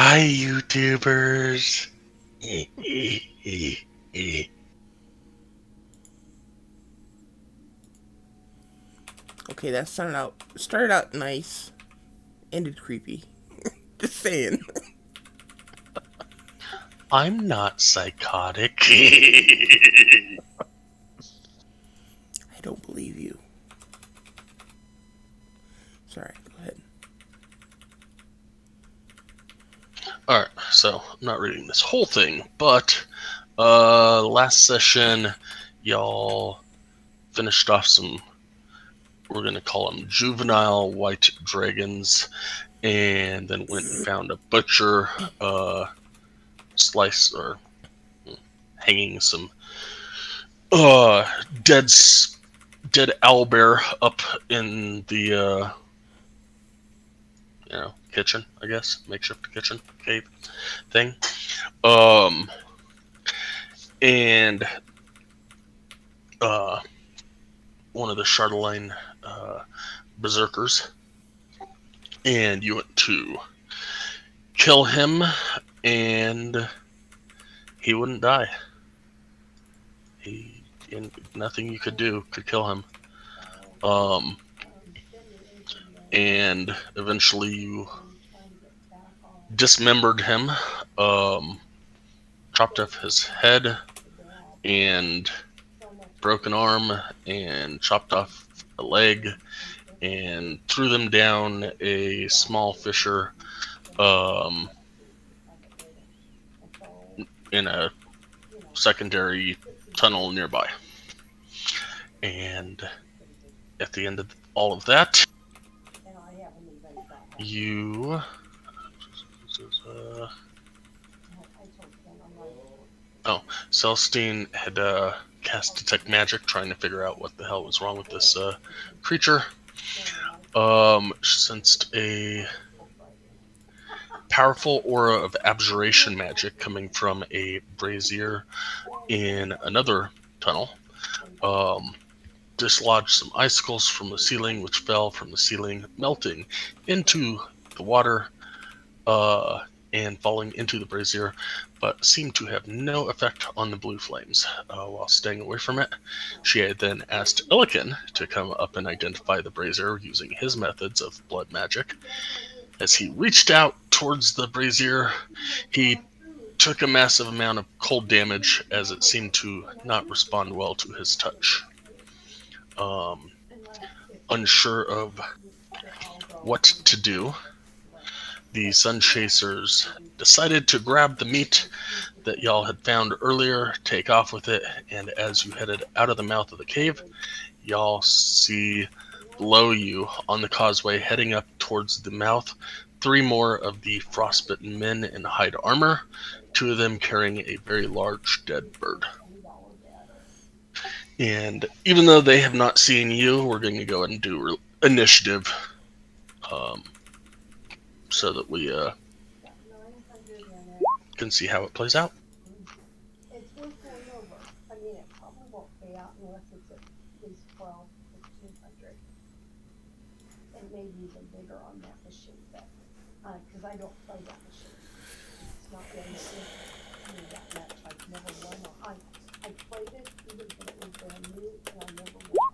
Hi, YouTubers. Okay, that started out nice, ended creepy. Just saying. I'm not psychotic. I don't believe you. Sorry, go ahead. Alright, so I'm not reading this whole thing, but last session, y'all finished off some, we're gonna call them juvenile white dragons, and then went and found a butcher, slice or hanging some uh dead dead owlbear up in the kitchen, I guess, makeshift kitchen cave thing. Um, and uh, one of the Charlemagne berserkers, and you went to kill him, and he wouldn't die. He, and nothing you could do could kill him. Um, and eventually you dismembered him, um, chopped off his head and broken arm, and chopped off a leg, and threw them down a small fissure, um, in a secondary tunnel nearby. And at the end of all of that, you. Oh, Celestine had cast Detect Magic, trying to figure out what the hell was wrong with this creature. Sensed a powerful aura of abjuration magic coming from a brazier in another tunnel. Um, Dislodged some icicles from the ceiling, which fell from the ceiling, melting into the water, uh, and falling into the brazier, but seemed to have no effect on the blue flames. While staying away from it, she had then asked Illiken to come up and identify the brazier using his methods of blood magic. As he reached out towards the brazier, he took a massive amount of cold damage as it seemed to not respond well to his touch. Um, Unsure of what to do, the Sun Chasers decided to grab the meat that y'all had found earlier, take off with it, and as you headed out of the mouth of the cave, y'all see below you on the causeway heading up towards the mouth three more of the frostbitten men in hide armor, two of them carrying a very large dead bird. And even though they have not seen you, we're going to go ahead and do initiative, um, so that we can see how it plays out.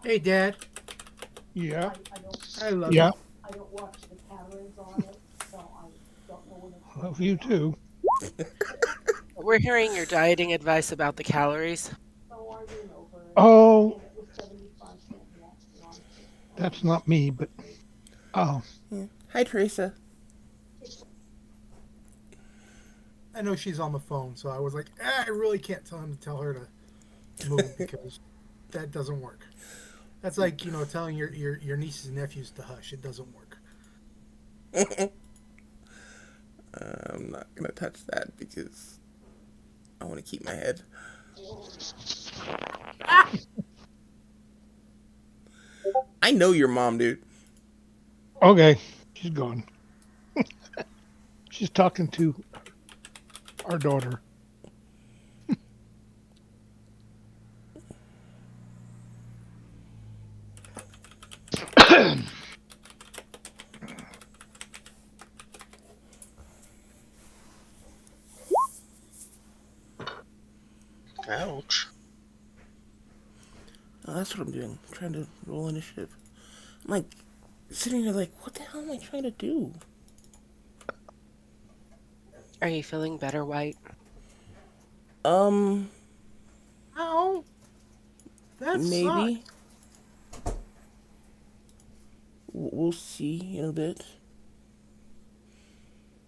Hey, Dad. Yeah, I love yeah. you. Love you too. We're hearing your dieting advice about the calories. Oh, that's not me, but oh, Yeah. Hi, Teresa. I know she's on the phone, so I was like, I really can't tell him to tell her to move because that doesn't work. That's like telling your nieces and nephews to hush. It doesn't work. I'm not gonna touch that because I want to keep my head. I know your mom, dude. okay. She's gone. She's talking to our daughter. Ouch. Oh, that's what I'm doing. I'm trying to roll initiative. I'm like sitting there like, what the hell am I trying to do? Are you feeling better, White? Um, Ow! That sucks. maybe. We'll see in a bit.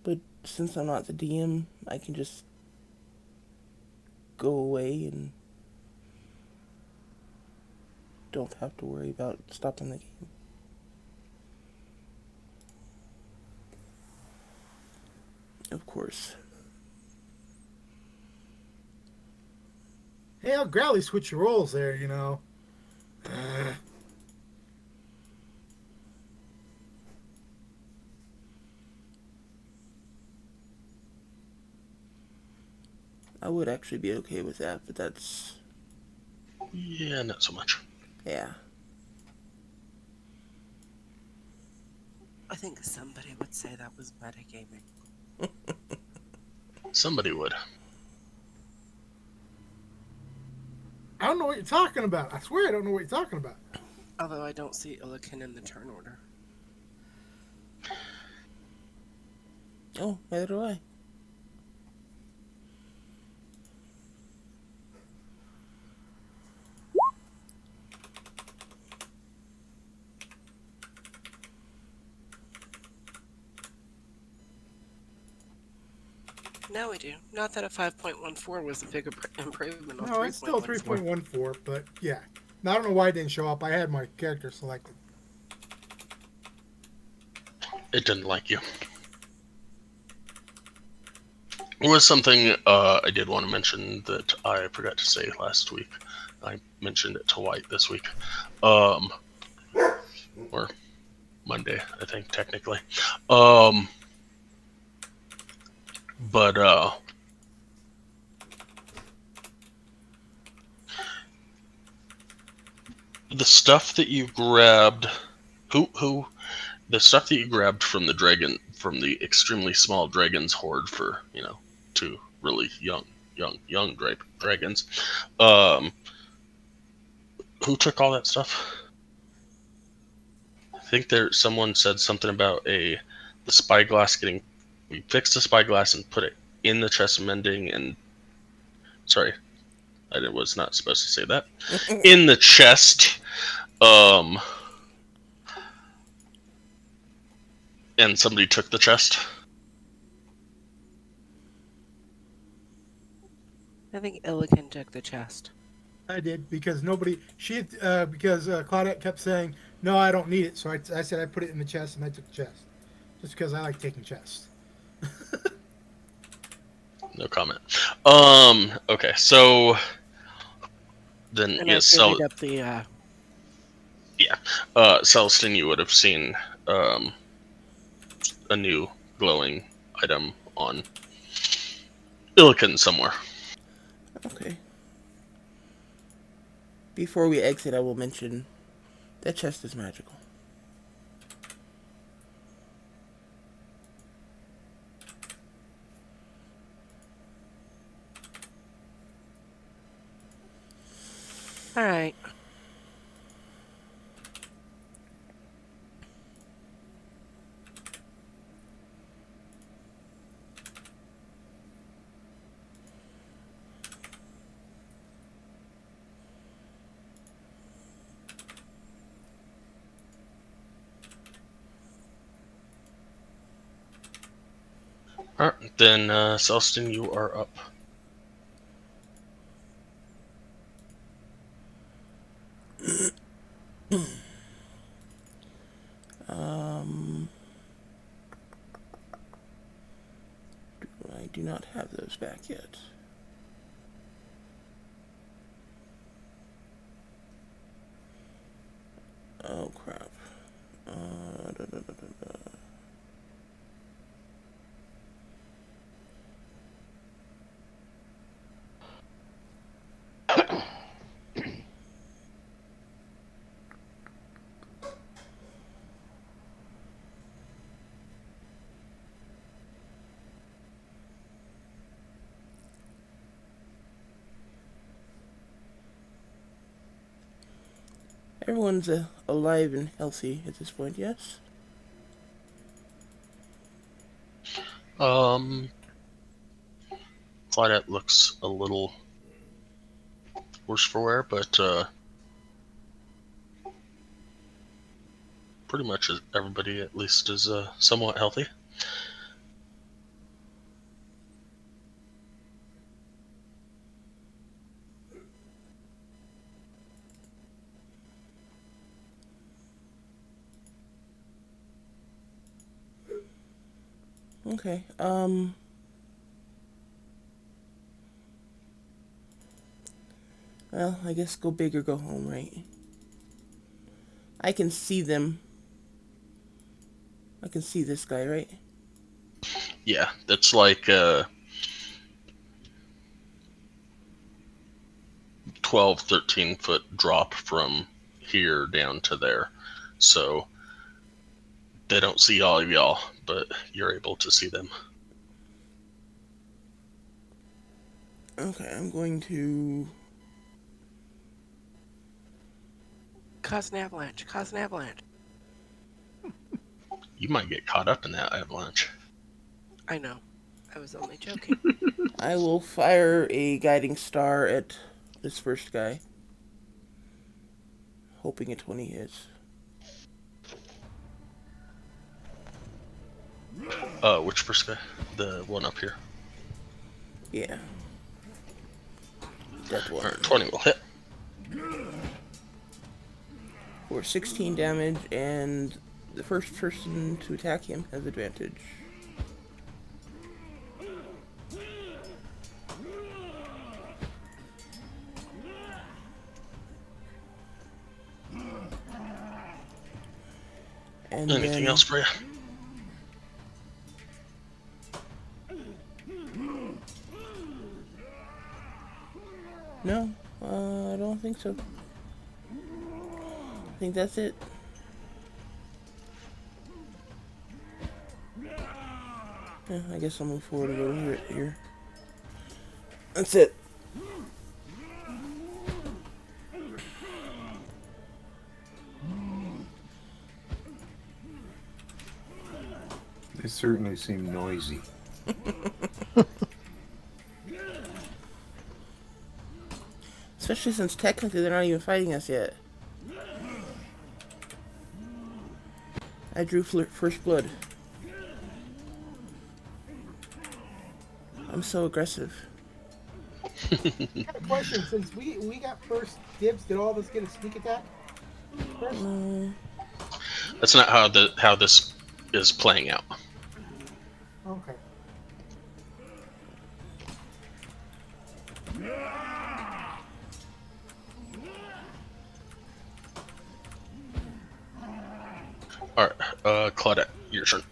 But since I'm not the DM, I can just go away and don't have to worry about stopping the game. Of course. Hey, I'll gladly switch your roles there, I would actually be okay with that, but that's... Yeah, not so much. yeah. I think somebody would say that was metagaming. Somebody would. I don't know what you're talking about. I swear I don't know what you're talking about. Although I don't see Illiken in the turn order. Oh, neither do I. Now we do. Not that a 5.14 was a big improvement on No, it's still 3.14. 3.14, but yeah. Now, I don't know why it didn't show up. I had my character selected. It didn't like you. It was something I did want to mention that I forgot to say last week. I mentioned it to White this week. Or Monday, I think, technically. But the stuff that you grabbed, the stuff that you grabbed from the extremely small dragon's horde for, two really young dragons. Who took all that stuff? I think someone said something about the spyglass getting. We fixed the spyglass and put it in the chest of mending, and sorry, I was not supposed to say that. In the chest, and somebody took the chest. I think Illiken took the chest. I did because because Claudette kept saying, no, I don't need it. So I said I put it in the chest and I took the chest. Just because I like taking chests. No comment. Okay, so then And I yes, so divvied up the. yeah, Celestine, you would have seen a new glowing item on Illiken somewhere. Okay. Before we exit, I will mention that chest is magical. Alright. Alright, then Celestine, you are up. Um, I do not have those back yet. Oh crap. Da, da, da, da, da. Everyone's alive and healthy at this point, yes? Um, Claudette looks a little worse for wear, but pretty much everybody at least is somewhat healthy. Okay, well, I guess go big or go home, right? I can see them. I can see this guy, right? Yeah, that's like 12, 13-foot drop from here down to there. So they don't see all of y'all, but you're able to see them. Okay, I'm going to... Cause an avalanche. Cause an avalanche. You might get caught up in that avalanche. I know. I was only joking. I will fire a guiding star at this first guy. Hoping a 20 hits. Which first guy? The one up here. Yeah. That one. Alright, 20 will hit. For 16 damage, and the first person to attack him has advantage. And Anything else for you? No, I don't think so. I think that's it. Yeah, I guess I'll move forward a little bit here. That's it. They certainly seem noisy. Especially since technically they're not even fighting us yet. I drew first blood. I'm so aggressive. I got a question. Since we got first dibs, did all of us get a sneak attack first? That's not how this is playing out. Okay. Alright, Claudette, your turn.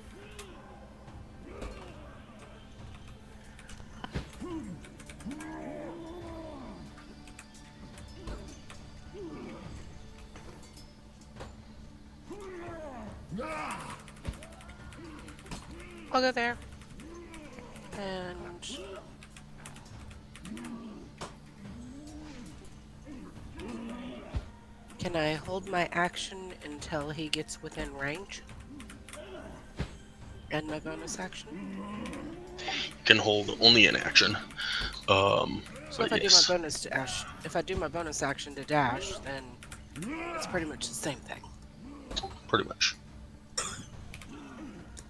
I'll go there. And can I hold my action until he gets within range? And my bonus action? Can hold only an action. So but if I yes, do my bonus dash, if I do my bonus action to dash, then it's pretty much the same thing. pretty much.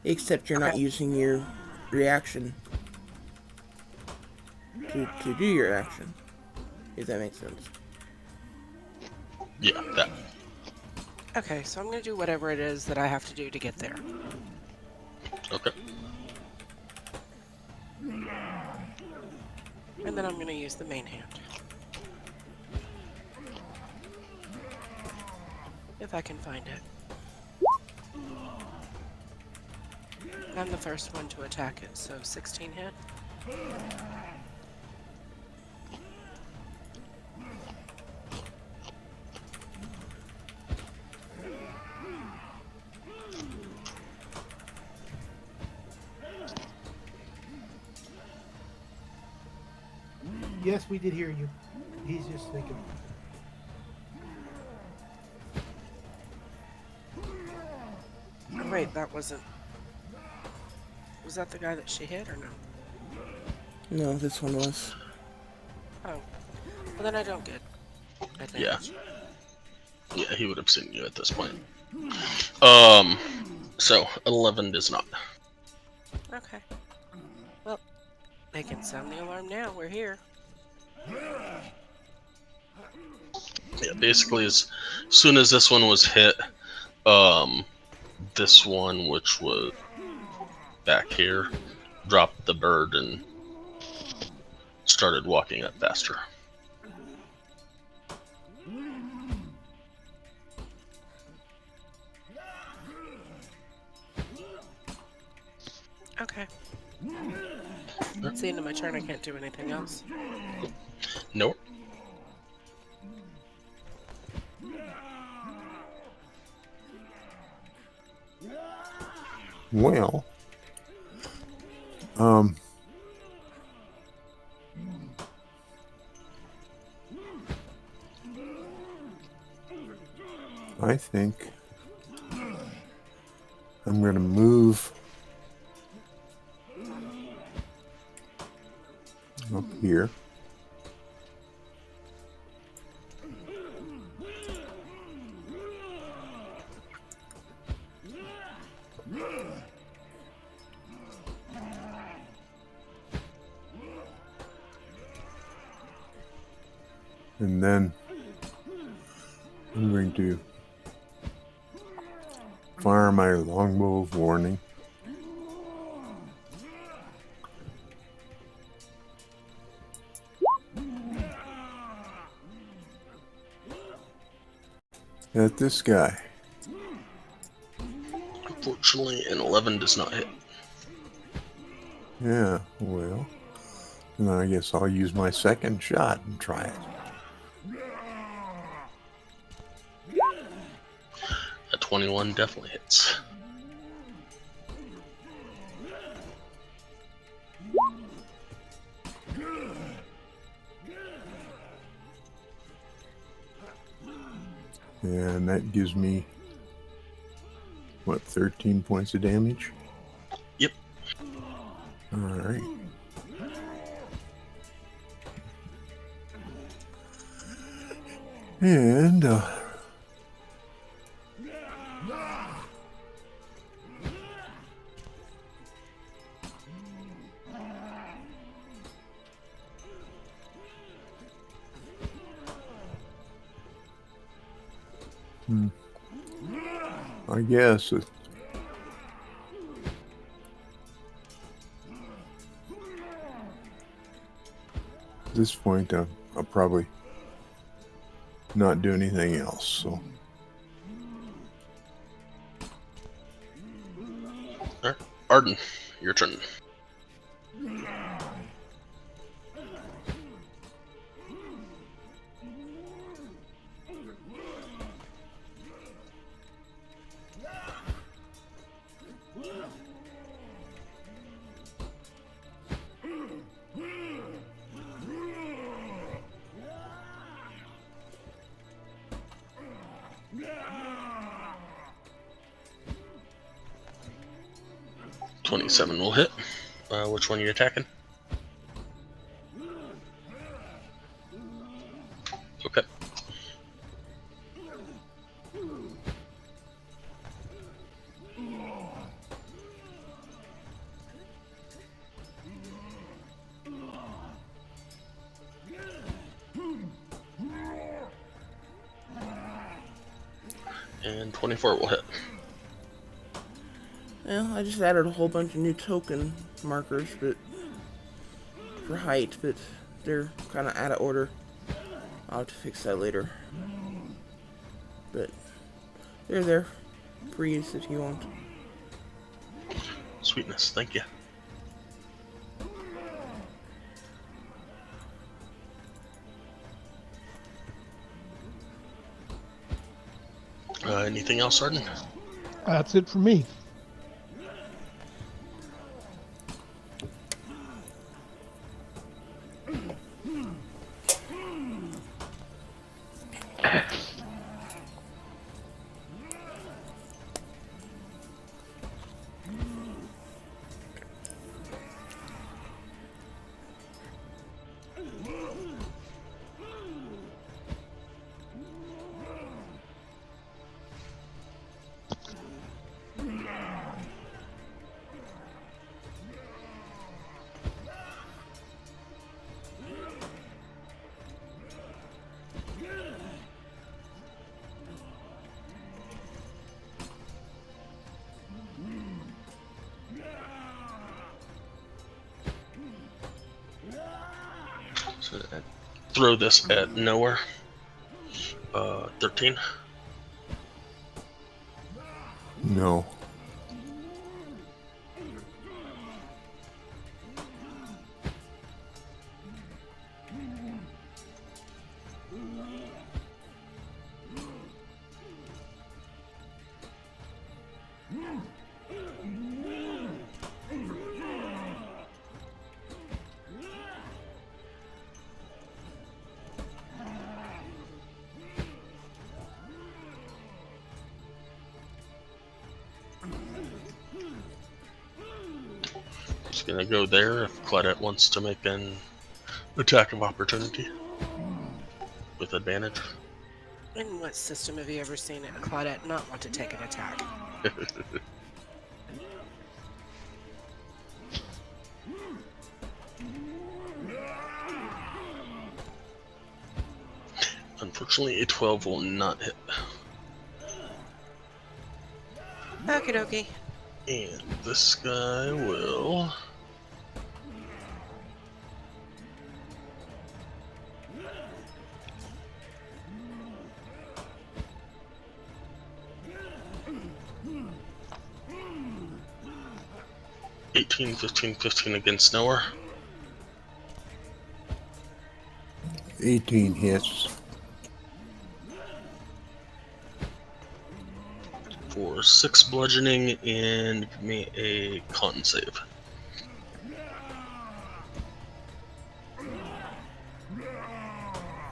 Except you're not Okay. using your reaction to do your action. If that makes sense. Yeah, that. Okay, so I'm gonna do whatever it is that I have to do to get there. Okay. And then I'm gonna use the main hand. If I can find it. I'm the first one to attack it, so 16 hit. Yes, we did hear you. He's just thinking. Wait, that wasn't. Was that the guy that she hit or no? No, this one was. Oh. Well, then I don't get Yeah, advantage. yeah, he would have seen you at this point. Um, so 11 does not. Okay. Well, they can sound the alarm now. We're here. Yeah, basically as soon as this one was hit, um, this one, which was back here, dropped the bird and started walking up faster. Okay. It's the end of my turn. I can't do anything else. Nope. Well, um, I think I'm going to move up here. And then I'm going to fire my longbow of warning. At this guy. Unfortunately, an 11 does not hit. Yeah, well, then I guess I'll use my second shot and try it. A 21 definitely hits. And that gives me, what, 13 points of damage? Yep. Alright. And, I guess at this point I'll probably not do anything else, so. Alright. Arden, your turn. .27 will hit. Which one are you attacking? Okay. And 24 will hit. Well, I just added a whole bunch of new token markers, but for height, but they're kind of out of order. I'll have to fix that later. But they're there for use if you want. Sweetness, thank you. Anything else, Arden? That's it for me. So I throw this at nowhere. 13. No. Just gonna go there if Claudette wants to make an attack of opportunity with advantage. In what system have you ever seen a Claudette not want to take an attack? Unfortunately, a 12 will not hit. Okie dokie. And this guy will. "18, 15, 15 against Noah. 18 hits. For 6 bludgeoning and give me a con save.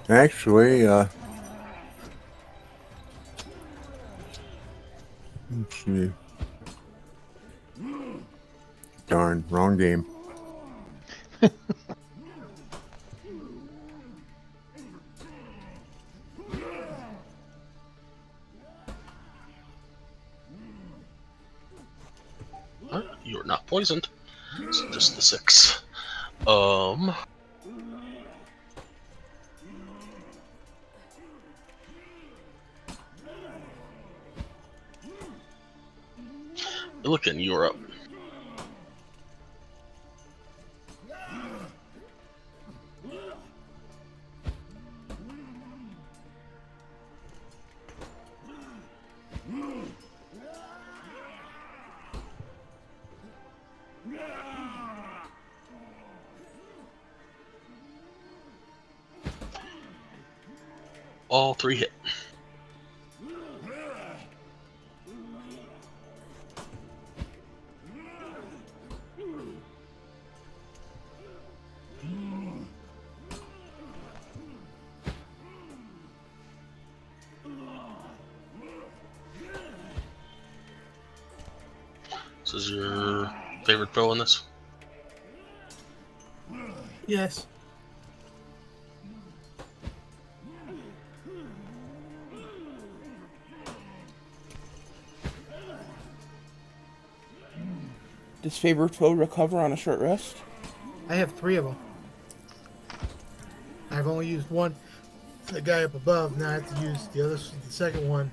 Actually, let's see. Darn, wrong game. You're not poisoned. So just the 6. Um. Look, you're up. All 3 hit. This is your favorite foe in this? Yes. Does favorite foe recover on a short rest? I have 3 of them. I've only used one. The guy up above. Now I have to use the second one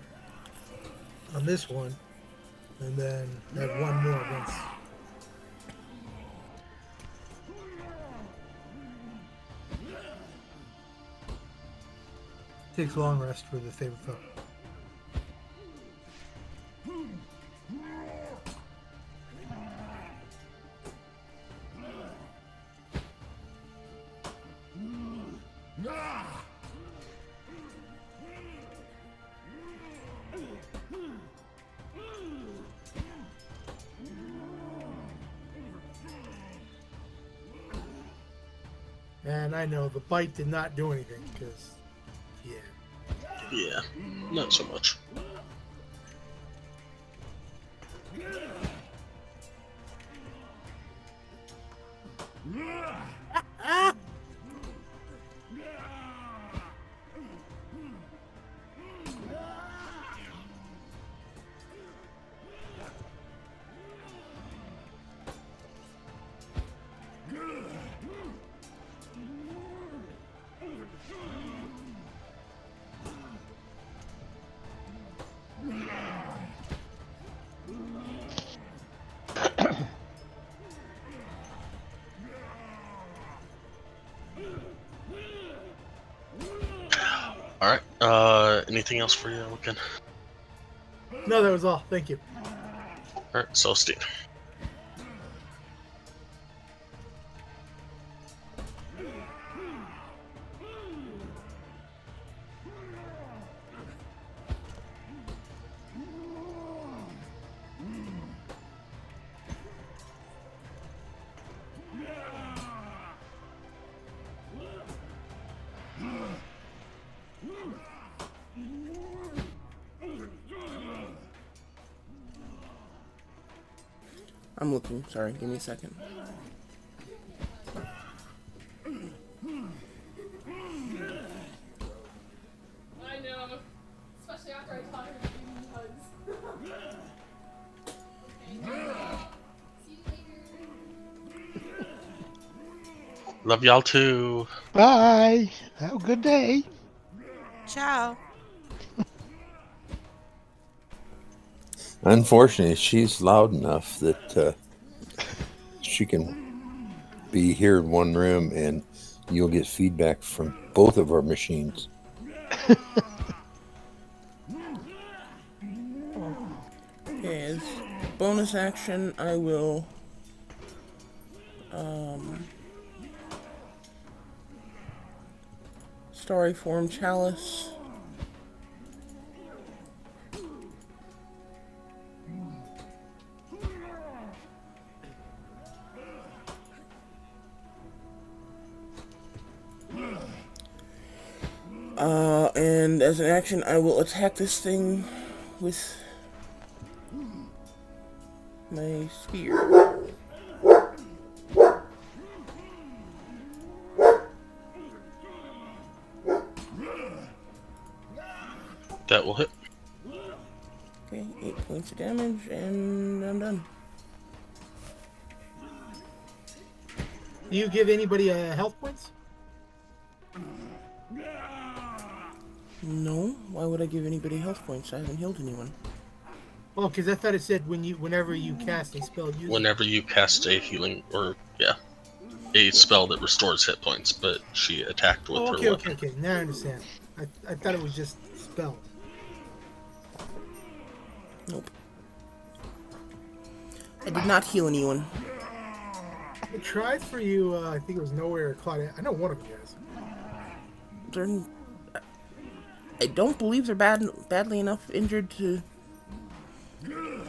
on this one, and then I have one more against. Takes long rest for the favorite foe. And I know the bite did not do anything because, yeah. Yeah, not so much. All right. Anything else for you, Lucan? No, that was all. Thank you. All right. Celestine. I'm looking. Sorry, give me a second. I know. Especially after I taught her to give me hugs. Okay. See you later. Love y'all too. Bye. Have a good day. Ciao. Unfortunately, she's loud enough that she can be here in one room and you'll get feedback from both of our machines. Okay, as bonus action, I will Starry Form Chalice. And as an action, I will attack this thing with my spear. That will hit. Okay, 8 points of damage, and I'm done. Do you give anybody health points? No, why would I give anybody health points? I haven't healed anyone. Oh, because I thought it said whenever you cast a spell, use it. Whenever you cast a healing a spell that restores hit points, but she attacked with Oh, her okay, weapon. okay. Now I understand. I thought it was just spell. Nope. I did not heal anyone. I tried for you. I think it was Nowhere or Claudia. I know one of you guys. They're, I don't believe they're badly enough injured to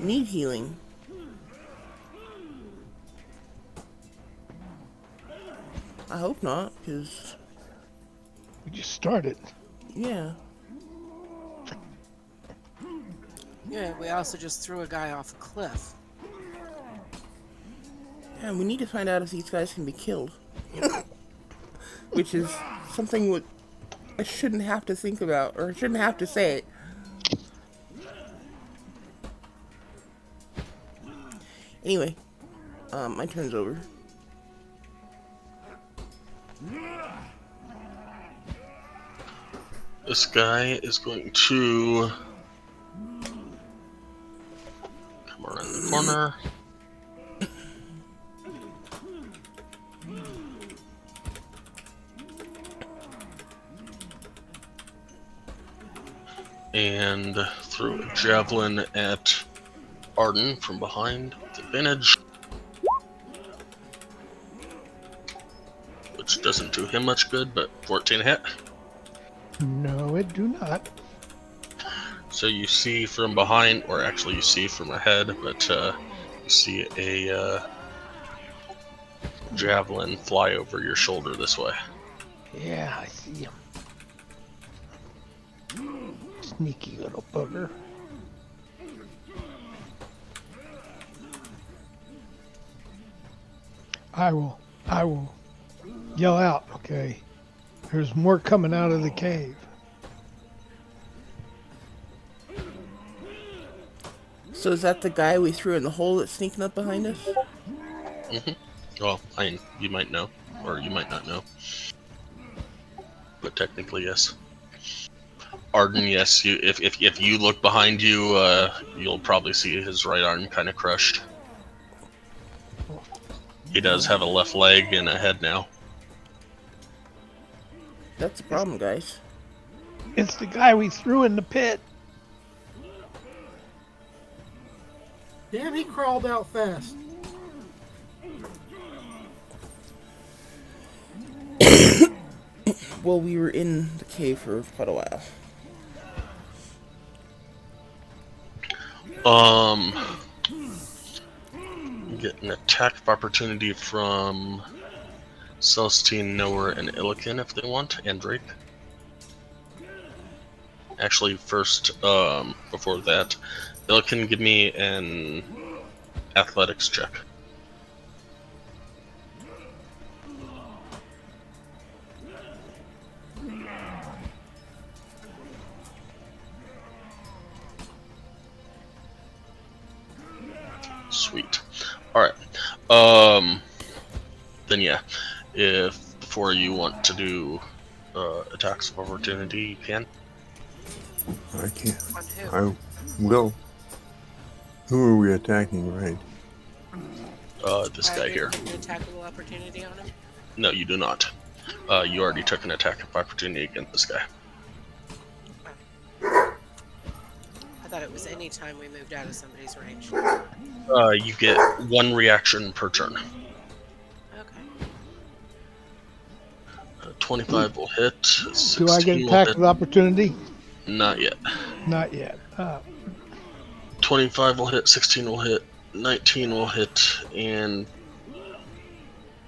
need healing. I hope not, because, We just started. yeah. Yeah, we also just threw a guy off a cliff. And we need to find out if these guys can be killed. Which is something what I shouldn't have to think about, or shouldn't have to say it. Anyway, my turn's over. This guy is going to come around the corner. And throw a javelin at Arden from behind with advantage. Which doesn't do him much good, but 14 hit. No, it do not. So you see from behind, or actually you see from ahead, but you see a javelin fly over your shoulder this way. Yeah, I see him. Sneaky little bugger. I will yell out, okay? There's more coming out of the cave. So is that the guy we threw in the hole that's sneaking up behind us? Well, you might know, or you might not know. But technically, yes. Arden, yes. If you look behind you, you'll probably see his right arm kind of crushed. He does have a left leg and a head now. That's the problem, guys. It's the guy we threw in the pit. Damn, he crawled out fast. Well, we were in the cave for quite a while. Get an attack of opportunity from Celestine, Noah, and Illiken if they want, and Drake. Actually, first, before that, Illiken, give me an athletics check. Sweet. Alright. Then yeah. If before you want to do attacks of opportunity, you can. I can't. On who? I will. Who are we attacking, right? This guy here. An attackable opportunity on him? No, you do not. You already took an attack of opportunity against this guy. I thought it was any time we moved out of somebody's range. You get one reaction per turn. Okay. 25 will hit. Do I 16 get will attack hit. of opportunity? Not yet. Not yet. 25 will hit, 16 will hit, 19 will hit, and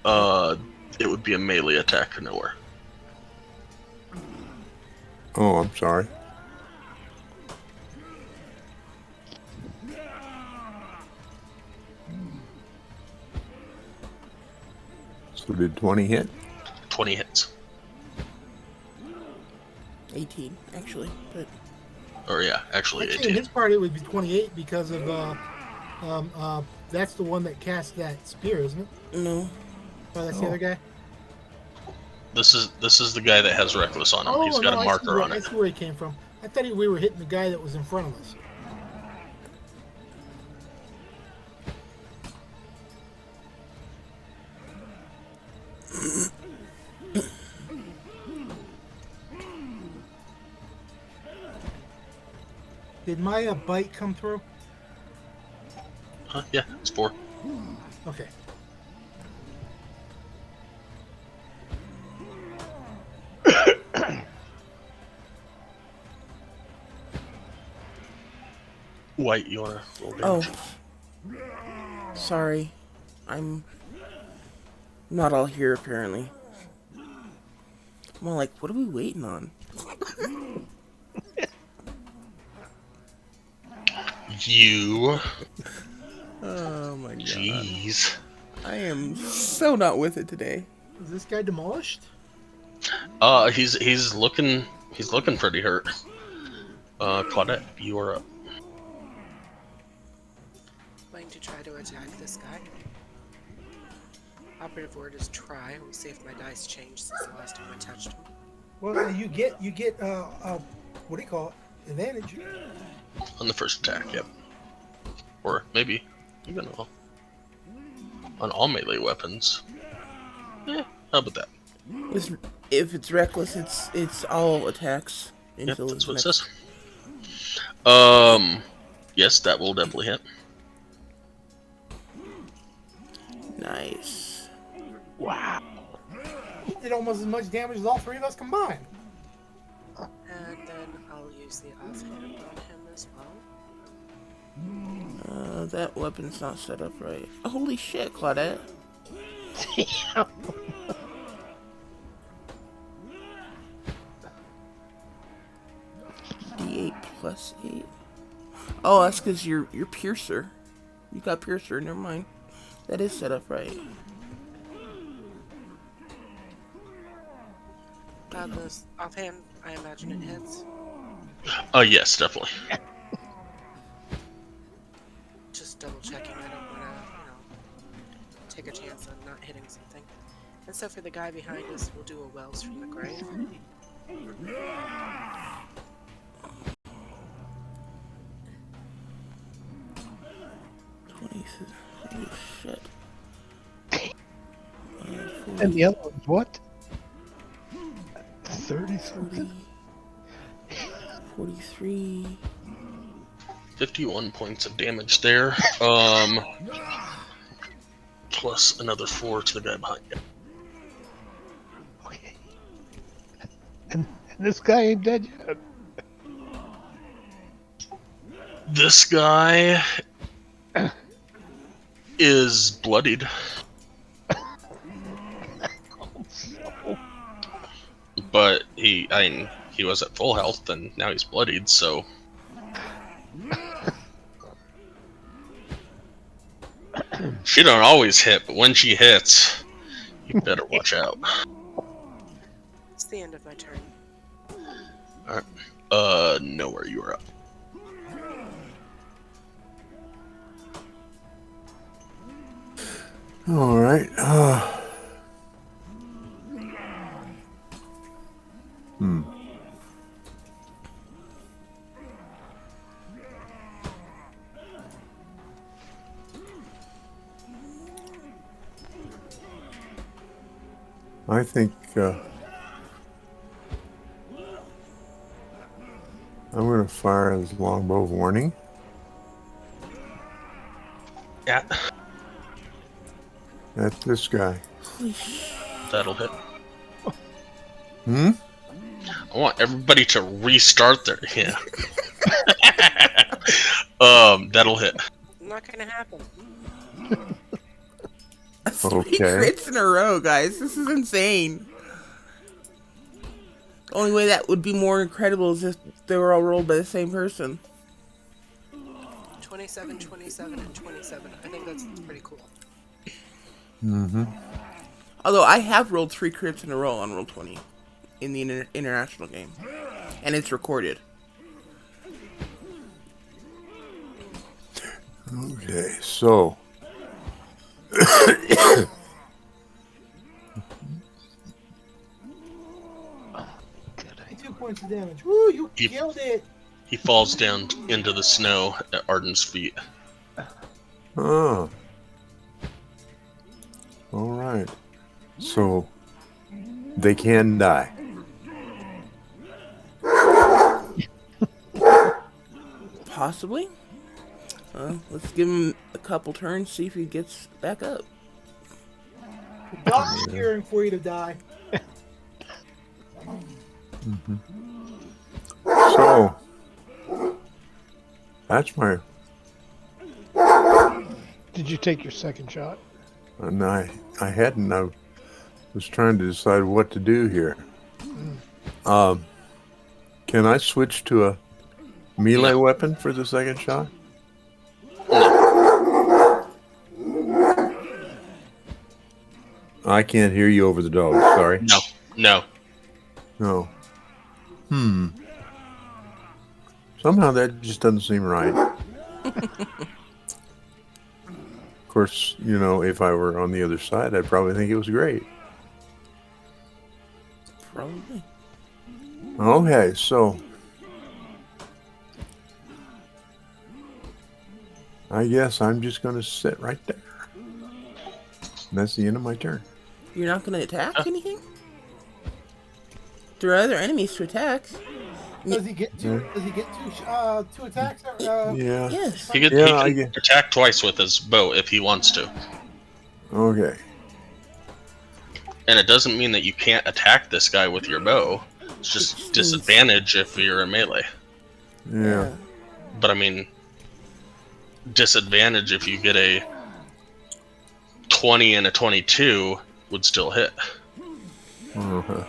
it would be a melee attack or nowhere. Oh, I'm sorry. So did 20 hit? 20 hits. 18, actually, but Or yeah, actually Actually, in 18. his part, it would be 28 because of that's the one that cast that spear, isn't it? no. Oh, that's the other guy. This is the guy that has reckless on him. He's got no, a marker on I it. see where he came from. I thought we were hitting the guy that was in front of us. Did my bite come through? Yeah, it's 4. Okay. White, you wanna roll damage? Oh. Sorry. I'm not all here, apparently. I'm all like, what are we waiting on? You. Oh my god. Jeez. I am so not with it today. Is this guy demolished? He's looking pretty hurt. Claudette, you are up. Going to try to attack this guy. Operative word is try. We'll see if my dice changed since the last time I touched him. Well, you get what do you call it? Advantage. On the first attack, yep. Or maybe even on all melee weapons. Yeah, how about that? If it's reckless, it's all attacks Yep, until that's what it next. says. Yes, that will definitely hit. Nice. Wow. He did almost as much damage as all three of us combined. And then I'll use the offhand on him as well. That weapon's not set up right. Holy shit, Claudette. D8 plus 8. Oh, that's because you're piercer. You got piercer, never mind. That is set up right. This offhand, I imagine it hits. Yes, definitely. Just double checking. I don't want to, take a chance on not hitting something. And so for the guy behind us, we'll do a Wells from the grave. Holy shit. And the other one's what? 30 something? 43. 51 points of damage there. Plus another 4 to the guy behind you. Okay. And this guy ain't dead yet. This guy is bloodied, but he was at full health, and now he's bloodied, so... She don't always hit, but when she hits, you better watch out. It's the end of my turn. Alright. Nowhere, you are up. All right. I think I'm going to fire his longbow warning. Yeah, At this guy. that'll hit. Hmm? I want everybody to restart their... Yeah. That'll hit. Not gonna happen. That's 3 Okay. crits in a row, guys. This is insane. The only way that would be more incredible is if they were all rolled by the same person. 27, 27, and 27. I think that's pretty cool. Mm-hmm. Although I have rolled 3 crits in a row on Roll20 in the international game. And it's recorded. Okay, so... Good. 2 points of damage. Woo, you Yep. killed it. He falls down into the snow at Arden's feet. Oh. All right. So they can die. Possibly. Let's give him a couple turns, see if he gets back up. The dog's cheering for you to die. So that's my... Did you take your second shot? And I hadn't. I was trying to decide what to do here. Can I switch to a melee weapon for the second shot? I can't hear you over the dog. Sorry. No. No. Somehow that just doesn't seem right. Of course, you know, if I were on the other side, I'd probably think it was great. Probably. Okay, so I guess I'm just going to sit right there. And that's the end of my turn. You're not going to attack anything? There are other enemies to attack. Does he get two? Does he get two attacks? Yeah. Yes. He can attack twice with his bow if he wants to. Okay. And it doesn't mean that you can't attack this guy with your bow. It's just disadvantage if you're a melee. Yeah. But I mean, disadvantage if you get a 20 and a 22 would still hit. Uh-huh.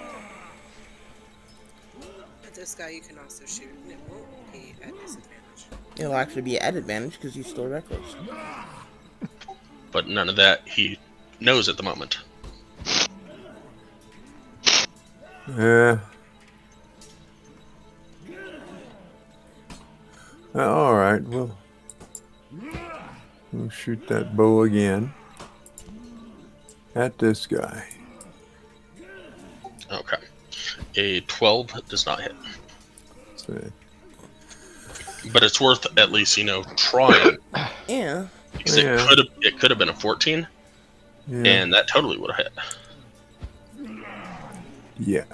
But this guy you can also shoot, and it won't be at disadvantage. It'll actually be at advantage because he's still reckless. But none of that he knows at the moment. Yeah. All right. Well, we'll shoot that bow again at this guy. Okay. A 12 does not hit. So, But it's worth at least, trying. Yeah. Because Yeah. it could have been a 14, yeah. and that totally would have hit. Yeah.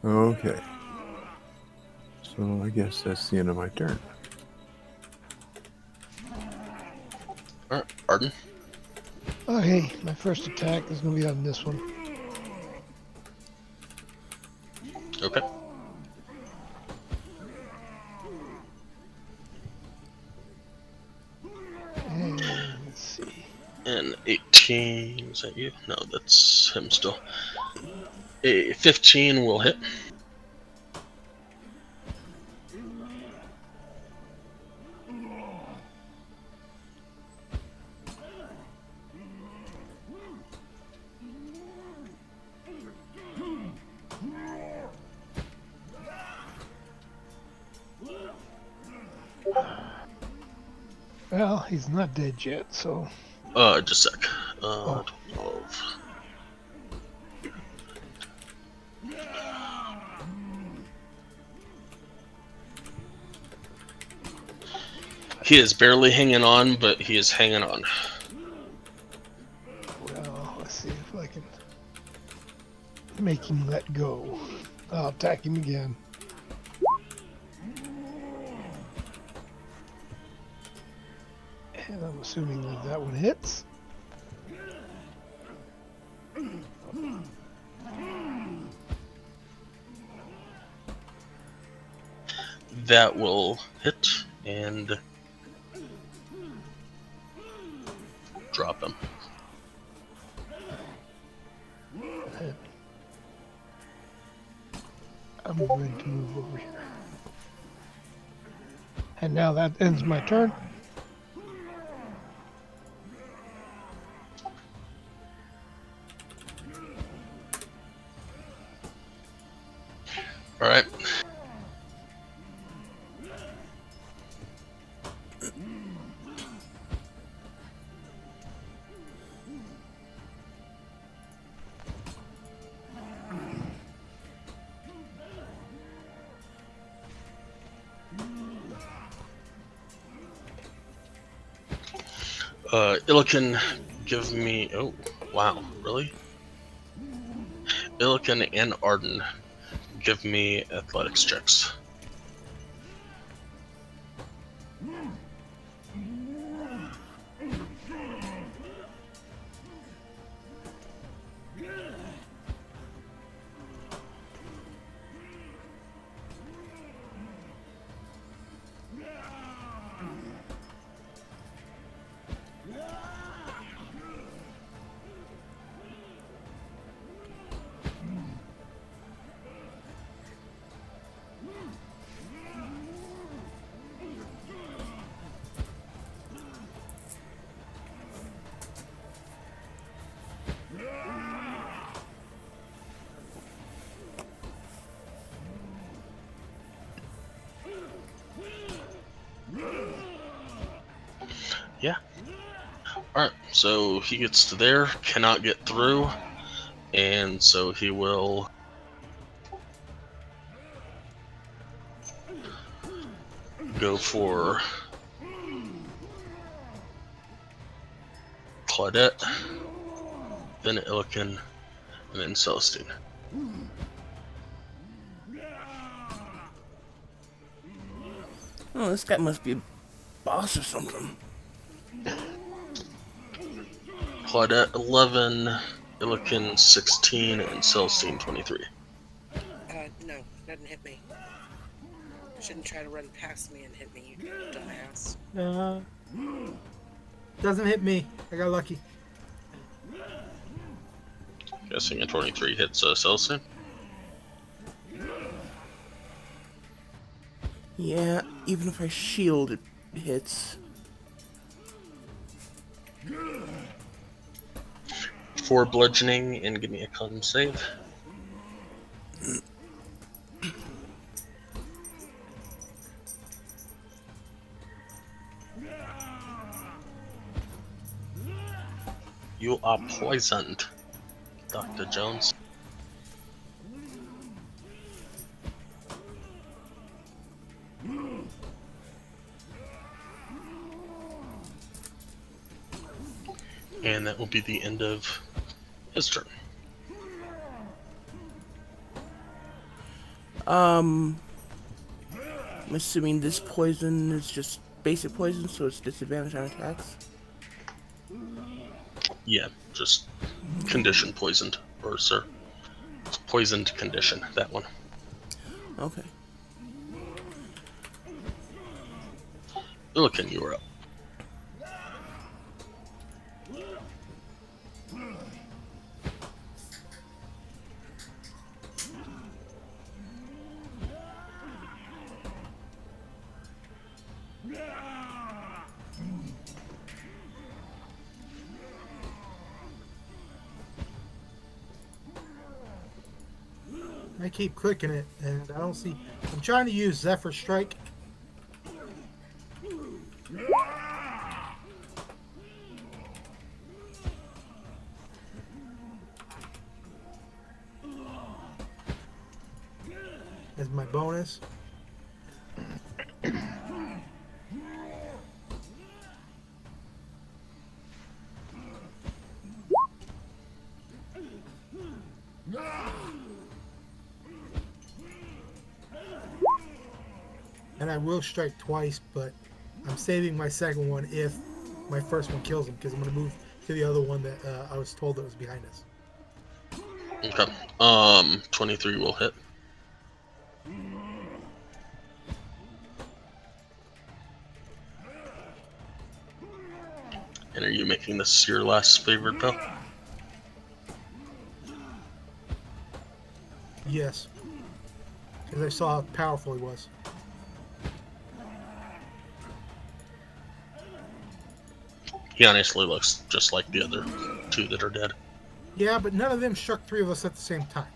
Okay. So I guess that's the end of my turn. All right, Arden. Okay, my first attack is going to be on this one. Okay. And let's see. And 18, is that you? No, that's him still. A 15 will hit. Well, he's not dead yet, so. Just a sec. Oh. 12. He is barely hanging on, but he is hanging on. Well, let's see if I can make him let go. I'll attack him again. And I'm assuming that one hits. That will hit and drop him. I'm going to move over here. And now that ends my turn. All right. Illican, give me. Oh, wow, really? Illican and Arden, give me athletics checks. Yeah. Alright, so he gets to there, cannot get through, and so he will go for Claudette, then Illican, and then Celestine. Oh, this guy must be a boss or something. Claudette 11, Illican 16, and Celestine 23. No, doesn't hit me. Shouldn't try to run past me and hit me, you dumbass. Doesn't hit me. I got lucky. Guessing a 23 hits Celestine. Yeah, even if I shield, it hits. 4 bludgeoning, and give me a con save. You are poisoned, Dr. Jones. And that will be the end of his turn. I'm assuming this poison is just basic poison, so it's disadvantage on attacks. Yeah, just condition poisoned, or sir. It's poisoned condition, that one. Okay. Illiken, you are up. I keep clicking it, and I don't see. I'm trying to use Zephyr Strike. As my bonus. And I will strike twice, but I'm saving my second one if my first one kills him, because I'm going to move to the other one that I was told that was behind us. Okay. 23 will hit. And are you making this your last favorite bow? Yes. Because I saw how powerful he was. He honestly looks just like the other two that are dead. Yeah, but none of them struck three of us at the same time.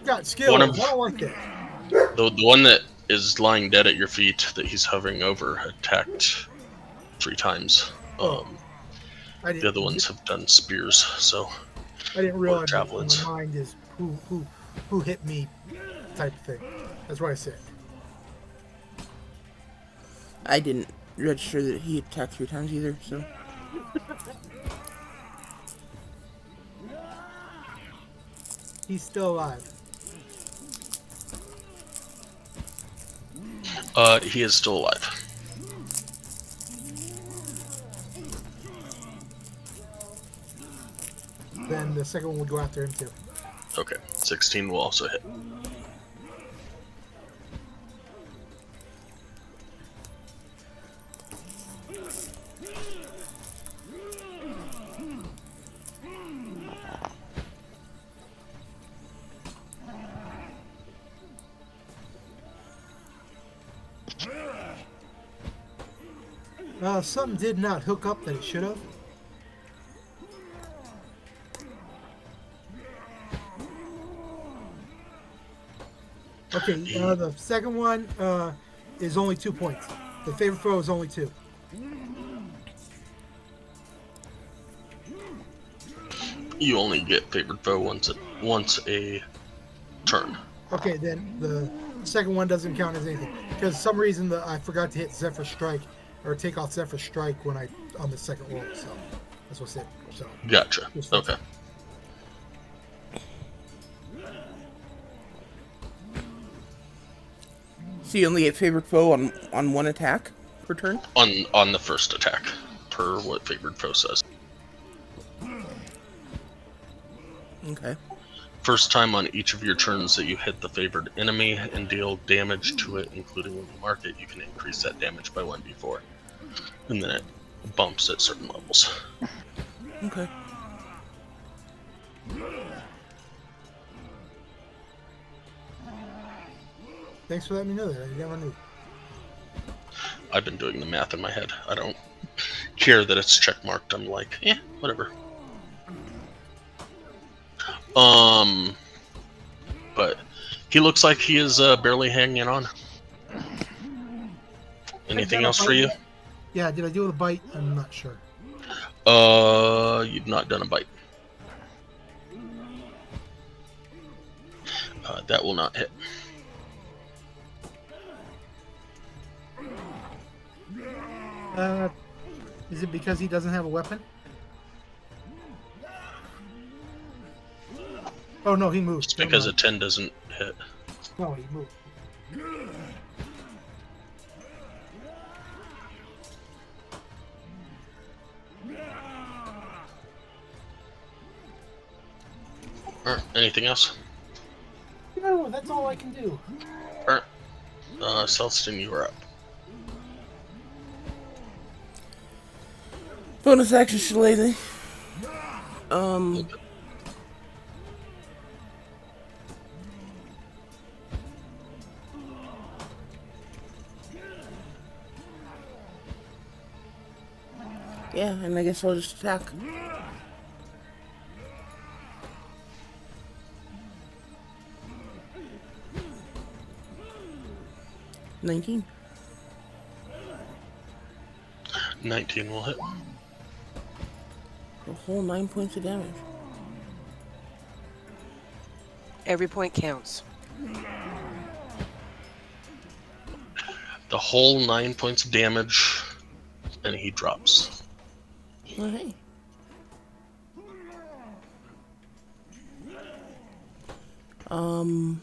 Got skills. One of- I don't like that. The one that is lying dead at your feet that he's hovering over attacked 3 times. The other ones have done spears, so I didn't realize that javelins. my mind is who hit me type of thing. That's what I said. I didn't register that he attacked 3 times either, so. He's still alive. He is still alive. Then the second one would go after him too. Okay, 16 will also hit. Something did not hook up that it should have. Okay, the second one is only 2 points. The favorite foe is only 2. You only get favored foe once a turn. Okay, then the second one doesn't count as anything because for some reason I forgot to hit Zephyr Strike or take off Zephyr Strike when on the second roll. So that's what's it. So Gotcha. Okay. So you only get favorite foe on 1 attack per turn? On the first attack, per what favored foe says. Okay. First time on each of your turns that you hit the favored enemy and deal damage to it, including when you mark it, you can increase that damage by 1d4. And then it bumps at certain levels. Okay. Thanks for letting me know that. I never knew. I've been doing the math in my head. I don't care that it's checkmarked. I'm like, whatever. But he looks like he is barely hanging on. Anything else for you? Yeah, did I do a bite? I'm not sure. You've not done a bite. That will not hit. Is it because he doesn't have a weapon? Oh no, he moved. Just Never because a mind. 10 doesn't hit. No, he moved. Alright, anything else? No, that's all I can do. Alright, Celston, you are up. Bonus action shillelagh. Um. Yeah, and I guess I'll just attack. $19. 19 will hit. A whole 9 points of damage. Every point counts. The whole 9 points of damage, and he drops. Oh, hey. Um.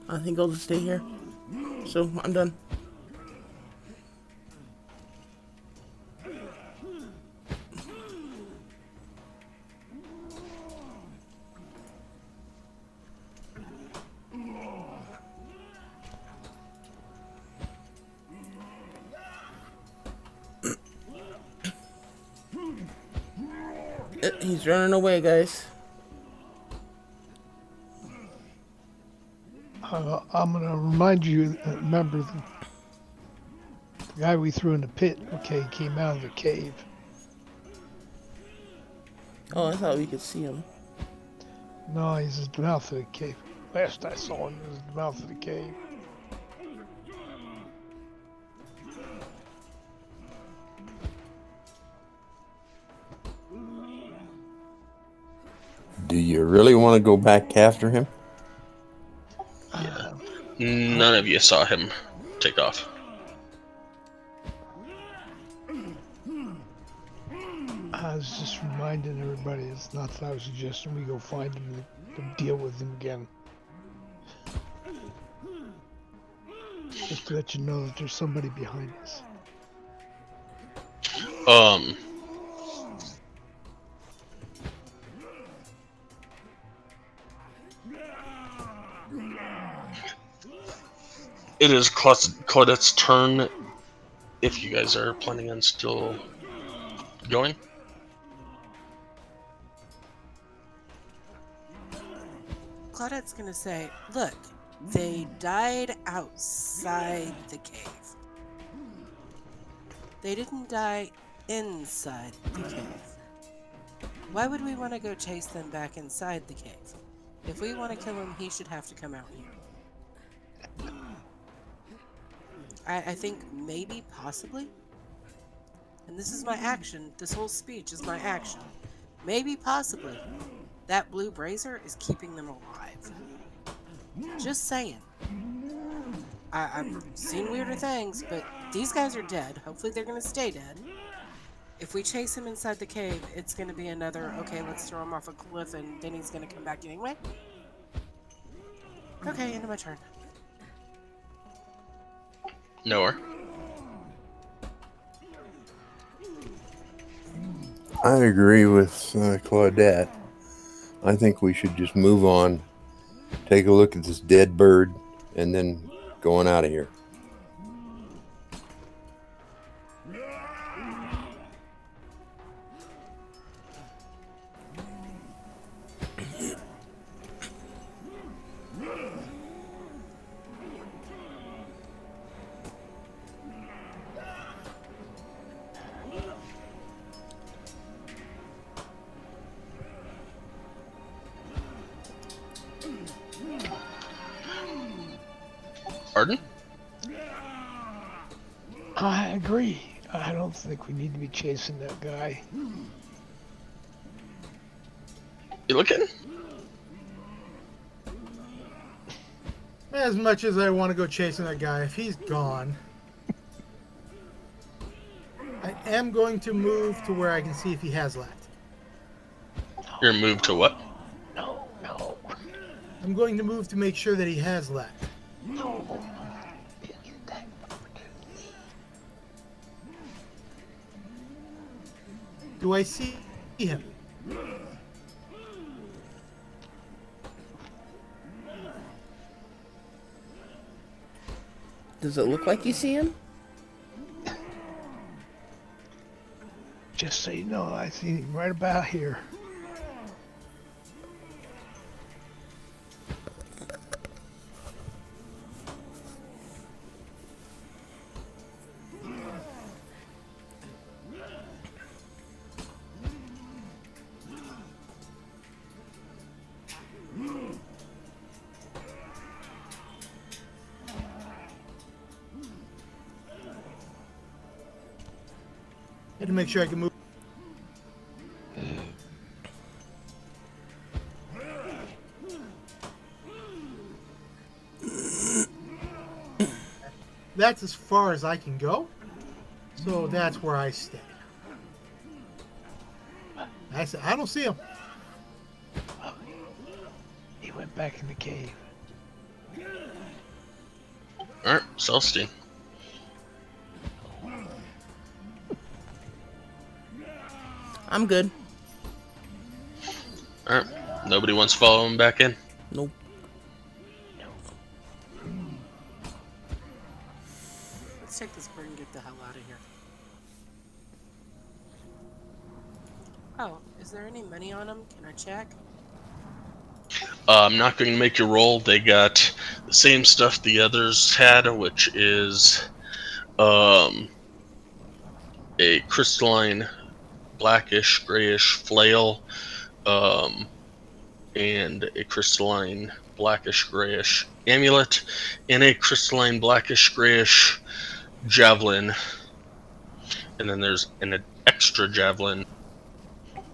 I think I'll just stay here. So, I'm done. He's running away, guys. I'm going to remind you, remember the guy we threw in the pit, okay, came out of the cave. Oh, I thought we could see him. No, he's at the mouth of the cave. Last I saw him, he was at the mouth of the cave. Do you really want to go back after him? None of you saw him take off. I was just reminding everybody, it's not that I was suggesting we go find him and deal with him again. Just to let you know that there's somebody behind us. It is Claudette's turn. If you guys are planning on still going. Claudette's gonna say, look, they died outside the cave. They didn't die inside the cave. Why would we want to go chase them back inside the cave? If we want to kill him, he should have to come out here. I think maybe, possibly, and this is my action, this whole speech is my action, maybe, possibly, that blue brazier is keeping them alive. Just saying. I've seen weirder things, but these guys are dead. Hopefully they're going to stay dead. If we chase him inside the cave, it's going to be another, okay, let's throw him off a cliff and then he's going to come back anyway. Okay, end of my turn. Nowhere. I agree with Claudette. I think we should just move on, take a look at this dead bird, and then go on out of here. Arden? I agree. I don't think we need to be chasing that guy. You looking? As much as I want to go chasing that guy, if he's gone, I am going to move to where I can see if he has left. You're moved to what? No, no, I'm going to move to make sure that he has left. no. Get that. Do I see him? Does it look like you see him? Just so you know, I see him right about here. Had to make sure I can move. That's as far as I can go. So that's where I stay. I don't see him. He went back in the cave. Alright, Celestine. I'm good. Alright. Nobody wants to follow him back in? Nope. Let's take this bird and get the hell out of here. Oh, is there any money on him? Can I check? I'm not going to make you roll. They got the same stuff the others had, which is a crystalline blackish grayish flail, and a crystalline blackish grayish amulet, and a crystalline blackish grayish javelin. And then there's an extra javelin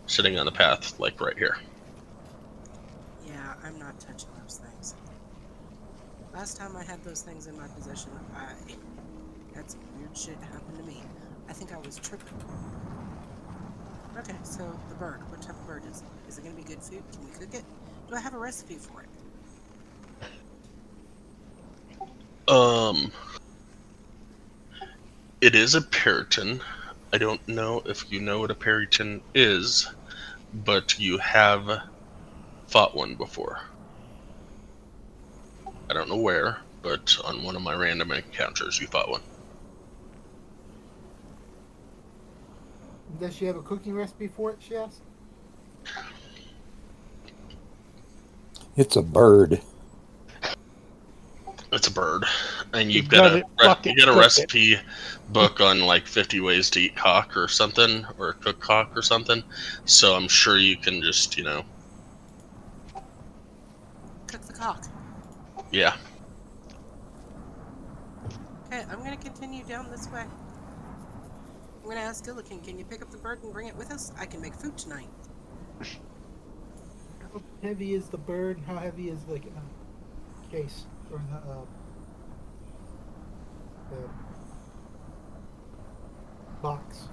sitting on the path, like right here. Yeah, I'm not touching those things. Last time I had those things in my possession, I had some weird shit happen to me. I think I was tripping. Okay, so the bird. What type of bird is it? Is it going to be good food? Can we cook it? Do I have a recipe for it? It is a periton. I don't know if you know what a periton is, but you have fought one before. I don't know where, but on one of my random encounters, you fought one. Does she have a cooking recipe for it? She asked. It's a bird. It's a bird, and You you've got it, fuck it, a cook it. recipe book on like 50 ways to eat cock or something, or cook cock or something. So I'm sure you can just, Cook the cock. yeah. Okay, I'm going to continue down this way. I'm going to ask Gillikin, can you pick up the bird and bring it with us? I can make food tonight. How heavy is the bird? And how heavy is the case or the box?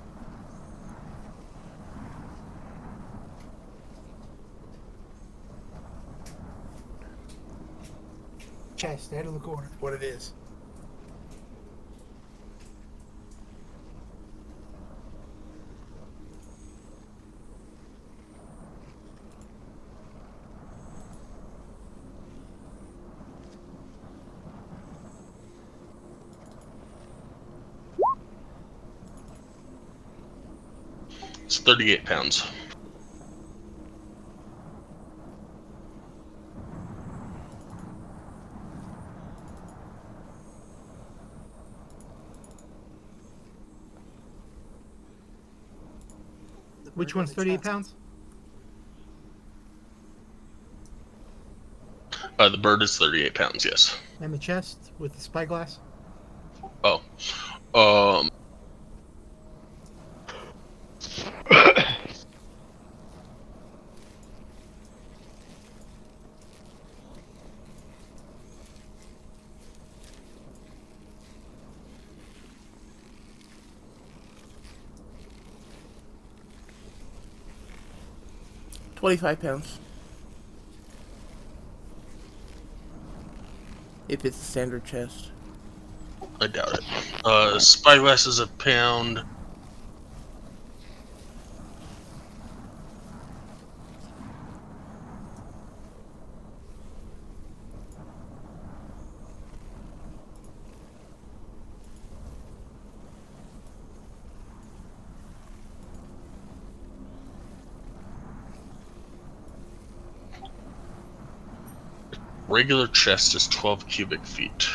Chest. I had to look over what it is. It's 38 pounds. The bird Which or one's the 38 chest? pounds? The bird is 38 pounds, yes. And the chest with the spyglass? Oh. Um, 25 pounds. If it's a standard chest. I doubt it. Spyglass is a pound. Regular chest is 12 cubic feet.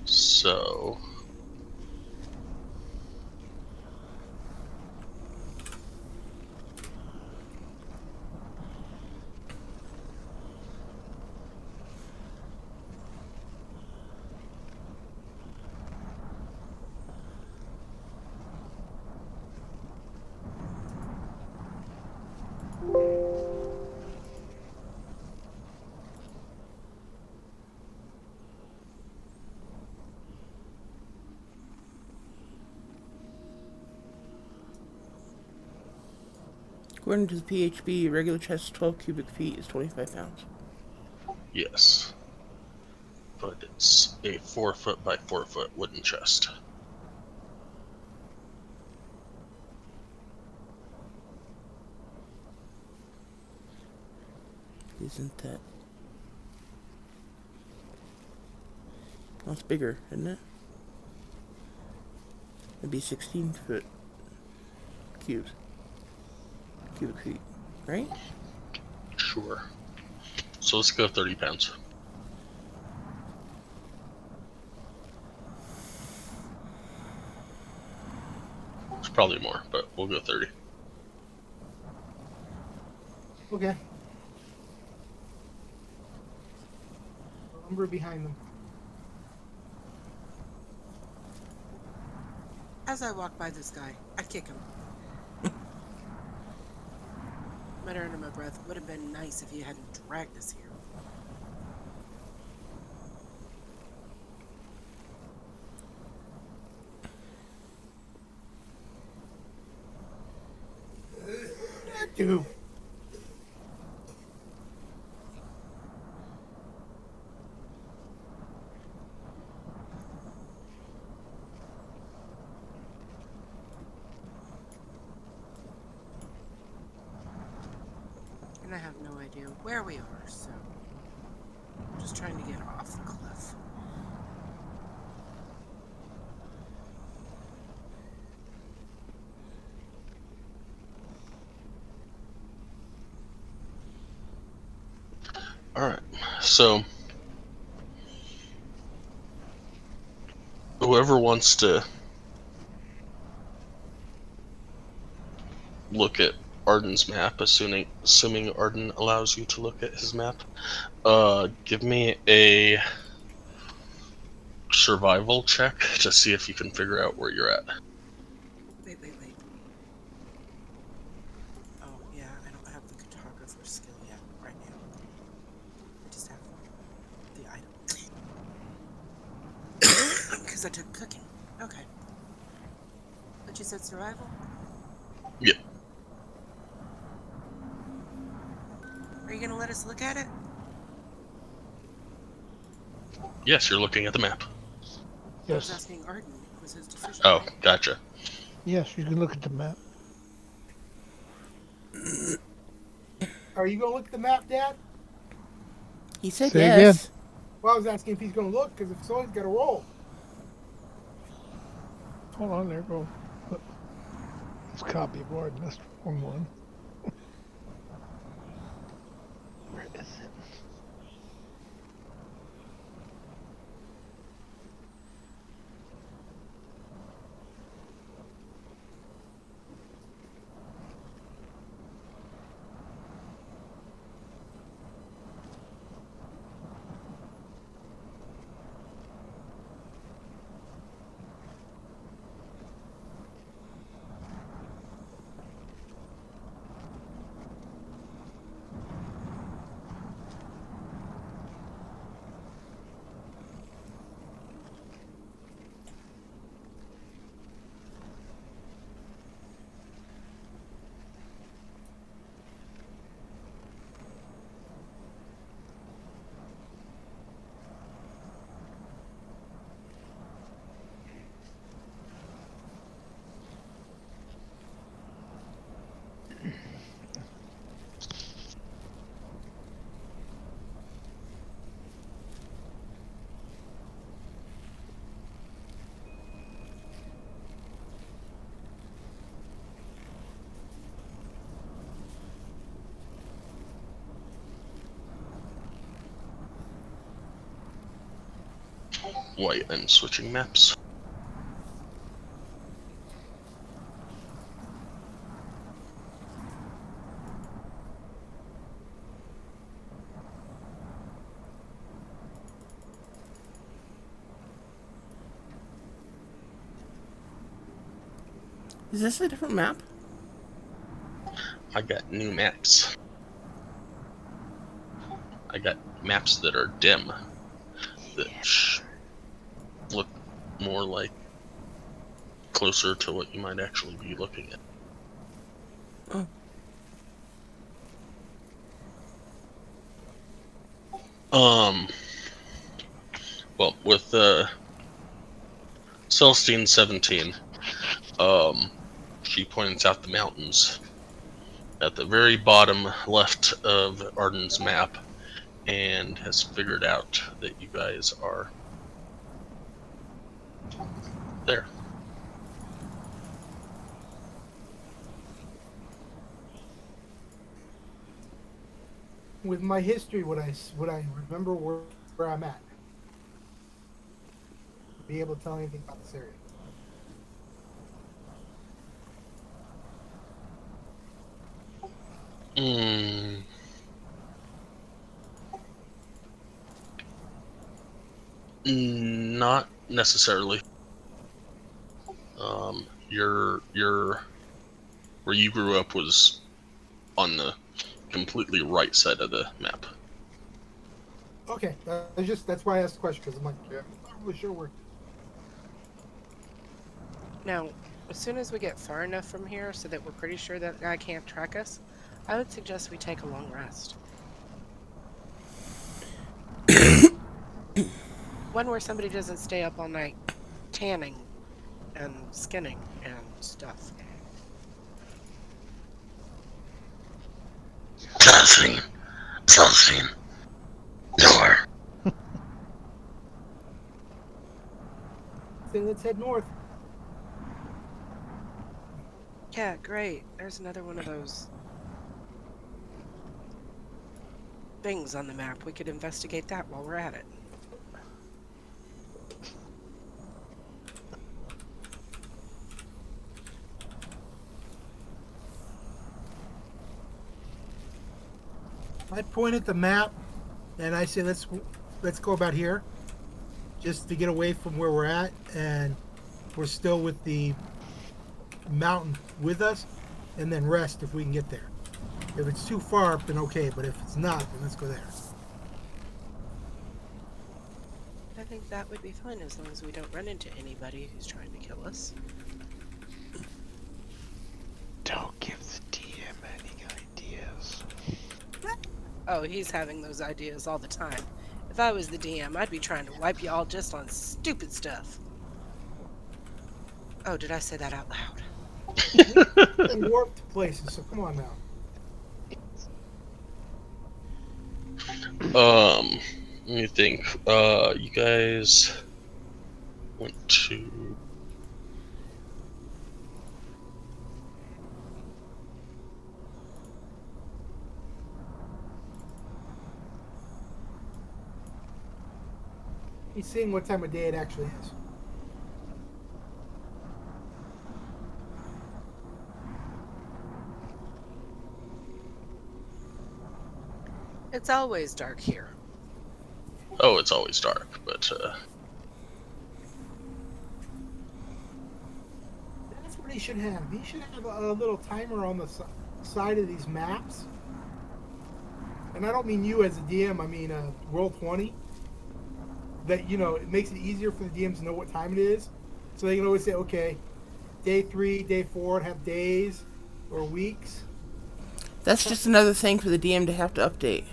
So According to the PHB, regular chest 12 cubic feet is 25 pounds. yes, but it's a 4 foot by 4 foot wooden chest. Isn't that? That's bigger, isn't it? It'd be 16 foot cubes. Cubic feet, right? Sure. So let's go 30 pounds. It's probably more, but we'll go 30. Okay. Lumber behind them. As I walk by this guy, I kick him. Mutter under my breath, would have been nice if you hadn't dragged us here. Dude. And I have no idea where we are, so I'm just trying to get off the cliff. Alright, so whoever wants to look at Arden's map, assuming Arden allows you to look at his map, give me a survival check to see if you can figure out where you're at. Wait. Oh, yeah, I don't have the cartographer skill yet, right now. I just have the item. Because I took cooking. Okay. But you said survival? Yep. Are you going to let us look at it? Yes, you're looking at the map. I was Yes. asking Arden. It was his decision. Oh, right? gotcha. Yes, you can look at the map. Are you gonna look at the map, Dad? He said Say yes. Well, I was asking if he's gonna look, because if so, he's gotta roll. Hold on, there go. Let's copy of Arden. That's the wrong one. Where is it? Wait, I'm switching maps. Is this a different map? I got new maps. I got maps that are dim, that look more like closer to what you might actually be looking at. Oh. Well, with Celestine 17, she points out the mountains at the very bottom left of Arden's map and has figured out that you guys are there. With my history, would I remember where I'm at? Be able to tell anything about this area? Mm, not necessarily. Your where you grew up was on the completely right side of the map. Okay, that's why I asked the question because I'm like, yeah, I'm not really sure where. Now, as soon as we get far enough from here so that we're pretty sure that guy can't track us, I would suggest we take a long rest. One where somebody doesn't stay up all night tanning and skinning and stuff. Celestine, Celestine, door. Then let's head north. Yeah, great. There's another one of those things on the map. We could investigate that while we're at it. I point at the map, and I say, let's go about here, just to get away from where we're at, and we're still with the mountain with us, and then rest if we can get there. If it's too far, then okay, but if it's not, then let's go there. I think that would be fine as long as we don't run into anybody who's trying to kill us. Don't give the DM any ideas. Oh, he's having those ideas all the time. If I was the DM, I'd be trying to wipe you all just on stupid stuff. Oh, did I say that out loud? And warped places, so come on now. Let me think. You guys went to. He's seeing what time of day it actually is. It's always dark here. Oh, it's always dark, but That's what he should have. He should have a little timer on the side of these maps. And I don't mean you as a DM, I mean Roll20. That, it makes it easier for the DMs to know what time it is. So they can always say, okay, day 3, day 4, and have days or weeks. That's just another thing for the DM to have to update.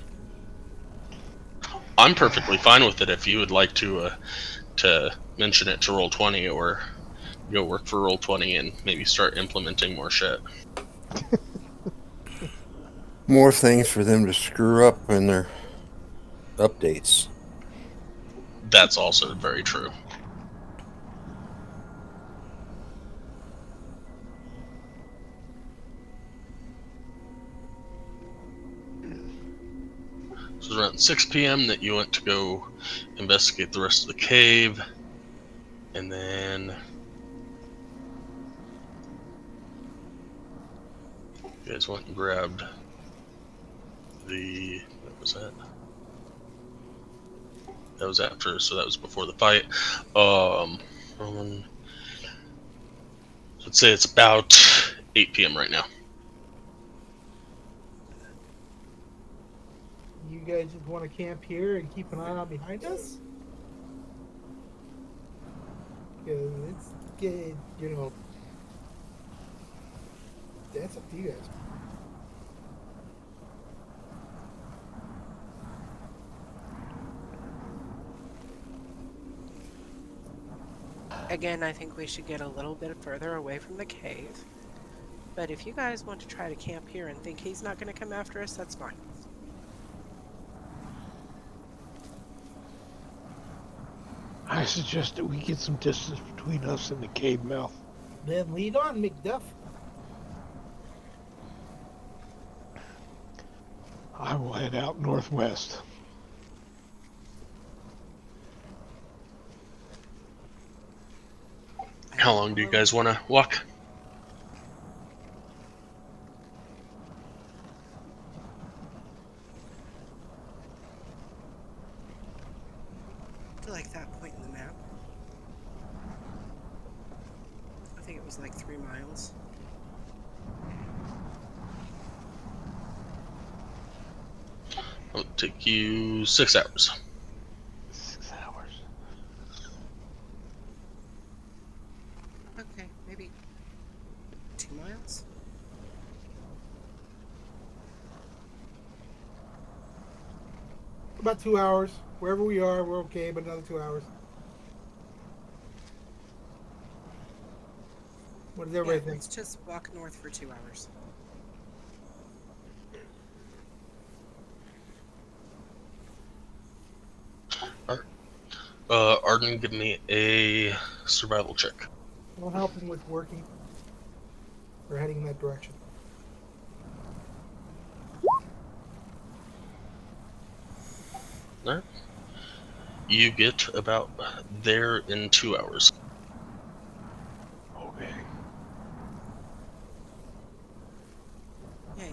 I'm perfectly fine with it if you would like to mention it to Roll20 or go work for Roll20 and maybe start implementing more shit. More things for them to screw up in their updates. That's also very true. So around 6 p.m. that you went to go investigate the rest of the cave, and then you guys went and grabbed what was that? That was after, so that was before the fight. Let's say it's about 8 p.m. right now. You guys just want to camp here and keep an eye out behind us? Because it's good, that's up to you guys. Again, I think we should get a little bit further away from the cave. But if you guys want to try to camp here and think he's not going to come after us, that's fine. I suggest that we get some distance between us and the cave mouth. Then lead on, McDuff. I will head out northwest. How long do you guys want to walk? To like that point in the map. I think it was like 3 miles. It'll take you 6 hours. 6 hours. Okay, maybe 2 miles? About 2 hours. Wherever we are, we're okay, but another 2 hours. What does everybody think? Let's just walk north for 2 hours. Arden, give me a survival check. I'll help him with working. We're heading in that direction. Alright. You get about there in 2 hours. Okay. Hey,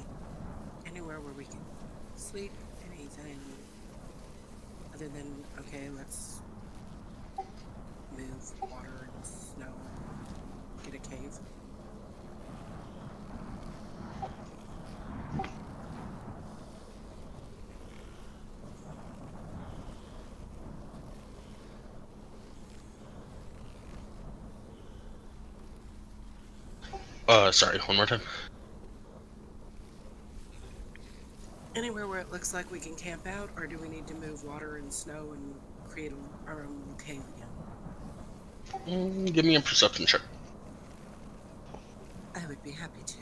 anywhere where we can sleep, anything other than, okay, let's move water and snow, get a cave. Sorry, one more time. Anywhere where it looks like we can camp out, or do we need to move water and snow and create our own little cave again? Give me a perception check. I would be happy to.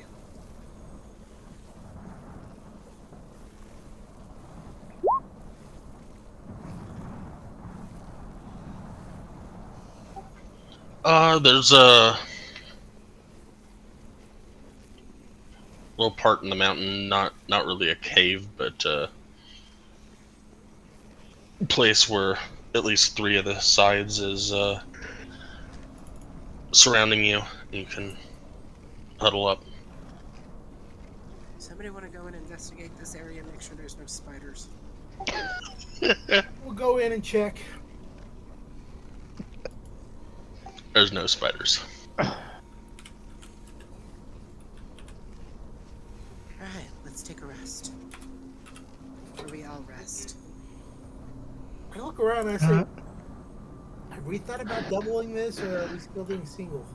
There's a little part in the mountain, not really a cave, but a place where at least 3 of the sides is surrounding you. You can huddle up. Somebody want to go and investigate this area and make sure there's no spiders? We'll go in and check. There's no spiders. Alright, let's take a rest. Where we all rest. I look around and I say, have we thought about doubling this, or are we still doing single?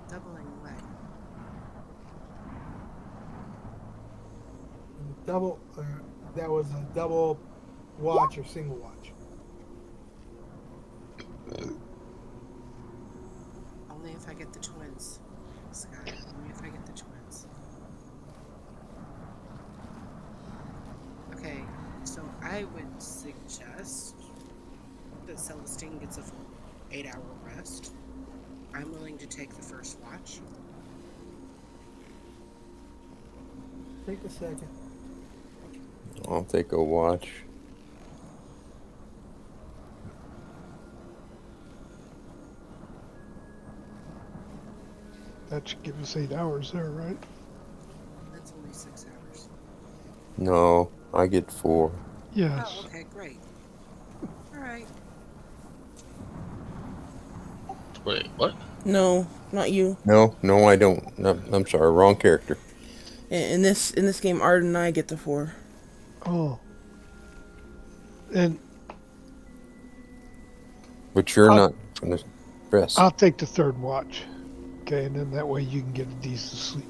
Doubling away. Double, that was a double watch or single watch? Only if I get the twins, Sky. Only if I get the twins. Okay, so I would suggest that Celestine gets a full 8-hour rest. I'm willing to take the first watch. Take a second. I'll take a watch. That should give us 8 hours there, right? That's only 6 hours. No, I get 4. Oh, Yes. okay, great. All right. Wait, what? No, not you. No, no, I don't. No, I'm sorry, wrong character. In this game, Arden and I get the 4. Oh, and But you're I'll, not going to press. I'll take the third watch. Okay, and then that way you can get a decent sleep.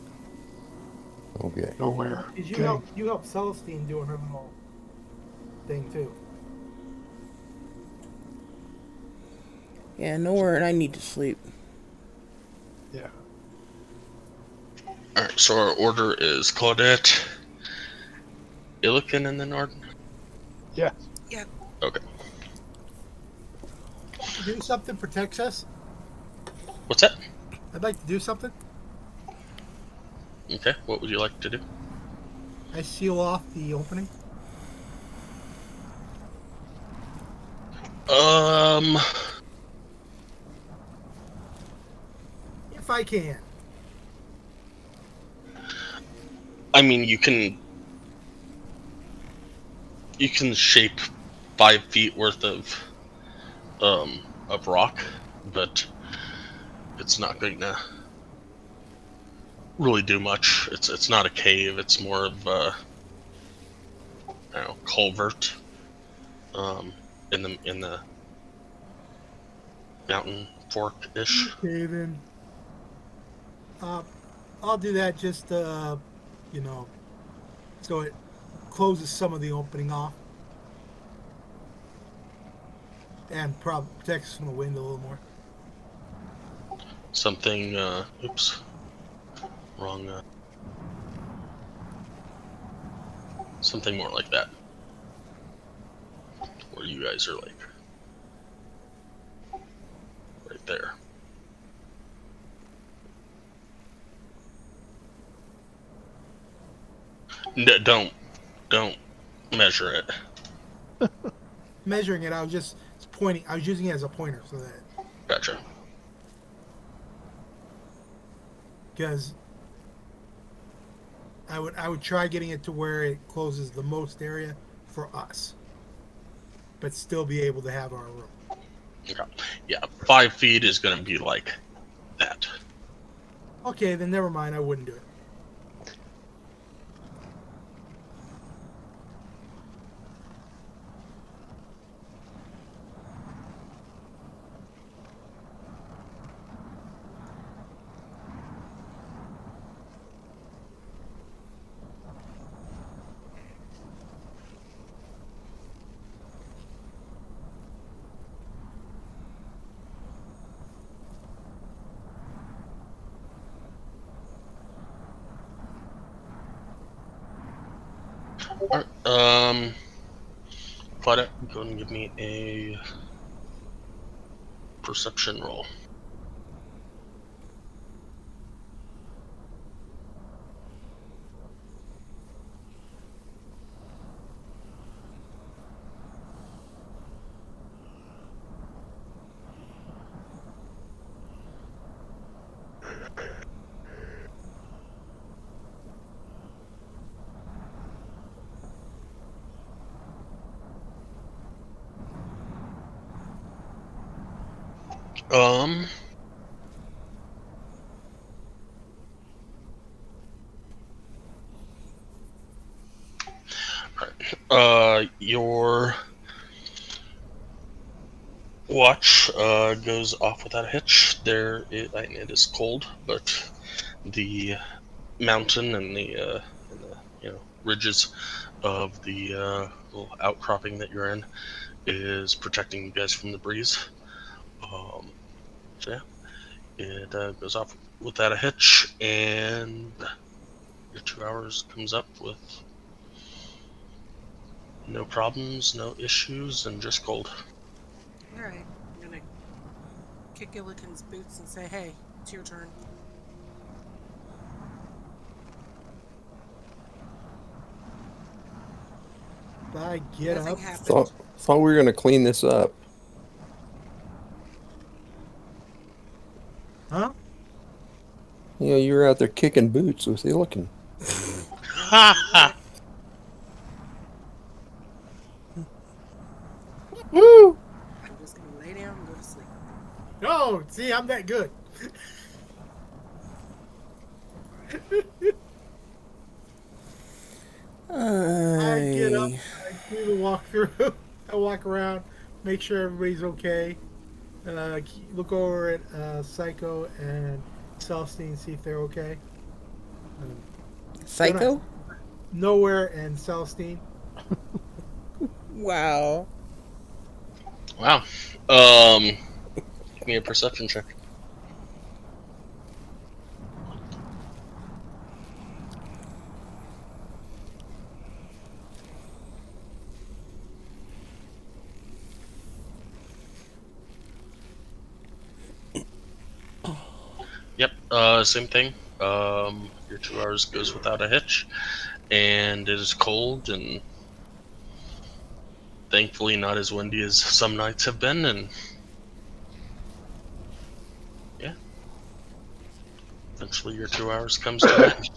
Okay. Nowhere. Because Okay. you help Celestine doing her little thing too. Yeah, nowhere, and I need to sleep. Yeah. Alright, so our order is Claudette, Illiken, and then Arden? Yeah. Yeah. Okay. Do something protects us. What's that? I'd like to do something. Okay, what would you like to do? I seal off the opening. Um, If I can. I mean, you can shape 5 feet worth of rock, but it's not going to really do much. It's not a cave. It's more of a, I don't know, culvert. In the mountain fork ish. Okay then. Uh, I'll do that just you know, so it closes some of the opening off and protects us from the wind a little more. Something. Oops. Wrong. Something more like that. Where you guys are like right there. Don't measure it. Measuring it, I was just pointing. I was using it as a pointer, so that Gotcha. because I would try getting it to where it closes the most area for us, but still be able to have our room. Okay. Yeah, 5 feet is going to be like that. Okay, then never mind. I wouldn't do it. Alright, Claudette, go and give me a perception roll. Um, your watch goes off without a hitch. It is cold, but the mountain and the ridges of the little outcropping that you're in is protecting you guys from the breeze. So yeah, it goes off without a hitch, and your 2 hours comes up with no problems, no issues, and just cold. All right. I'm gonna kick Illiken's boots and say, "Hey, it's your turn." I get Nothing up. happened. Thought we were gonna clean this up. Huh? You know, you were out there kicking boots with Illiken. Yeah, Ha we ha! were. Woo! I'm just gonna lay down and go to sleep. Oh, see, I'm that good. I get up, I I do the walkthrough, I walk around, make sure everybody's okay. Look over at Psycho and Celestine, see if they're okay. Um, they're not Psycho? nowhere, and Celestine. Wow. Wow. Give me a perception check. Yep. Same thing. Your 2 hours goes without a hitch, and it is cold and thankfully not as windy as some nights have been. And yeah, eventually your 2 hours comes to an end.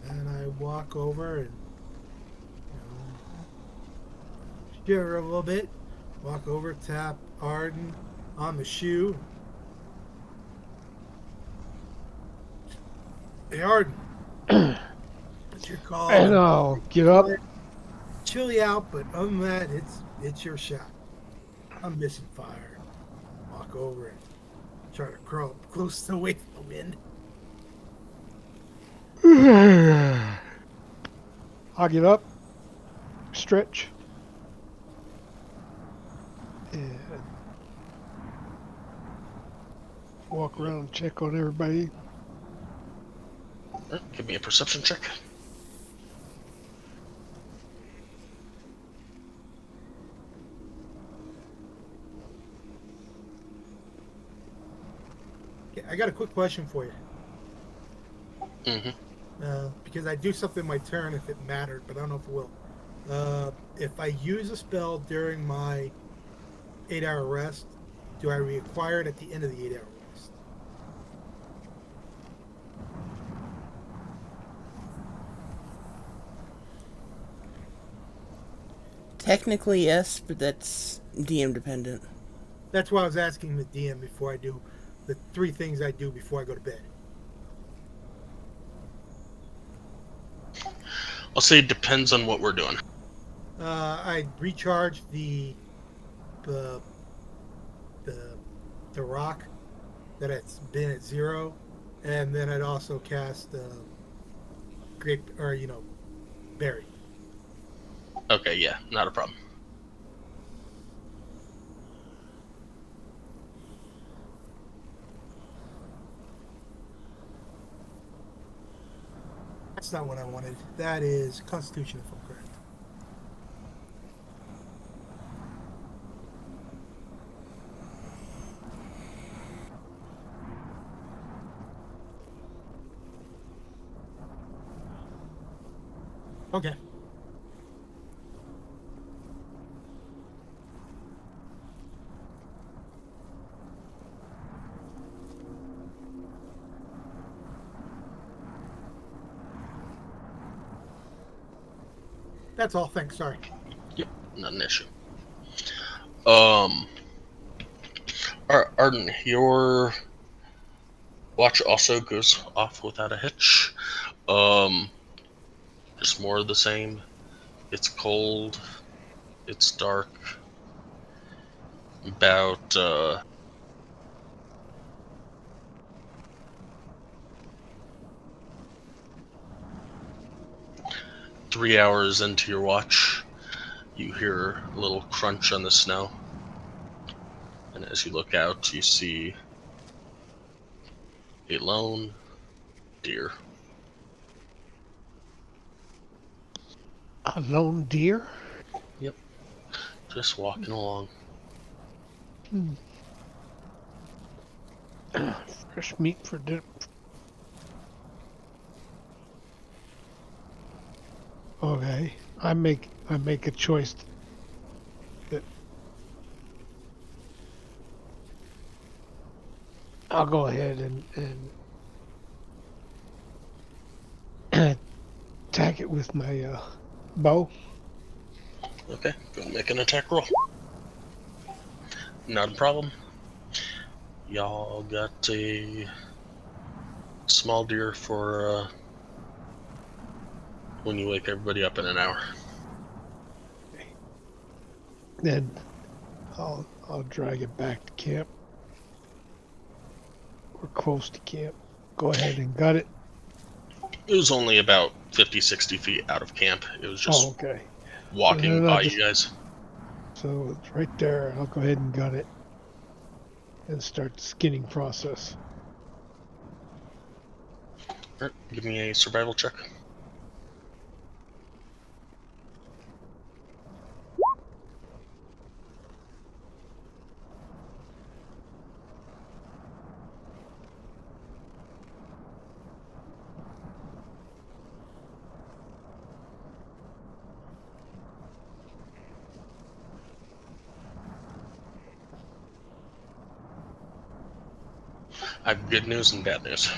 And I walk over and you know, shiver a little bit. Walk over, tap Arden on the shoe. Hey, Arden, it's your call. And And I'll get up. chilly out, but other than that, it's your shot. I'm missing fire. Walk over and try to crawl up close away from the wind. I'll get up, stretch, and walk around and check on everybody. Give me a perception check. Okay, I got a quick question for you. Mm-hmm. Because I do something my turn if it mattered, but I don't know if it will. If I use a spell during my 8-hour rest, do I reacquire it at the end of the 8-hour rest? Technically, yes, but that's DM dependent. That's why I was asking the DM before I do the 3 things I do before I go to bed. I'll say it depends on what we're doing. I recharge the the the rock that it's been at 0, and then I'd also cast grape or berry. Okay, yeah, not a problem. That's not what I wanted. That is Constitution, if I'm correct. Okay. That's all. Thanks. Sorry. Yep, not an issue. Um, Arden, your watch also goes off without a hitch. Um, just more of the same. It's cold. It's dark. About 3 hours into your watch, you hear a little crunch on the snow, and as you look out, you see a lone deer. A lone deer. Yep, just walking along. Hmm. Fresh meat for dinner. Okay. I make a choice that I'll go ahead and attack it with my bow. Okay, go and make an attack roll. Not a problem. Y'all got a small deer for when you wake everybody up in an hour. Then I'll drag it back to camp. We're close to camp. Go ahead and gut it. It was only about 50, 60 feet out of camp. It was Oh, just okay. So walking then I'll by just you guys. so it's right there. I'll go ahead and gut it and start the skinning process. Alright, give me a survival check. I have good news and bad news.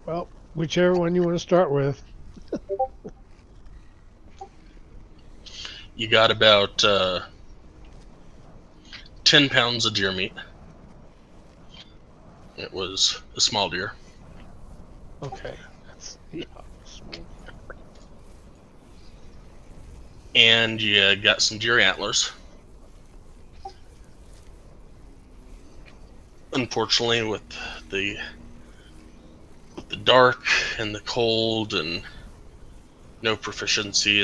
Well, whichever one you want to start with. You got about 10 pounds of deer meat. It was a small deer. Okay. Yeah. Small. And you got some deer antlers. Unfortunately, with the dark and the cold and no proficiency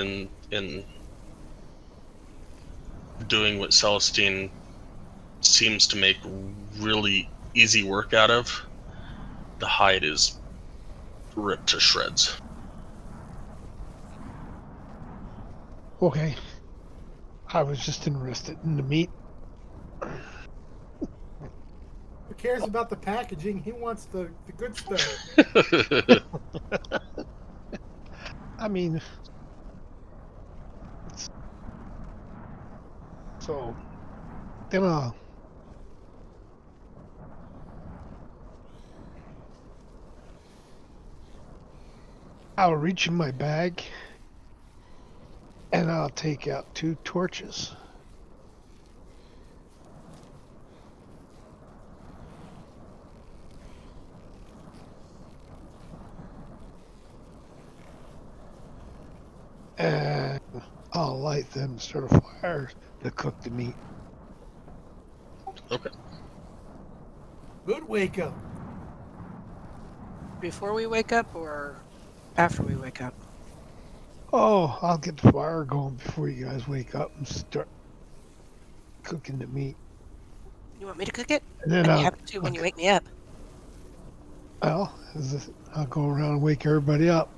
in doing what Celestine seems to make really easy work out of, the hide is ripped to shreds. Okay. I was just interested in the meat. Who cares about the packaging? He wants the good stuff. I mean, it's, so then I'll reach in my bag and I'll take out 2 torches. And I'll light them, start a fire to cook the meat. Okay. Good wake up. Before we wake up or after we wake up? Oh, I'll get the fire going before you guys wake up and start cooking the meat. You want me to cook it? And then I'd be happy to when you wake me up. I'll go around and wake everybody up.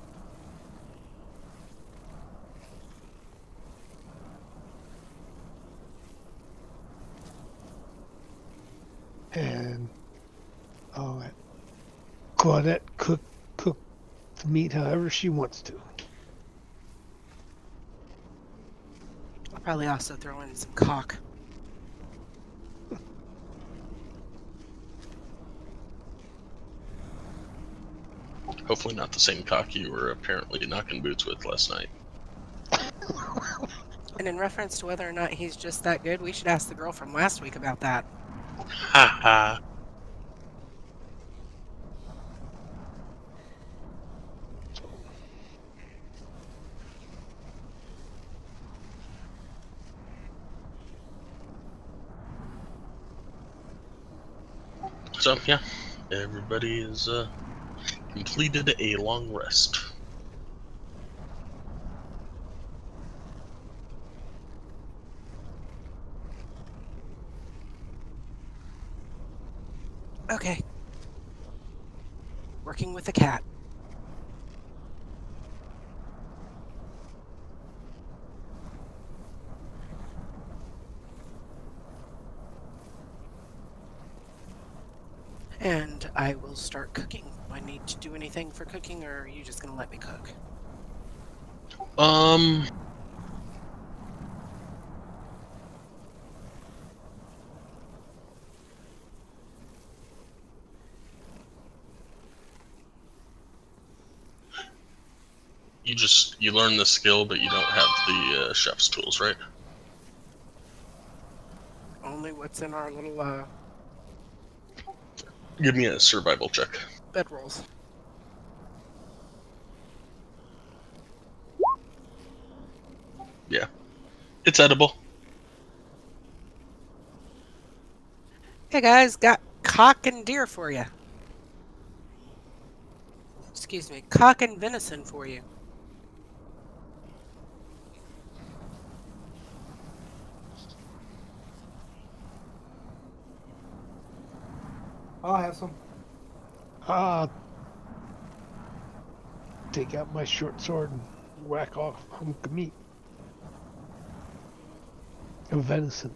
And I'll let Claudette cook the meat however she wants to. I'll probably also throw in some cock. Hopefully not the same cock you were apparently knocking boots with last night. And in reference to whether or not he's just that good, we should ask the girl from last week about that. Ha ha. So yeah, everybody is completed a long rest. Okay. Working with the cat. And I will start cooking. Do I need to do anything for cooking, or are you just going to let me cook? Um, you learn the skill, but you don't have the chef's tools, right? Only what's in our little Give me a survival check. bedrolls. Yeah, it's edible. Hey guys, got cock and deer for you. Excuse me, cock and venison for you. I'll have some. Ah, take out my short sword and whack off a hunk of meat. Of venison.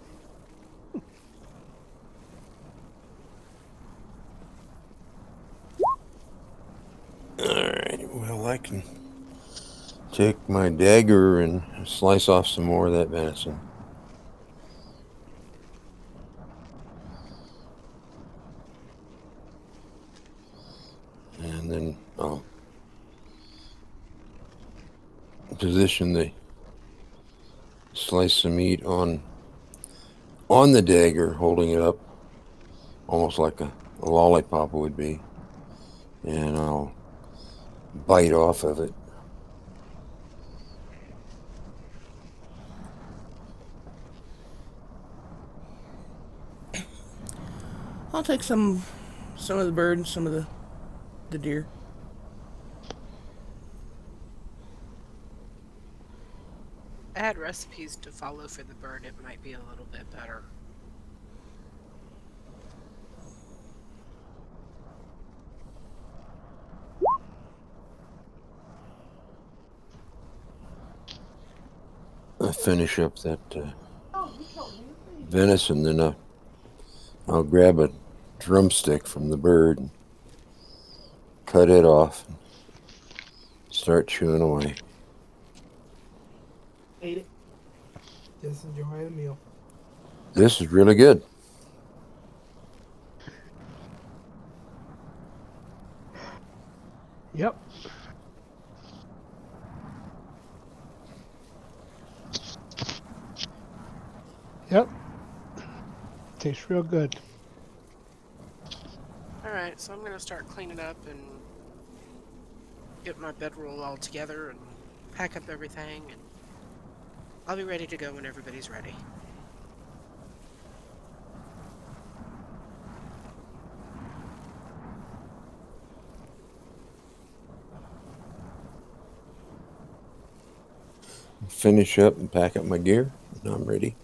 Alright, well, I can take my dagger and slice off some more of that venison. And then I'll position the slice of meat on the dagger, holding it up almost like a lollipop would be. And I'll bite off of it. I'll take some of the bird and some of the deer. I had recipes to follow for the bird. It might be a little bit better. I finish up that venison, then I'll grab a drumstick from the bird and cut it off and start chewing away. Ate it. Just enjoy the meal. This is really good. Yep. Yep. Tastes real good. Alright, so I'm going to start cleaning up and get my bedroll all together and pack up everything, and I'll be ready to go when everybody's ready. Finish up and pack up my gear, and I'm ready.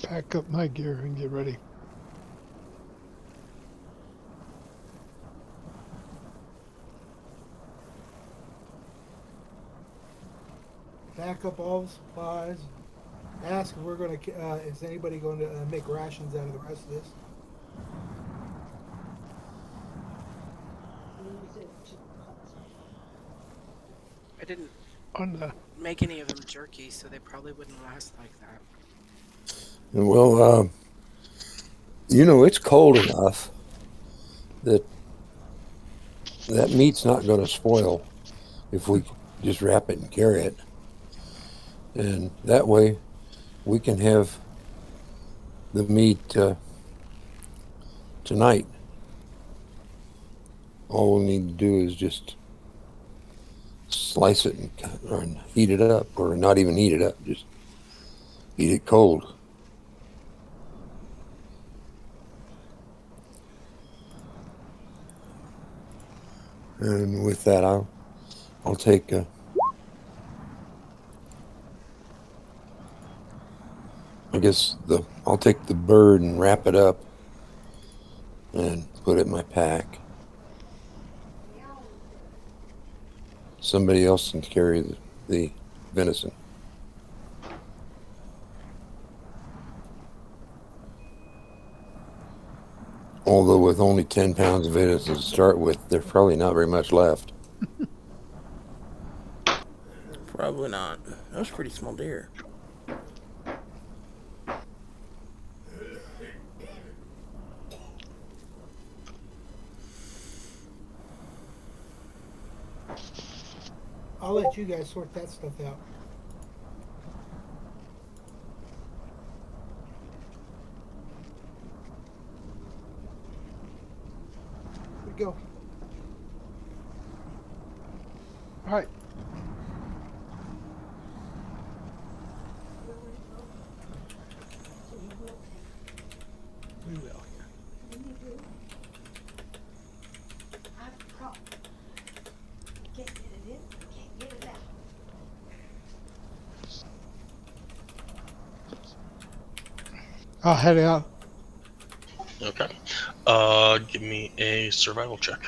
Pack up my gear and get ready. Pack up all the supplies. Ask if we're going to. Is anybody going to make rations out of the rest of this? I didn't On the make any of them jerky, so they probably wouldn't last like that. Well, it's cold enough that that meat's not going to spoil if we just wrap it and carry it. And that way we can have the meat tonight. All we need to do is just slice it and heat it up, or not even heat it up, just eat it cold. And with that, I'll take I'll take the bird and wrap it up and put it in my pack. Somebody else can carry the venison. Although with only 10 pounds of it as to start with, there's probably not very much left. Probably not. That was a pretty small deer. I'll let you guys sort that stuff out. Here we go. All right. We will. I have a problem. Can't get it in, can't get it out. I'll head out. Okay. Give me a survival check.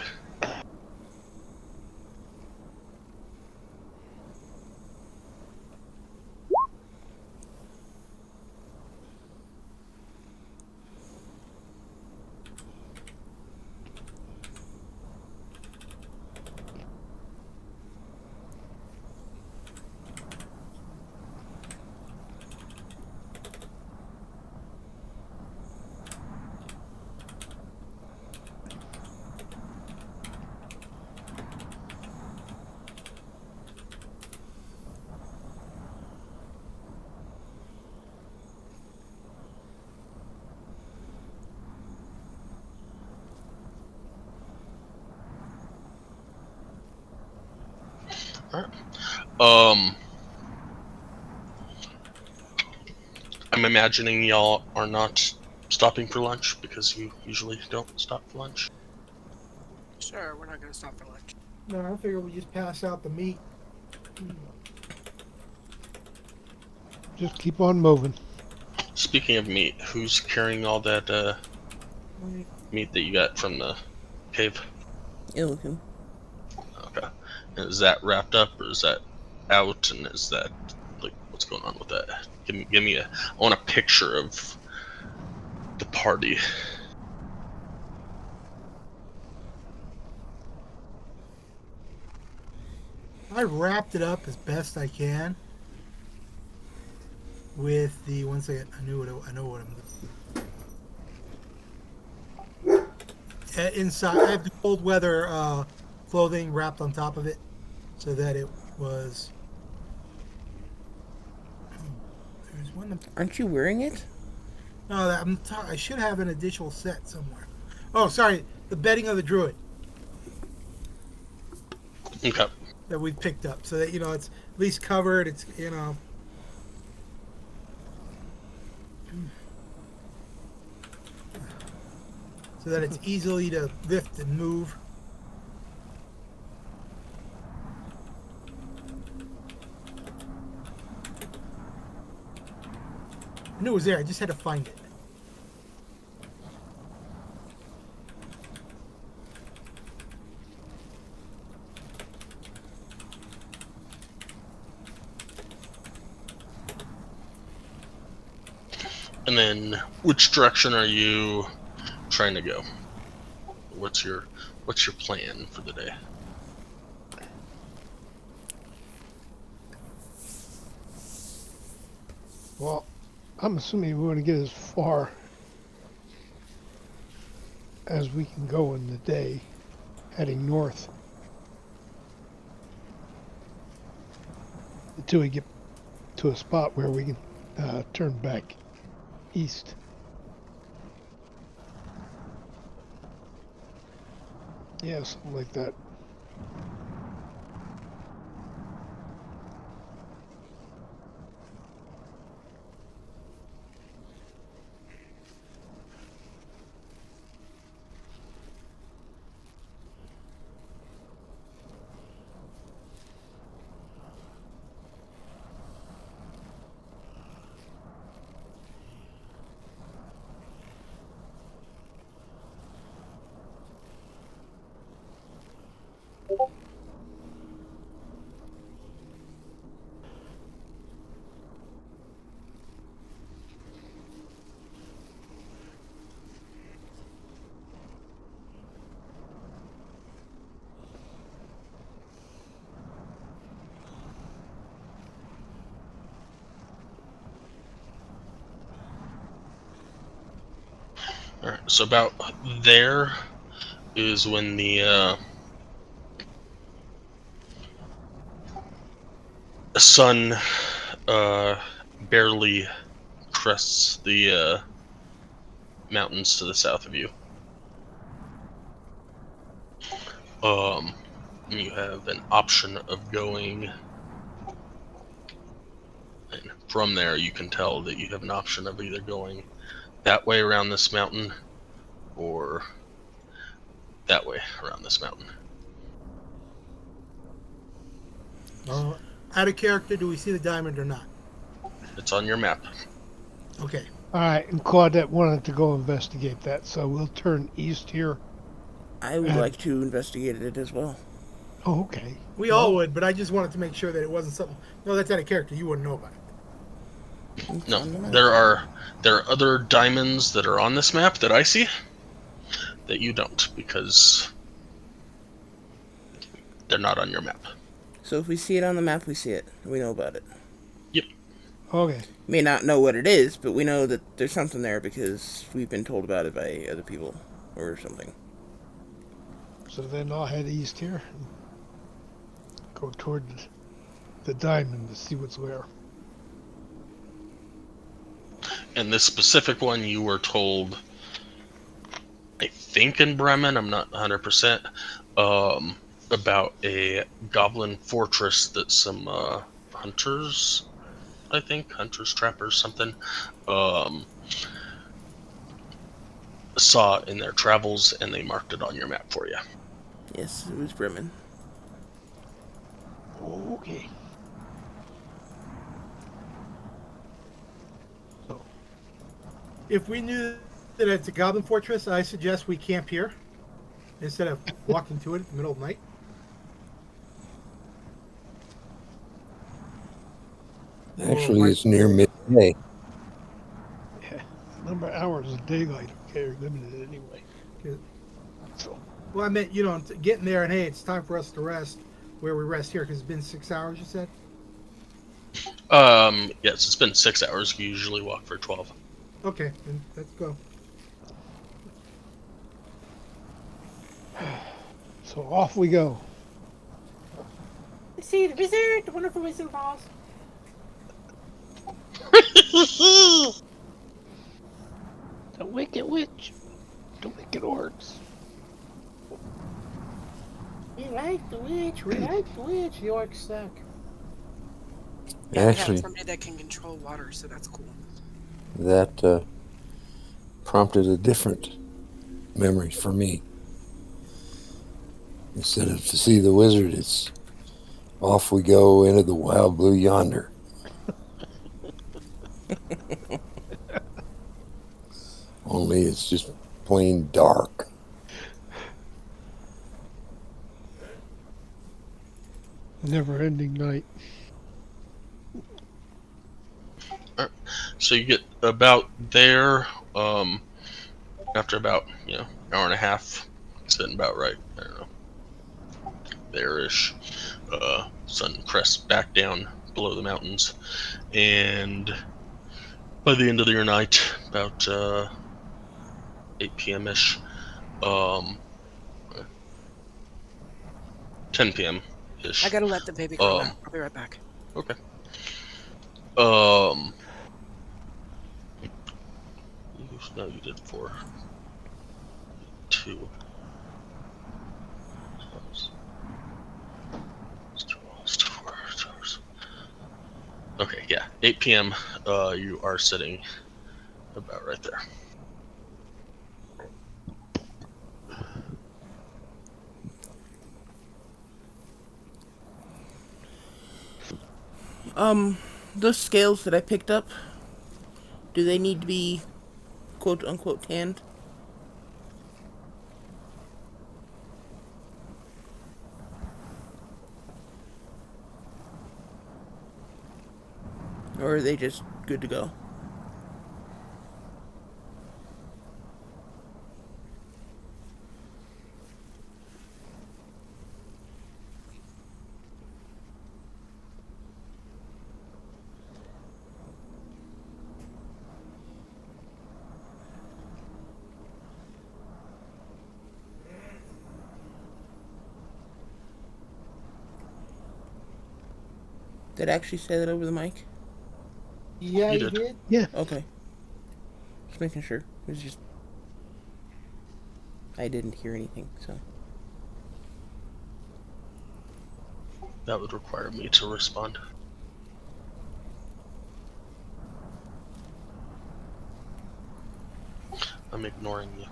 All right. I'm imagining y'all are not stopping for lunch because you usually don't stop for lunch. Sure, we're not gonna stop for lunch. No, I figure we just pass out the meat. Just keep on moving. Speaking of meat, who's carrying all that meat that you got from the cave? Illican. Okay. And is that wrapped up or is that out? And is that like what's going on with that? Give me a. I want a picture of the party. I wrapped it up as best I can with the one second. I know what I'm doing. Inside, I have the cold weather clothing wrapped on top of it, so that it was. There's one. Aren't you wearing it? No, I should have an additional set somewhere. Oh, sorry, the bedding of the druid Okay. that we picked up, so that it's at least covered. It's so that it's easily to lift and move. I knew it was there. I just had to find it. And then, which direction are you trying to go? What's your plan for the day? Well, I'm assuming we want to get as far as we can go in the day, heading north, until we get to a spot where we can turn back east. Yeah, something like that. All right. So about there is when the sun uh, barely crests the mountains to the south of you. Um, you have an option of going, and from there you can tell that you have an option of either going that way around this mountain or that way around this mountain. Uh, Out of character, do we see the diamond or not? It's on your map. Okay. All right, and Claudette wanted to go investigate that, so we'll turn east here. I would And like to investigate it as well. oh, okay. We all would, but I just wanted to make sure that it wasn't something. No, that's out of character. You wouldn't know about it. It's No, on the map. there are other diamonds that are on this map that I see that you don't because they're not on your map. So if we see it on the map, we see it. We know about it. Yep. Okay. May not know what it is, but we know that there's something there because we've been told about it by other people or something. So then I'll head east here and go toward the diamond to see what's where. And this specific one you were told, I think in Bremen, I'm not 100%, about a goblin fortress that some hunters, I think, hunters, trappers, something, um, saw in their travels and they marked it on your map for you. Yes, it was Bremen. Okay. So, If we knew that it's a goblin fortress, I suggest we camp here instead of walking to it in the middle of the night. Or Actually, right. it's near midday. yeah, number of hours of daylight are limited anyway. So, Well, I meant, getting there and hey, it's time for us to rest where we rest here because it's been 6 hours, you said? Yes, it's been 6 hours. You usually walk for 12. Okay, then let's go. so off we go. See the wizard, the wonderful Wizard of Oz. The Wicked Witch. The Wicked Orcs. We like the witch, we like the witch. The orcs suck. Yeah, we have Actually, somebody that can control water, so that's cool. that prompted a different memory for me. Instead of to see the wizard, it's off we go into the wild blue yonder. Only it's just plain dark. Never ending night. So you get about there after about hour and a half, sitting about right. I don't know, there-ish. Sun crests back down below the mountains, and by the end of your night, about 8 p.m. ish, um, 10 p.m. I ish. gotta let the baby girl out. Um, I'll be right back. okay. Um, no, you did 4, 2. Okay, yeah, 8 p.m. You are sitting about right there. Those scales that I picked up, do they need to be quote unquote tanned? Or are they just good to go? Did I actually say that over the mic? Yeah, You you did. did. Yeah. Okay. Just making sure. It was just I didn't hear anything, so. That would require me to respond. I'm ignoring you.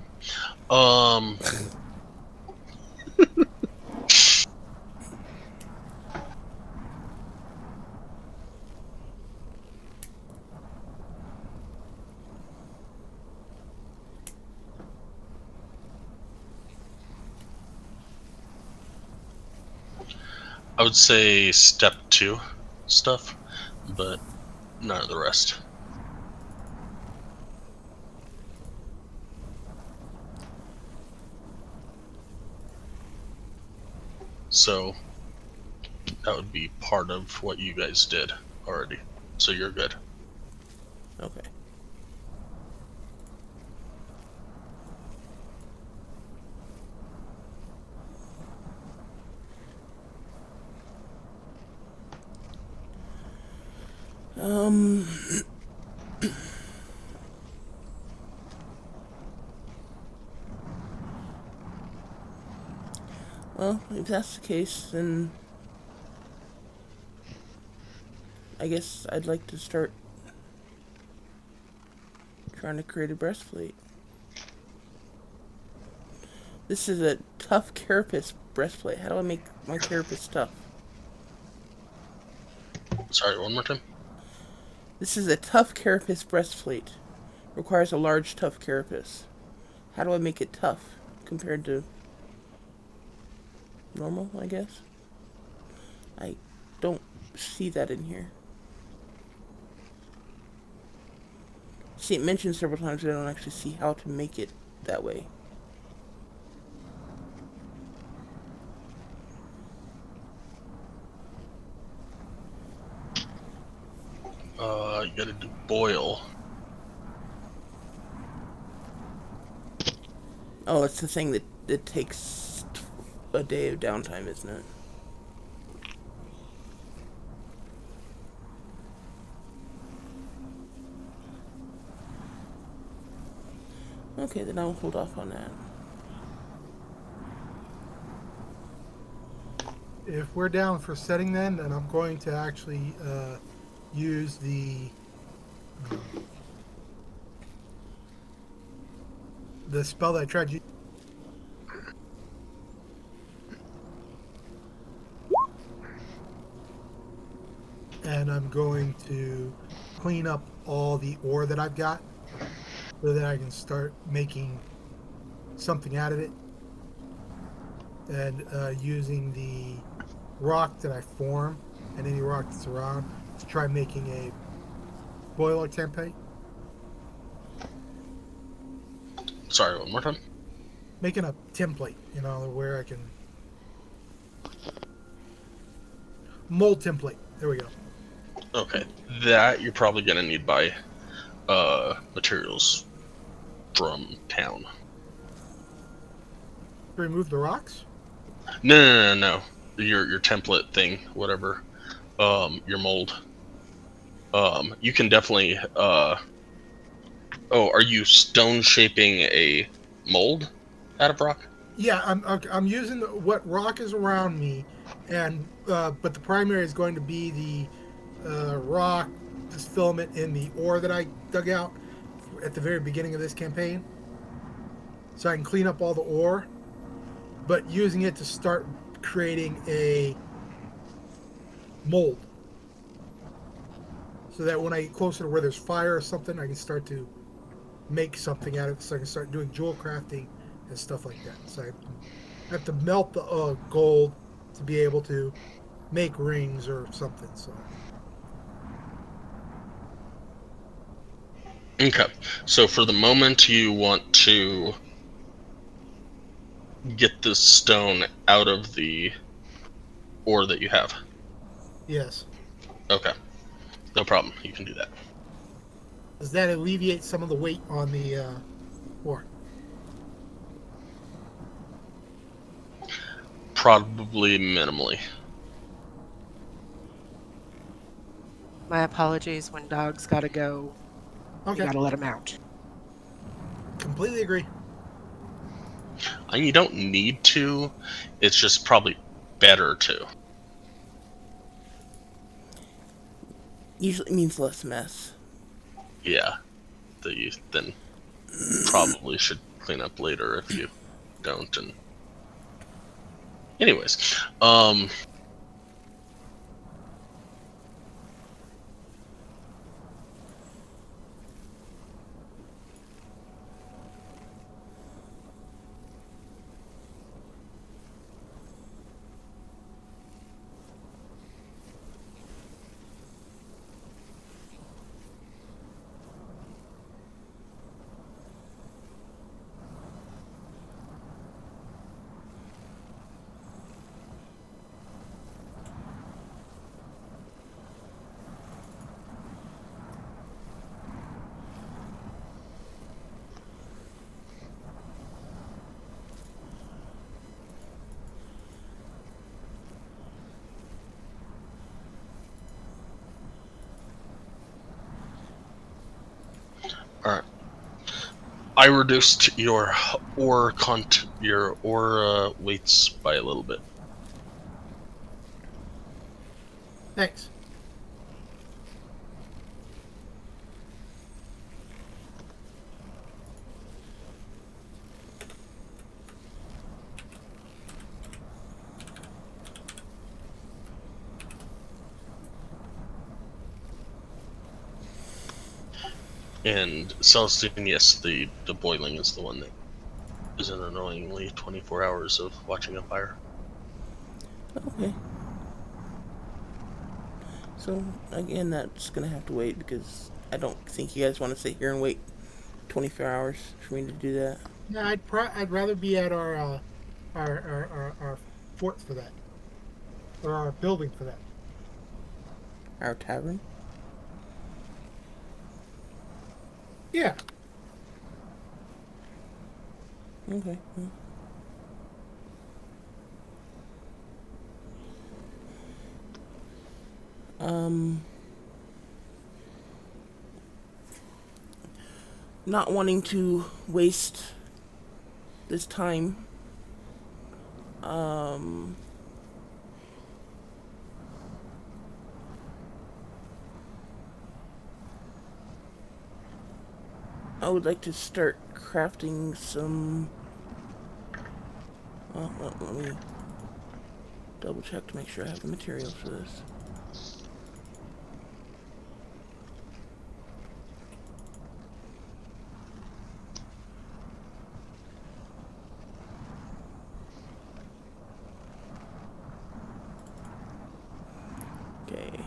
I would say step 2 stuff, but none of the rest. So that would be part of what you guys did already. So you're good. Okay. Um. Well, if that's the case, then I guess I'd like to start trying to create a breastplate. This is a tough carapace breastplate. How do I make my carapace tough? Sorry, one more time. This is a tough carapace breastplate. Requires a large, tough carapace. How do I make it tough compared to normal, I guess? I don't see that in here. See, it mentioned several times, but I don't actually see how to make it that way. You gotta do boil. Oh, it's the thing that takes a day of downtime, isn't it? Okay, then I'll hold off on that. If we're down for setting, then I'm going to actually use the spell that I tried to use. And I'm going to clean up all the ore that I've got so that I can start making something out of it. And using the rock that I form and any rock that's around to try making a boiler template. Sorry, one more time. Making a template, where I can mold template. There we go. Okay, that you're probably gonna need by materials from town. Remove the rocks. No. Your template thing, whatever. Your mold. You can definitely. Oh, are you stone shaping a mold out of rock? Yeah, I'm using what rock is around me, and but the primary is going to be the rock, this filament in the ore that I dug out at the very beginning of this campaign, so I can clean up all the ore, but using it to start creating a mold, so that when I get closer to where there's fire or something, I can start to make something out of it, so I can start doing jewel crafting and stuff like that. So I have to melt the gold to be able to make rings or something. So Okay. So for the moment, you want to get this stone out of the ore that you have. yes, Okay. No problem. You can do that. does that alleviate some of the weight on the ore? Probably minimally. My apologies. When dogs gotta go, you Okay, gotta let them out. completely agree. And you don't need to. It's just probably better to. Usually means less mess. Yeah, that you then probably should clean up later if you don't. And anyways, um, all right. I reduced your ore weights by a little bit. Thanks. And Celestine, yes, the boiling is the one that is an annoyingly 24 hours of watching a fire. Okay. So, again, that's gonna have to wait because I don't think you guys want to sit here and wait 24 hours for me to do that. Yeah, I'd rather be at our fort for that, or our building for that. Our tavern? Yeah. Okay. Um, not wanting to waste this time. Um, I would like to start crafting some. Let me double check to make sure I have the materials for this. Okay.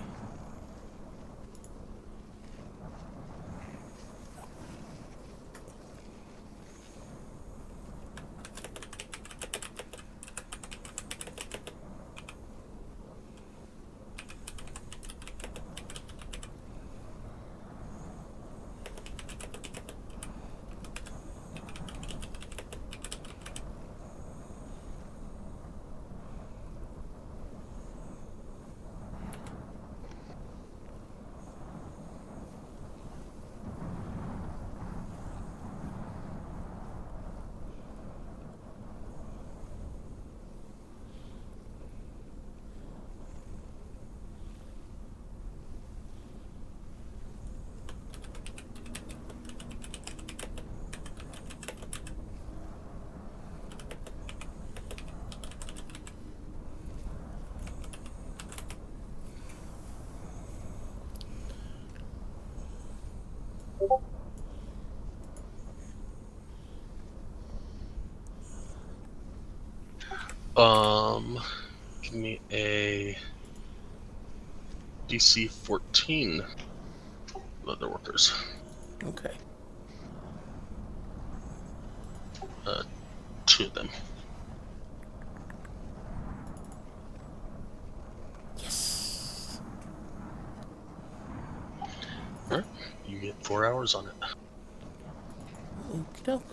Um, Give me a DC 14 leather workers. Okay. Uh, Two of them. Yes. All right, you get 4 hours on it. Okie doke.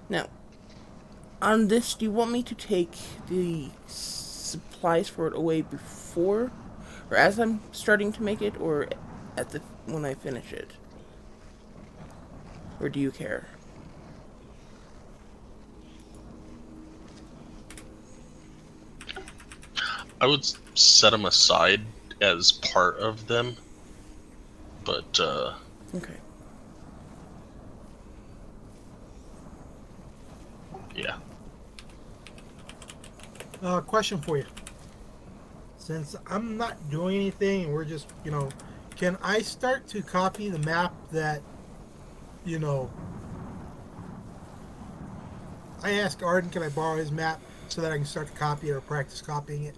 Now, On this, do you want me to take the supplies for it away before, or as I'm starting to make it, or at the when I finish it? Or do you care? I would set them aside as part of them, but Okay. yeah. Question for you. Since I'm not doing anything and we're just, can I start to copy the map that, you know, I asked Arden, can I borrow his map so that I can start to copy it or practice copying it?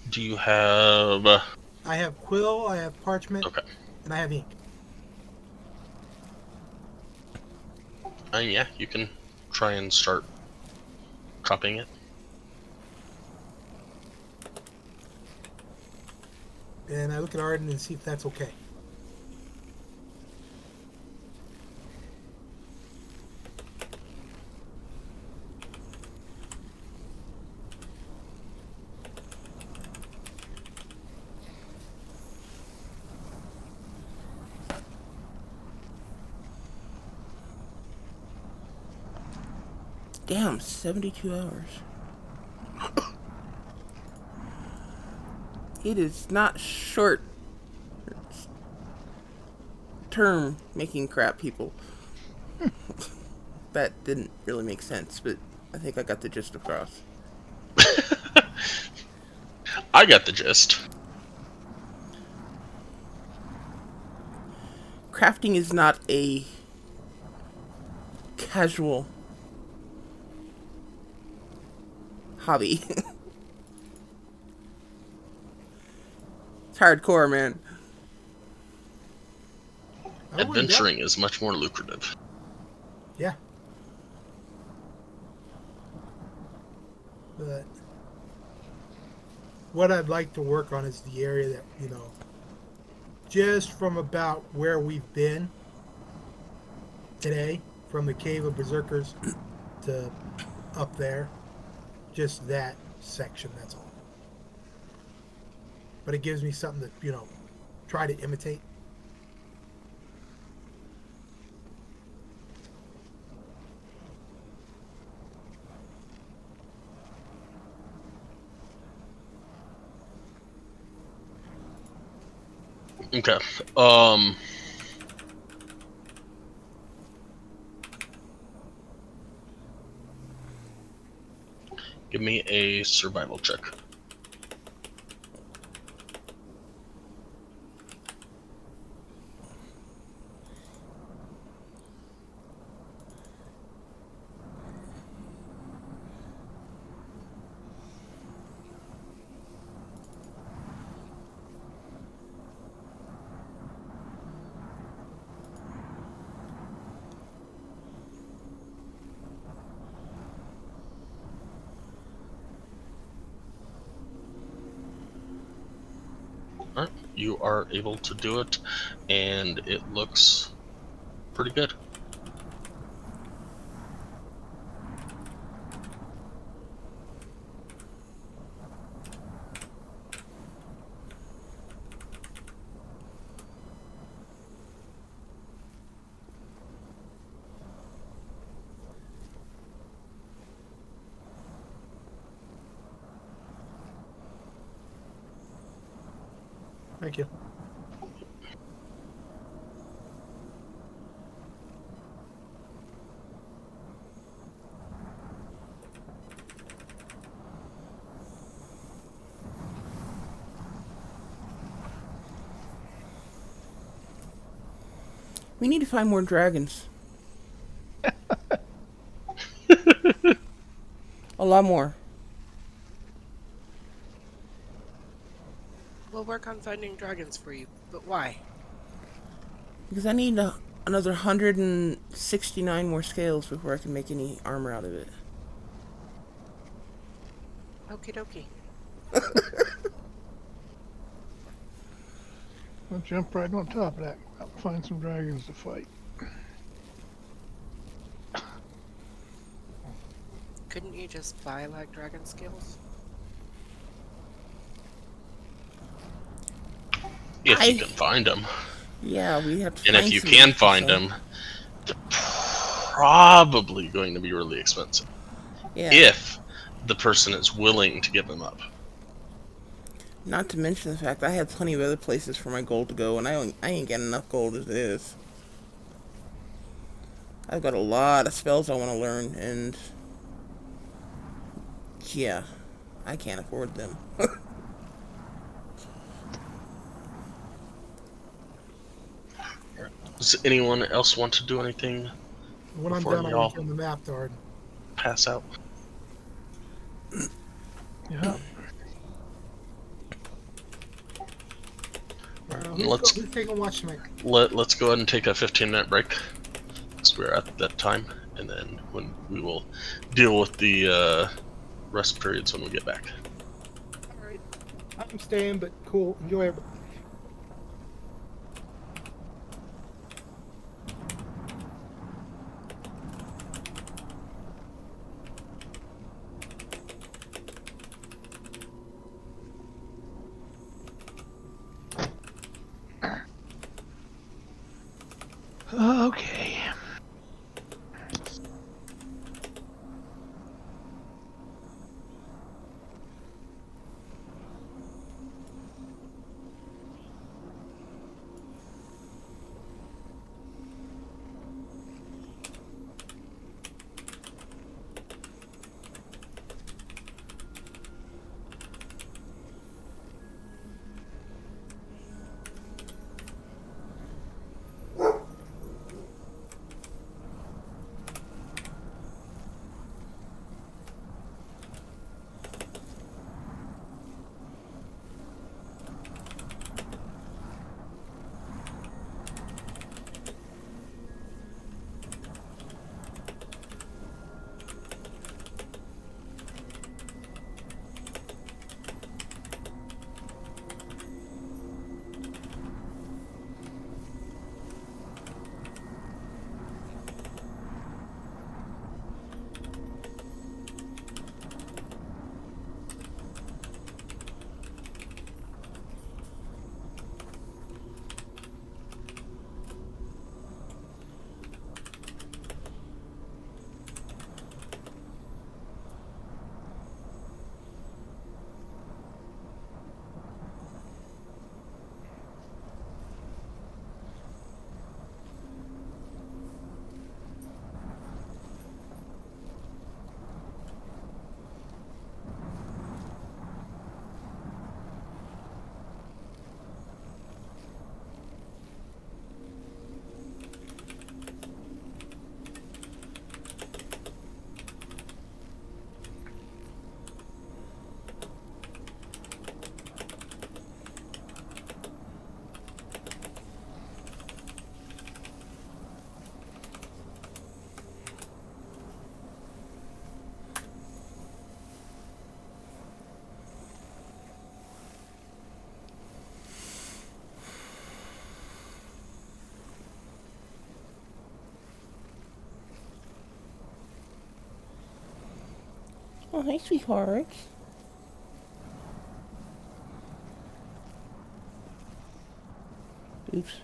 Do you have? I have quill, I have parchment, Okay. and I have ink. Yeah, you can try and start copying it. And I look at Arden and see if that's okay. Damn, 72 hours. It is not short term making crap, people. That didn't really make sense, but I think I got the gist across. I got the gist. Crafting is not a casual hobby. It's hardcore, man. Adventuring is much more lucrative. Yeah. But what I'd like to work on is the area that, just from about where we've been today, from the Cave of Berserkers to up there, just that section, that's all. But it gives me something to, try to imitate. Okay. Give me a survival check. Alright, you are able to do it, and it looks pretty good. Thank you. We need to find more dragons. A lot more. We'll work on finding dragons for you, but why? Because I need another 169 more scales before I can make any armor out of it. Okie dokie. I'll jump right on top of that. I'll find some dragons to fight. Couldn't you just buy like dragon scales? If you I can find them. Yeah, we have to And if find you some. can find So them, they're probably going to be really expensive. yeah. If the person is willing to give them up. Not to mention the fact I have plenty of other places for my gold to go, and I ain't getting enough gold as it is. I've got a lot of spells I want to learn, and yeah, I can't afford them. Does anyone else want to do anything When I'm before done, I y'all reclaim the map, Dard. pass out? Yeah. Who's taking watch tonight? Let's go ahead and take a 15-minute break, because we're at that time, and then when we will deal with the rest periods when we get back. All right. I'm staying, but cool. Enjoy it. Okay. Oh, hey, sweetheart. Oops.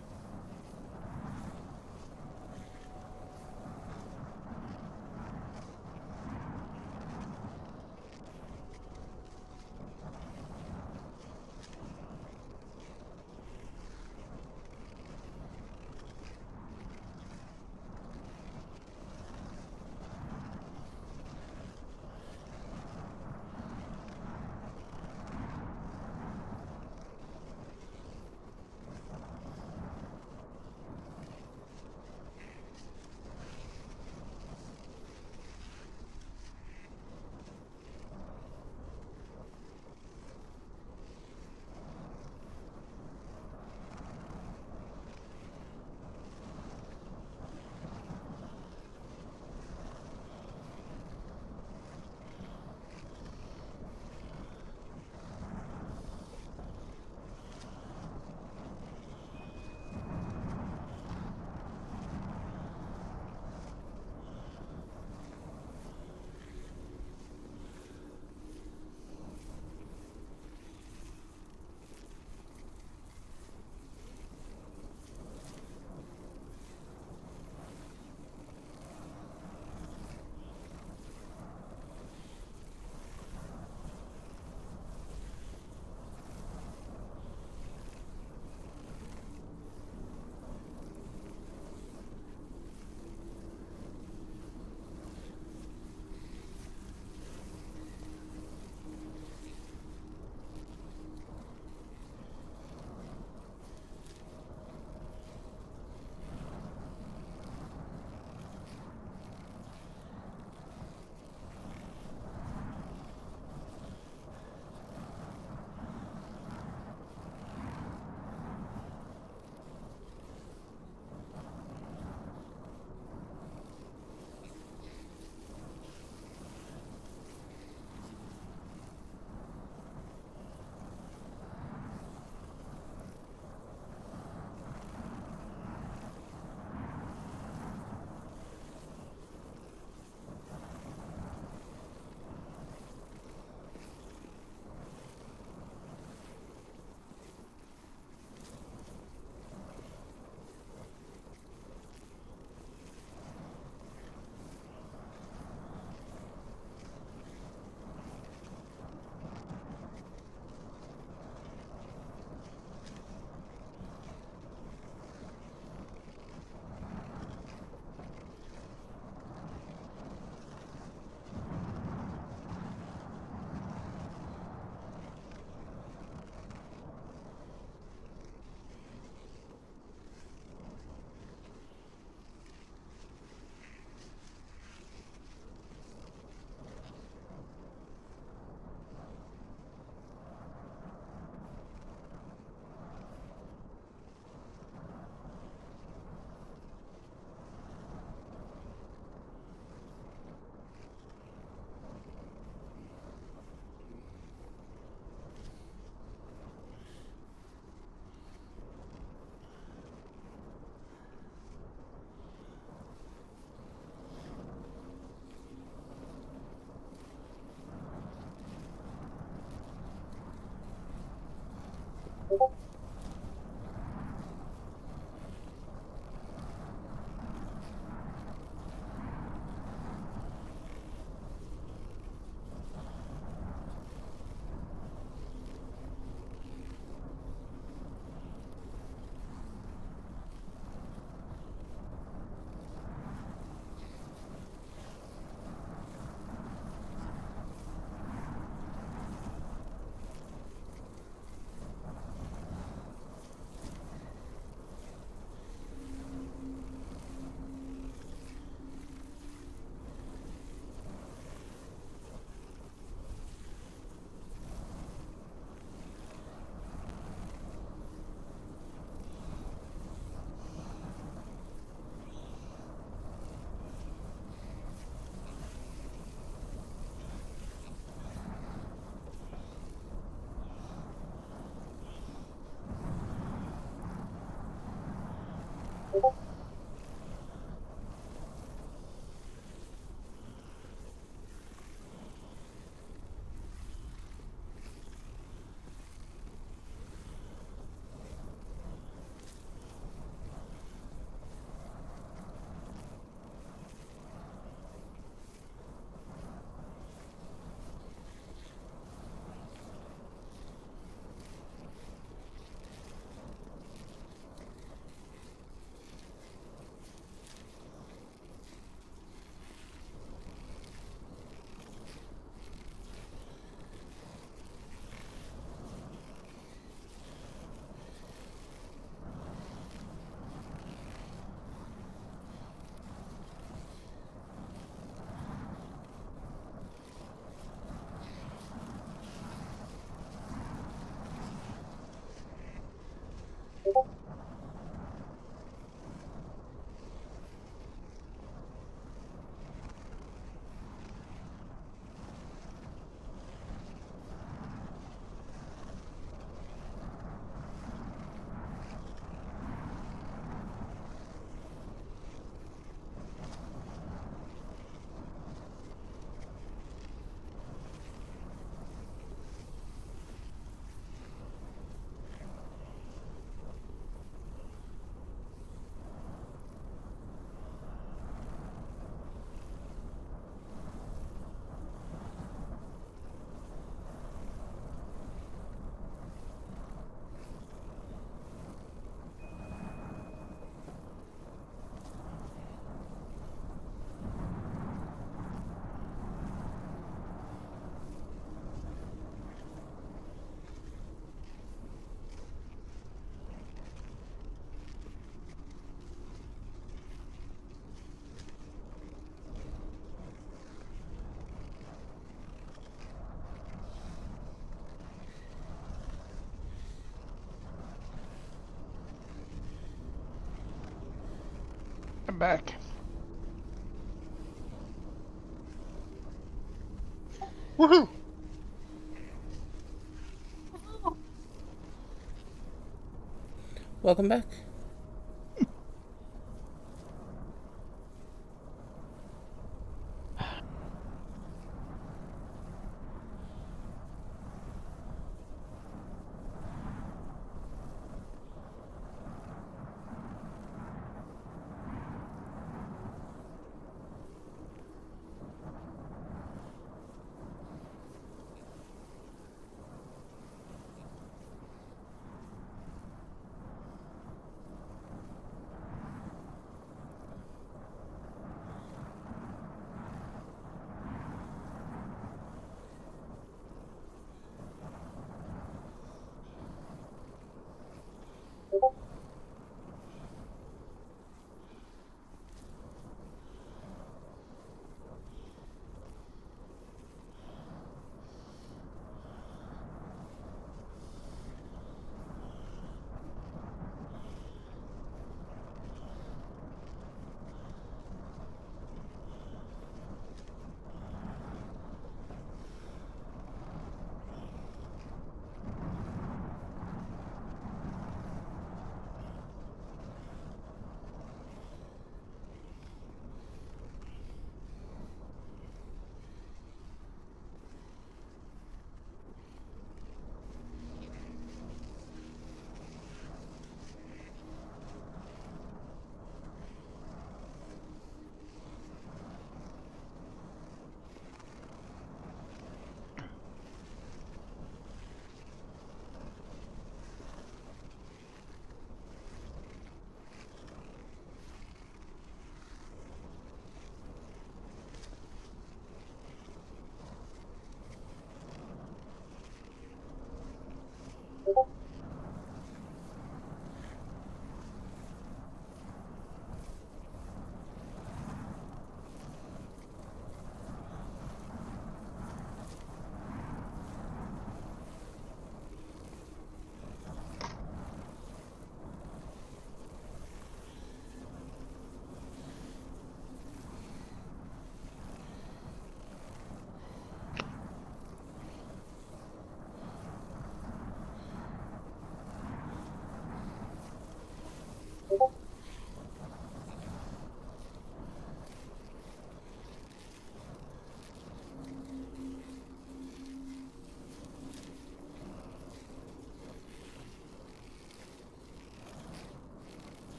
I'm back. Woohoo! Welcome back.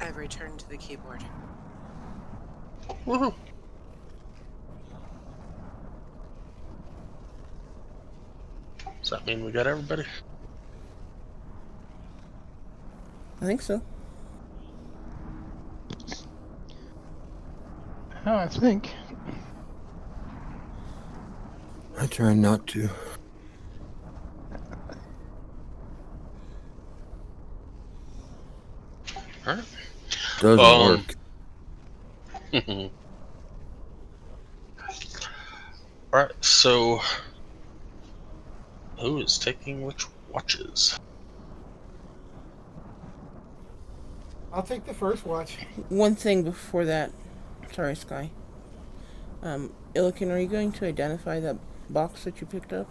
I've returned to the keyboard. Woohoo. Does that mean we got everybody? I think so. I think. I try not to. All right. Doesn't work. All right. So, who is taking which watches? I'll take the first watch. One thing before that. Sorry, Sky. Illiken, are you going to identify that box that you picked up?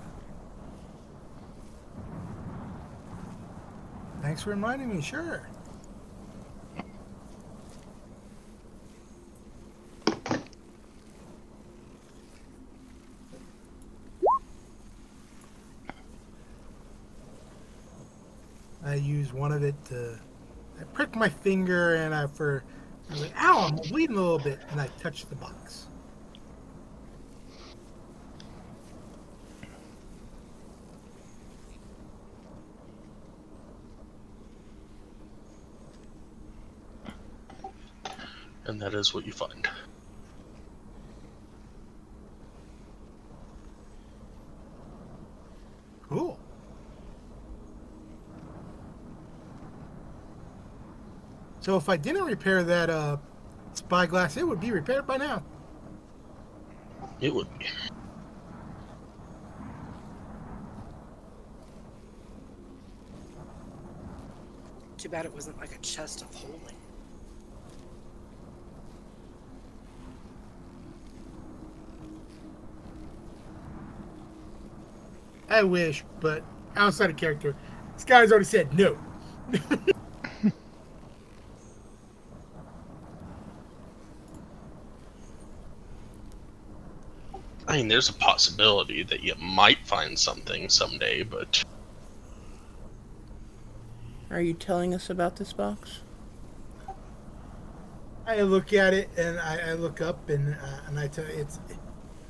Thanks for reminding me. Sure. I used one of it to. I pricked my finger and I was like, ow, I'm bleeding a little bit, and I touched the box. And that is what you find. Cool. So if I didn't repair that spyglass, it would be repaired by now. It would be. Too bad it wasn't like a chest of holding. I wish, but outside of character, this guy's already said no. I mean, there's a possibility that you might find something someday, but Are you telling us about this box? I look at it and I look up and I tell you,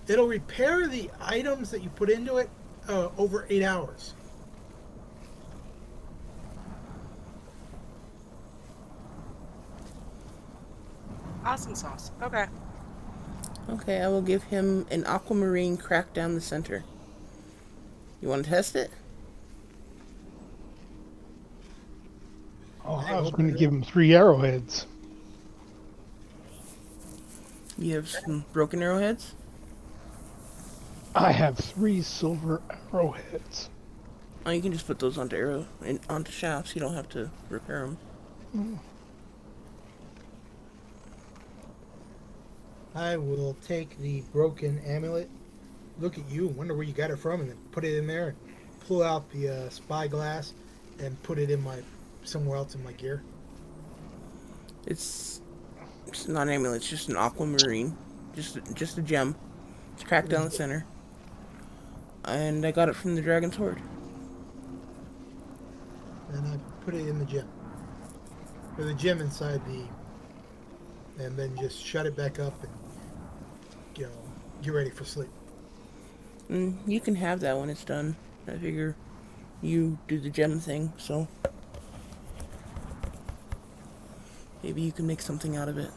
it'll repair the items that you put into it over 8 hours. Awesome sauce. Okay. Okay, I will give him an aquamarine crack down the center. You want to test it? Oh, I was going to give him 3 arrowheads. You have some broken arrowheads? I have 3 silver arrowheads. Oh, you can just put those onto shafts. You don't have to repair them. I will take the broken amulet, look at you, wonder where you got it from, and then put it in there, and pull out the spyglass, and put it in somewhere else in my gear. It's not an amulet. It's just an aquamarine, just a gem. It's cracked down the center, and I got it from the Dragon's Hoard. And I put it in the gem, or the gem inside and then just shut it back up and get ready for sleep. You can have that when it's done. I figure you do the gem thing, so maybe you can make something out of it.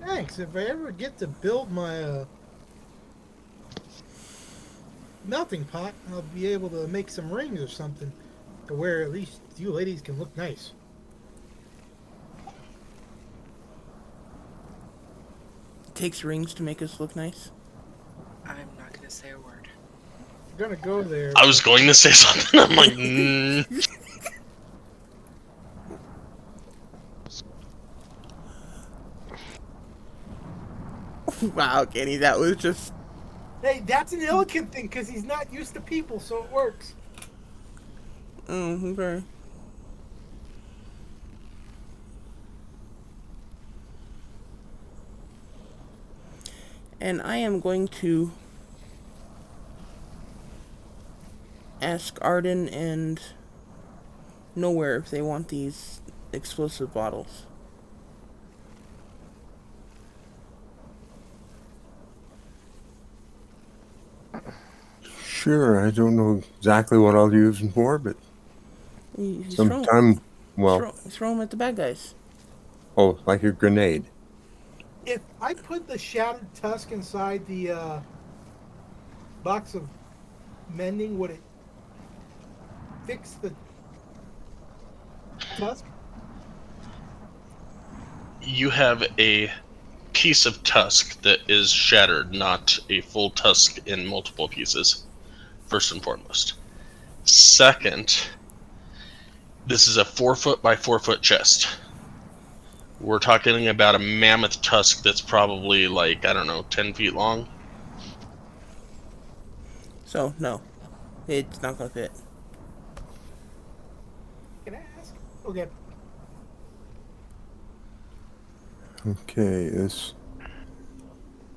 Thanks. If I ever get to build my melting pot, I'll be able to make some rings or something to where at least you ladies can look nice. It takes rings to make us look nice. I'm not going to say a word. I'm gonna go there. I was going to say something. I'm like, Wow, Kenny, that was just... Hey, that's an elegant thing because he's not used to people, so it works. Oh, okay. And I am going to ask Arden and Nowhere if they want these explosive bottles. Sure, I don't know exactly what I'll use them for, but He's throwing, sometime, well, he's throwing them at the bad guys. oh, like a grenade. If I put the shattered tusk inside the box of mending, would it fix the tusk? You have a piece of tusk that is shattered, not a full tusk in multiple pieces, first and foremost. Second, this is a 4 foot by 4 foot chest. We're talking about a mammoth tusk that's probably like, I don't know, 10 feet long. So, no. It's not gonna fit. Can I ask? Okay. Okay, this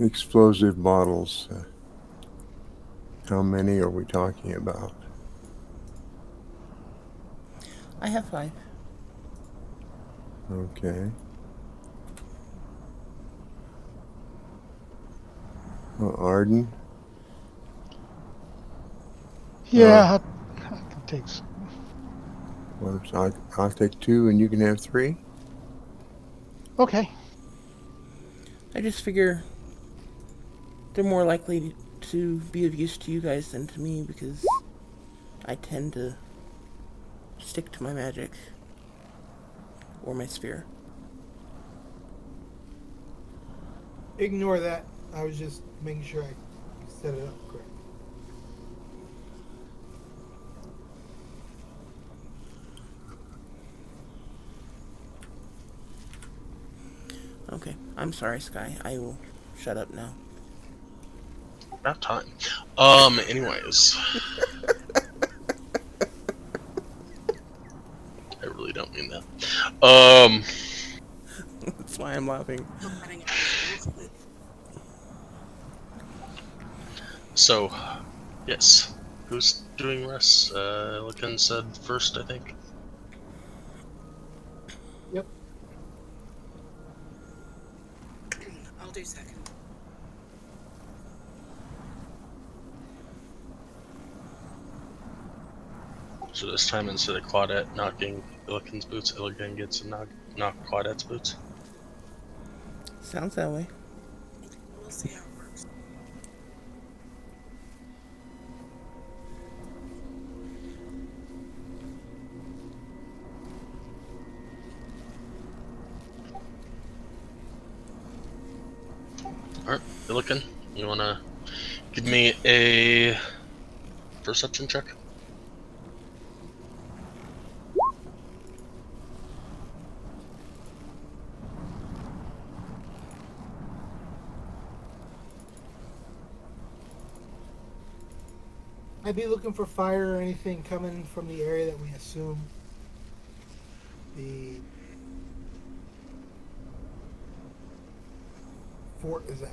explosive bottles. How many are we talking about? I have 5. Okay. Arden? Yeah, I can take some. Well, I'll take 2 and you can have 3. Okay. I just figure they're more likely to be of use to you guys than to me because I tend to stick to my magic or my sphere. Ignore that. I was just making sure I set it up correct. Okay, I'm sorry, Sky. I will shut up now. About time. Anyways. I really don't mean that. That's why I'm laughing. So, yes. Who's doing this? Licken said first, I think. Yep. I'll do second. So this time, instead of Claudette knocking Illiken's boots, Illiken gets to knock Claudette's boots. Sounds that way. We'll see how it works. Alright, Illiken, you wanna give me a perception check? I'd be looking for fire or anything coming from the area that we assume the fort is at.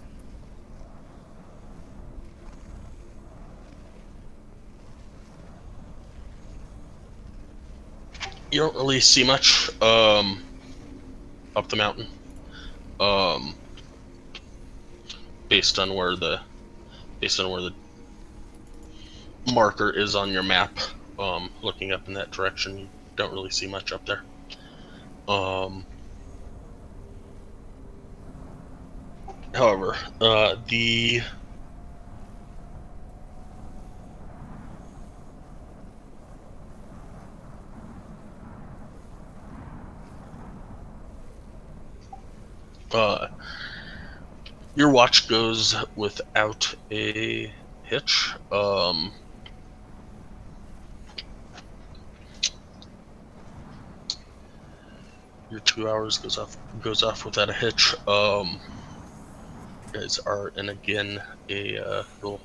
You don't really see much up the mountain. Um, based on where the marker is on your map. Looking up in that direction, you don't really see much up there. However, the your watch goes without a hitch. Your 2 hours goes off without a hitch. You guys are in again a little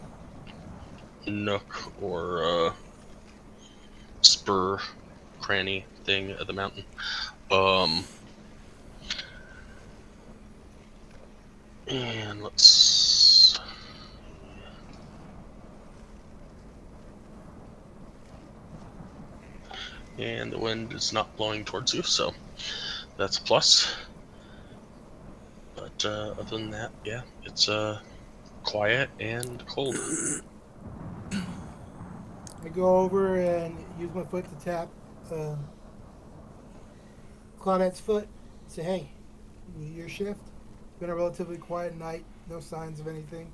nook or spur cranny thing of the mountain. And let's and the wind is not blowing towards you, so that's a plus. But other than that, yeah, it's quiet and cold. I go over and use my foot to tap Claudette's foot. Say, hey, your shift. It's been a relatively quiet night. No signs of anything.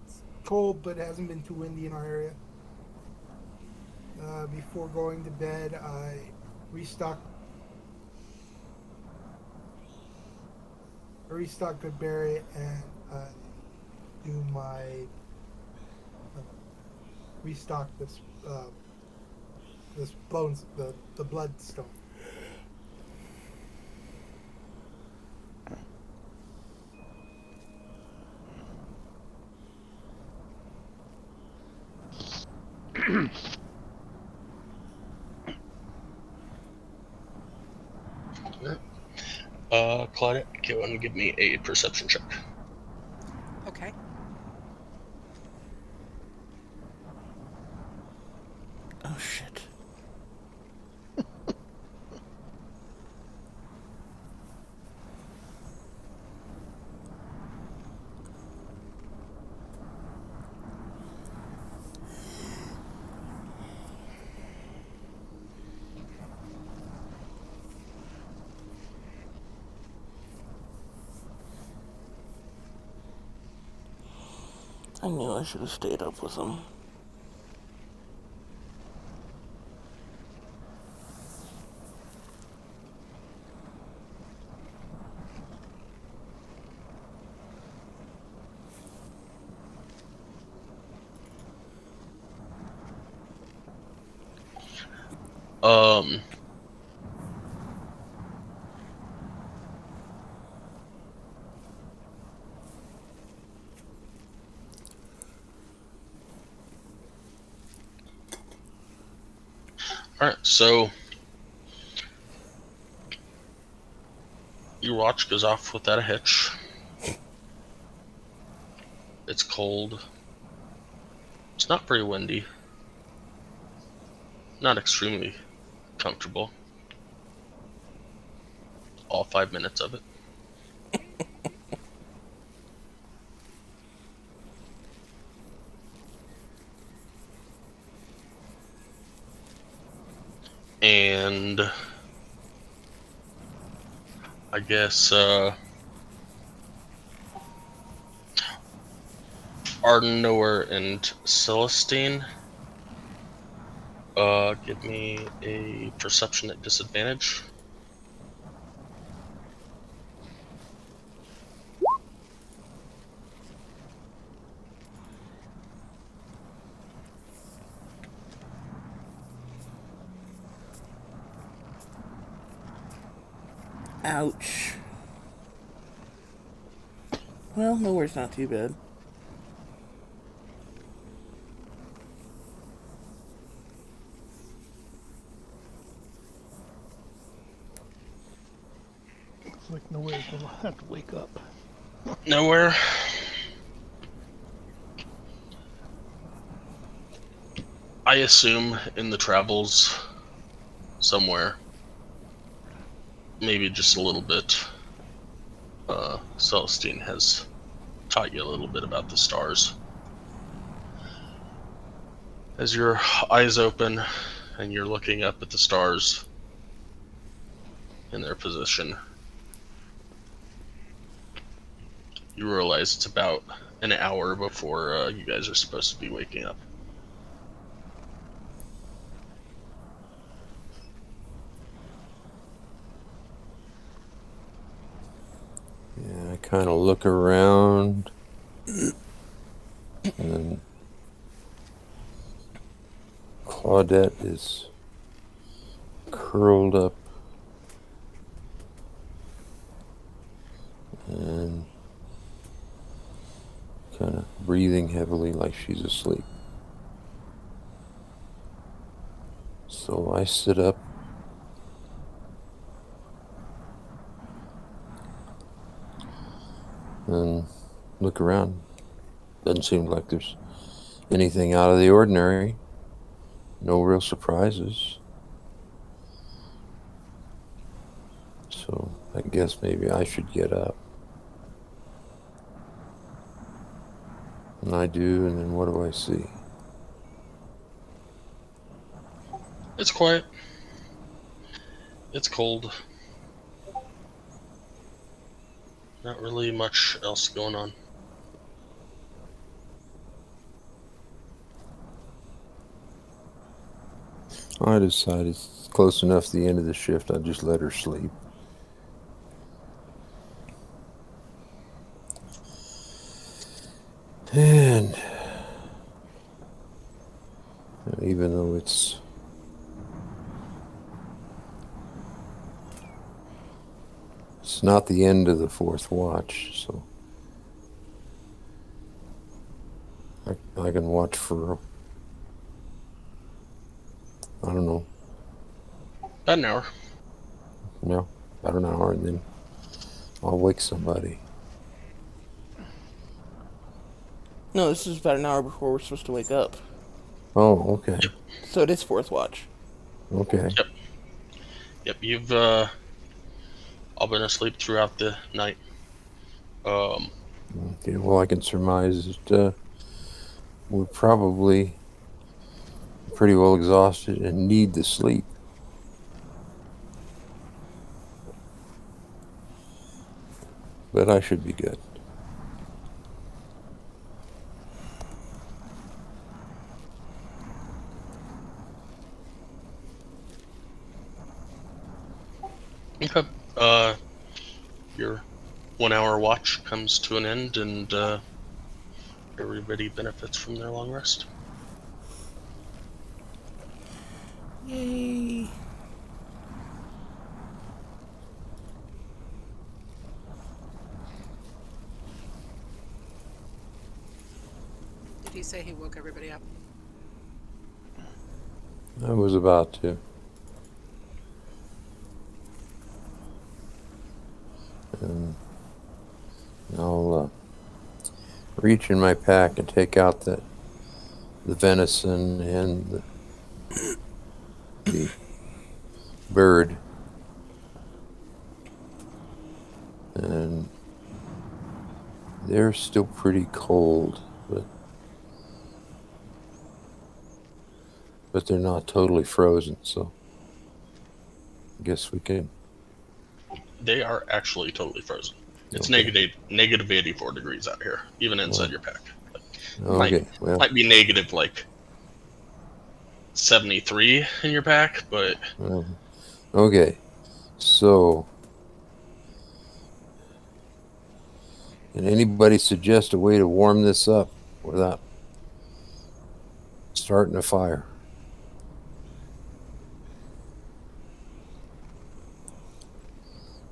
It's cold, but it hasn't been too windy in our area. Before going to bed, I restock. I restock Goodberry and do my restock this bones the bloodstone. Claudette, go and give me a perception check. Okay. Oh shit. I knew I should have stayed up with him. Um, all right, so your watch goes off without a hitch. It's cold. It's not very windy. Not extremely comfortable. All 5 minutes of it. And I guess Ardenor and Celestine, give me a perception at disadvantage. Ouch. Well, nowhere's not too bad. Looks like nowhere's gonna have to wake up. Nowhere. I assume in the travels somewhere, maybe just a little bit, Celestine has taught you a little bit about the stars. As your eyes open and you're looking up at the stars in their position, you realize it's about an hour before you guys are supposed to be waking up. Yeah, I kind of look around, and then Claudette is curled up and kind of breathing heavily like she's asleep. So I sit up and look around. Doesn't seem like there's anything out of the ordinary. no real surprises. So I guess maybe I should get up. And I do, and then what do I see? It's quiet. It's cold. Not really much else going on. I decided it's close enough to the end of the shift, I'll just let her sleep. And even though it's not the end of the fourth watch, so I can watch for, I don't know, About an hour. about an hour, and then I'll wake somebody. No, this is about an hour before we're supposed to wake up. Oh, okay. So it is fourth watch. Okay. Yep, you've all been asleep throughout the night. Okay, well, I can surmise that we're probably pretty well exhausted and need the sleep. But I should be good. Okay. Your 1 hour watch comes to an end, and everybody benefits from their long rest. Yay. Did he say he woke everybody up? I was about to. And I'll reach in my pack and take out the venison and the bird. And they're still pretty cold, but they're not totally frozen, so I guess we can. They are actually totally frozen. It's Okay. negative 84 degrees out here, even inside your pack. Okay, well, Might be negative like 73 in your pack, but okay. So, can anybody suggest a way to warm this up without starting a fire?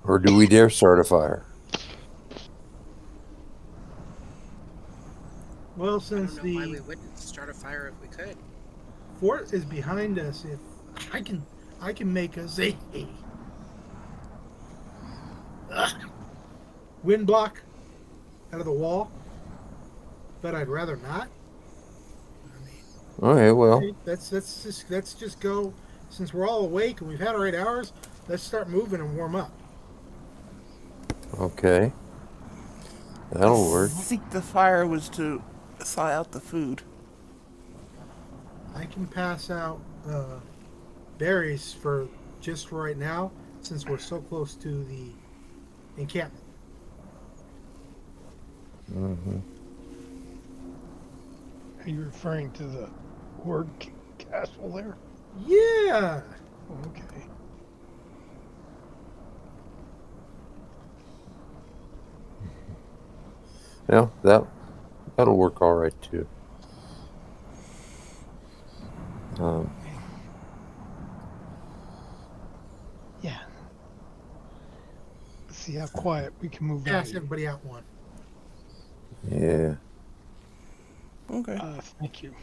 Or do we dare start a fire? Well, I since don't know why we the wouldn't start a fire if we could. fort is behind us, if I can make us a wind block out of the wall, but I'd rather not. I mean, Okay, well, okay, let's just go. Since we're all awake and we've had our 8 hours, let's start moving and warm up. okay. That'll work. I think the fire was to thaw out the food. I can pass out berries for just right now, since we're so close to the encampment. Mm-hmm. Are you referring to the Horde castle there? Yeah. Okay. Yeah, that'll work all right too. Um, Yeah. Let's see how quiet we can move out. Pass Here. everybody out one. yeah. Okay. Thank you.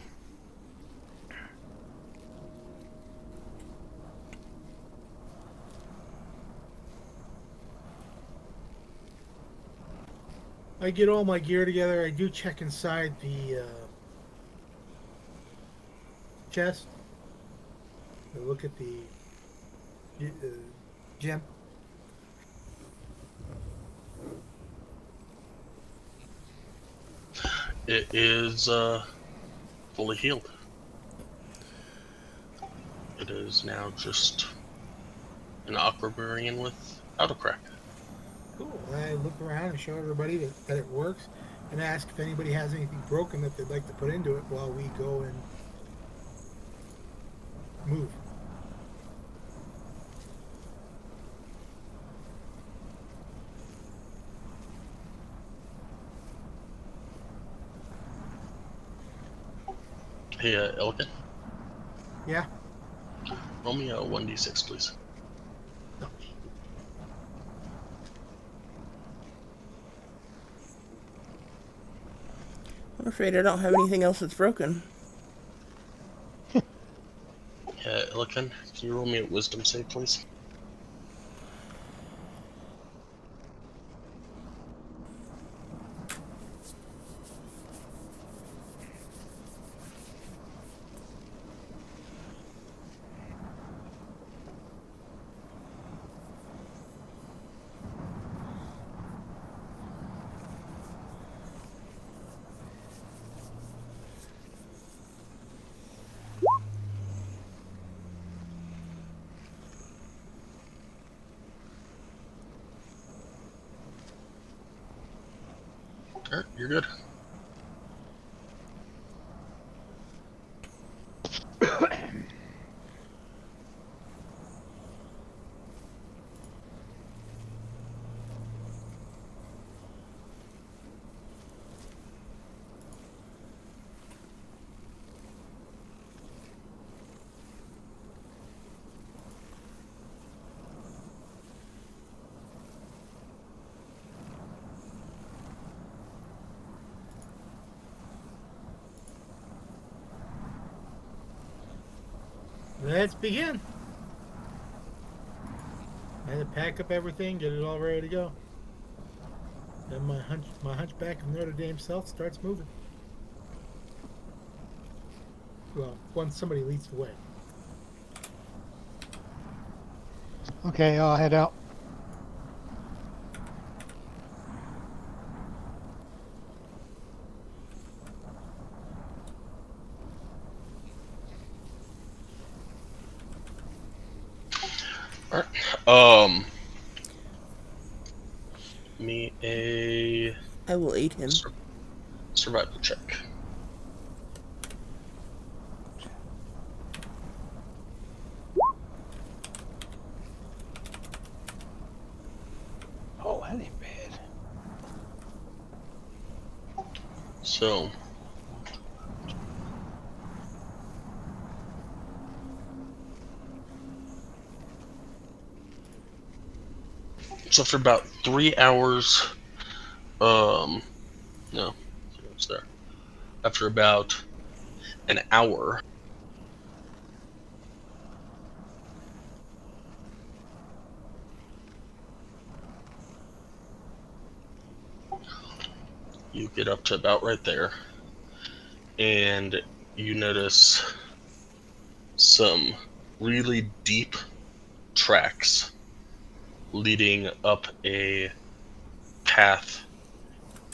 I get all my gear together. I do check inside the chest. They look at the gem. It is fully healed. It is now just an aquamarine without a crack. Cool. I look around and show everybody that it works, and ask if anybody has anything broken that they'd like to put into it while we go and move. Hey, Elkin, Yeah. roll me a 1d6, please. No. I'm afraid I don't have anything else that's broken. Elkin, can you roll me a wisdom save, please? Alright, you're good. Let's begin. I had to pack up everything, get it all ready to go. Then my hunchback of Notre Dame self starts moving. Well, once somebody leads the way. Okay, I'll head out. Alright. Me a I will aid him. survival check. Oh, that ain't bad. So, after about 3 hours, no, it's there. After about an hour, you get up to about right there, and you notice some really deep tracks leading up a path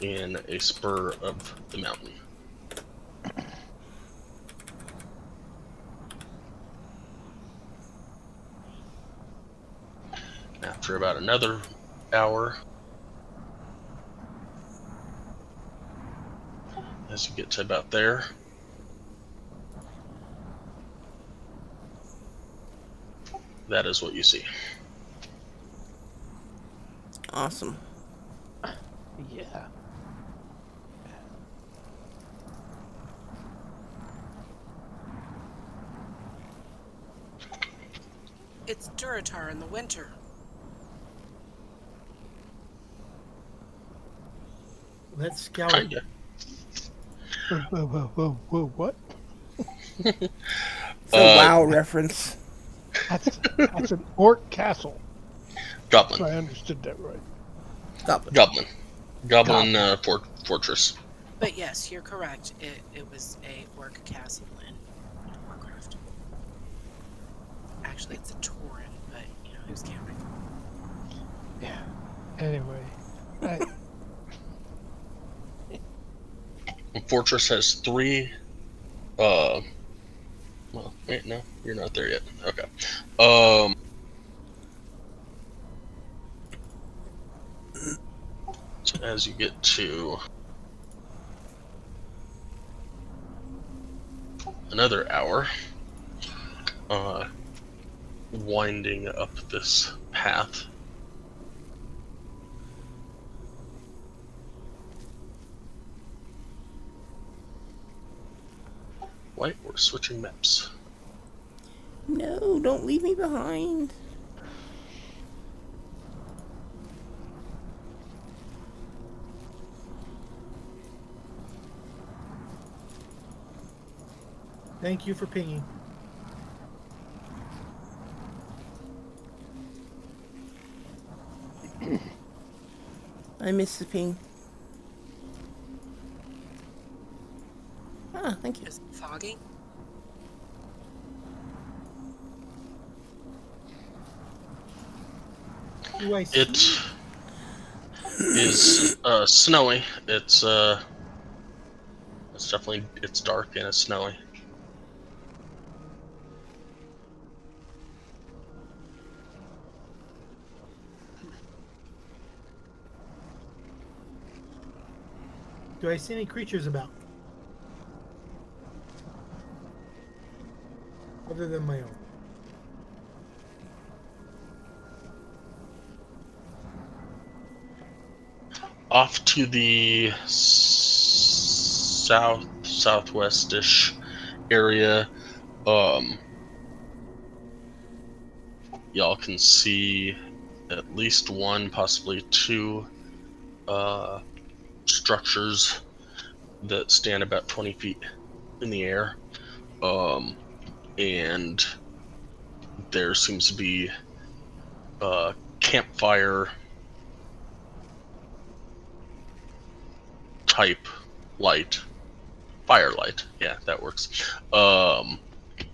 in a spur of the mountain. After about another hour, as you get to about there, that is what you see. Awesome. Yeah. It's Duratar in the winter. Let's scout it. Kinda. Whoa, what? It's a WoW reference. That's an orc castle. If Goblin. I understood that right. Goblin. Goblin fortress. But yes, you're correct. It was a orc castle in Warcraft. Actually, it's a Tauren, but who's counting? Yeah. Anyway, I Fortress has three. Uh, well, wait, no, you're not there yet. Okay. So as you get to another hour, uh, winding up this path, wait, we're switching maps. No, don't leave me behind. Thank you for pinging. I miss the ping. Ah, thank you. Is it foggy? Do I see? It is snowy. It's definitely it's dark and it's snowy. Do I see any creatures about? Other than my own. Off to the southwestish area, um, y'all can see at least one, possibly two, uh, structures that stand about 20 feet in the air. And there seems to be a campfire type light, firelight. Yeah, that works.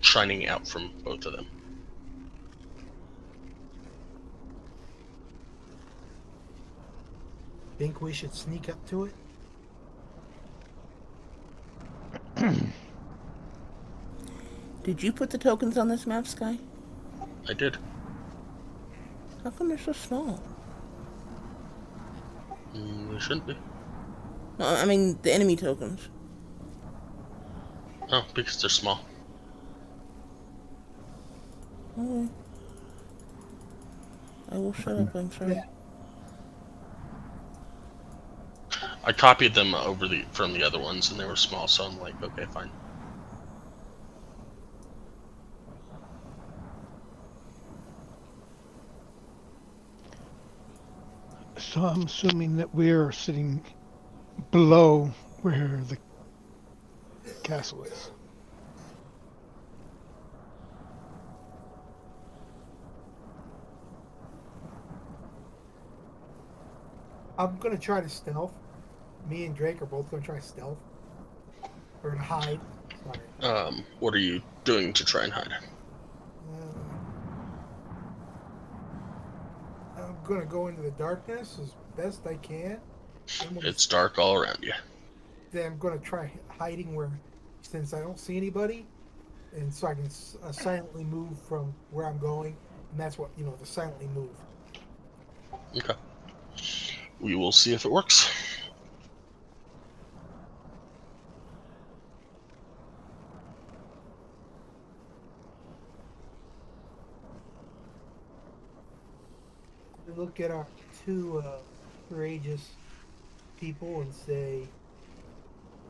Shining out from both of them. Think we should sneak up to it? Did you put the tokens on this map, Sky? I did. How come they're so small? They shouldn't be. No, I mean the enemy tokens. Oh, because they're small. Okay. I will shut up, I'm sorry. Yeah. I copied them from the other ones, and they were small, so I'm like, okay, fine. so I'm assuming that we're sitting below where the castle is. I'm gonna try to stealth. Me and Drake are both gonna try stealth. Or to hide. Sorry. What are you doing to try and hide? I'm gonna go into the darkness as best I can. It's dark all around you. Then I'm gonna try hiding where, since I don't see anybody, and so I can silently move from where I'm going, and that's what the silently move. Okay. We will see if it works. We look at our two courageous people and say,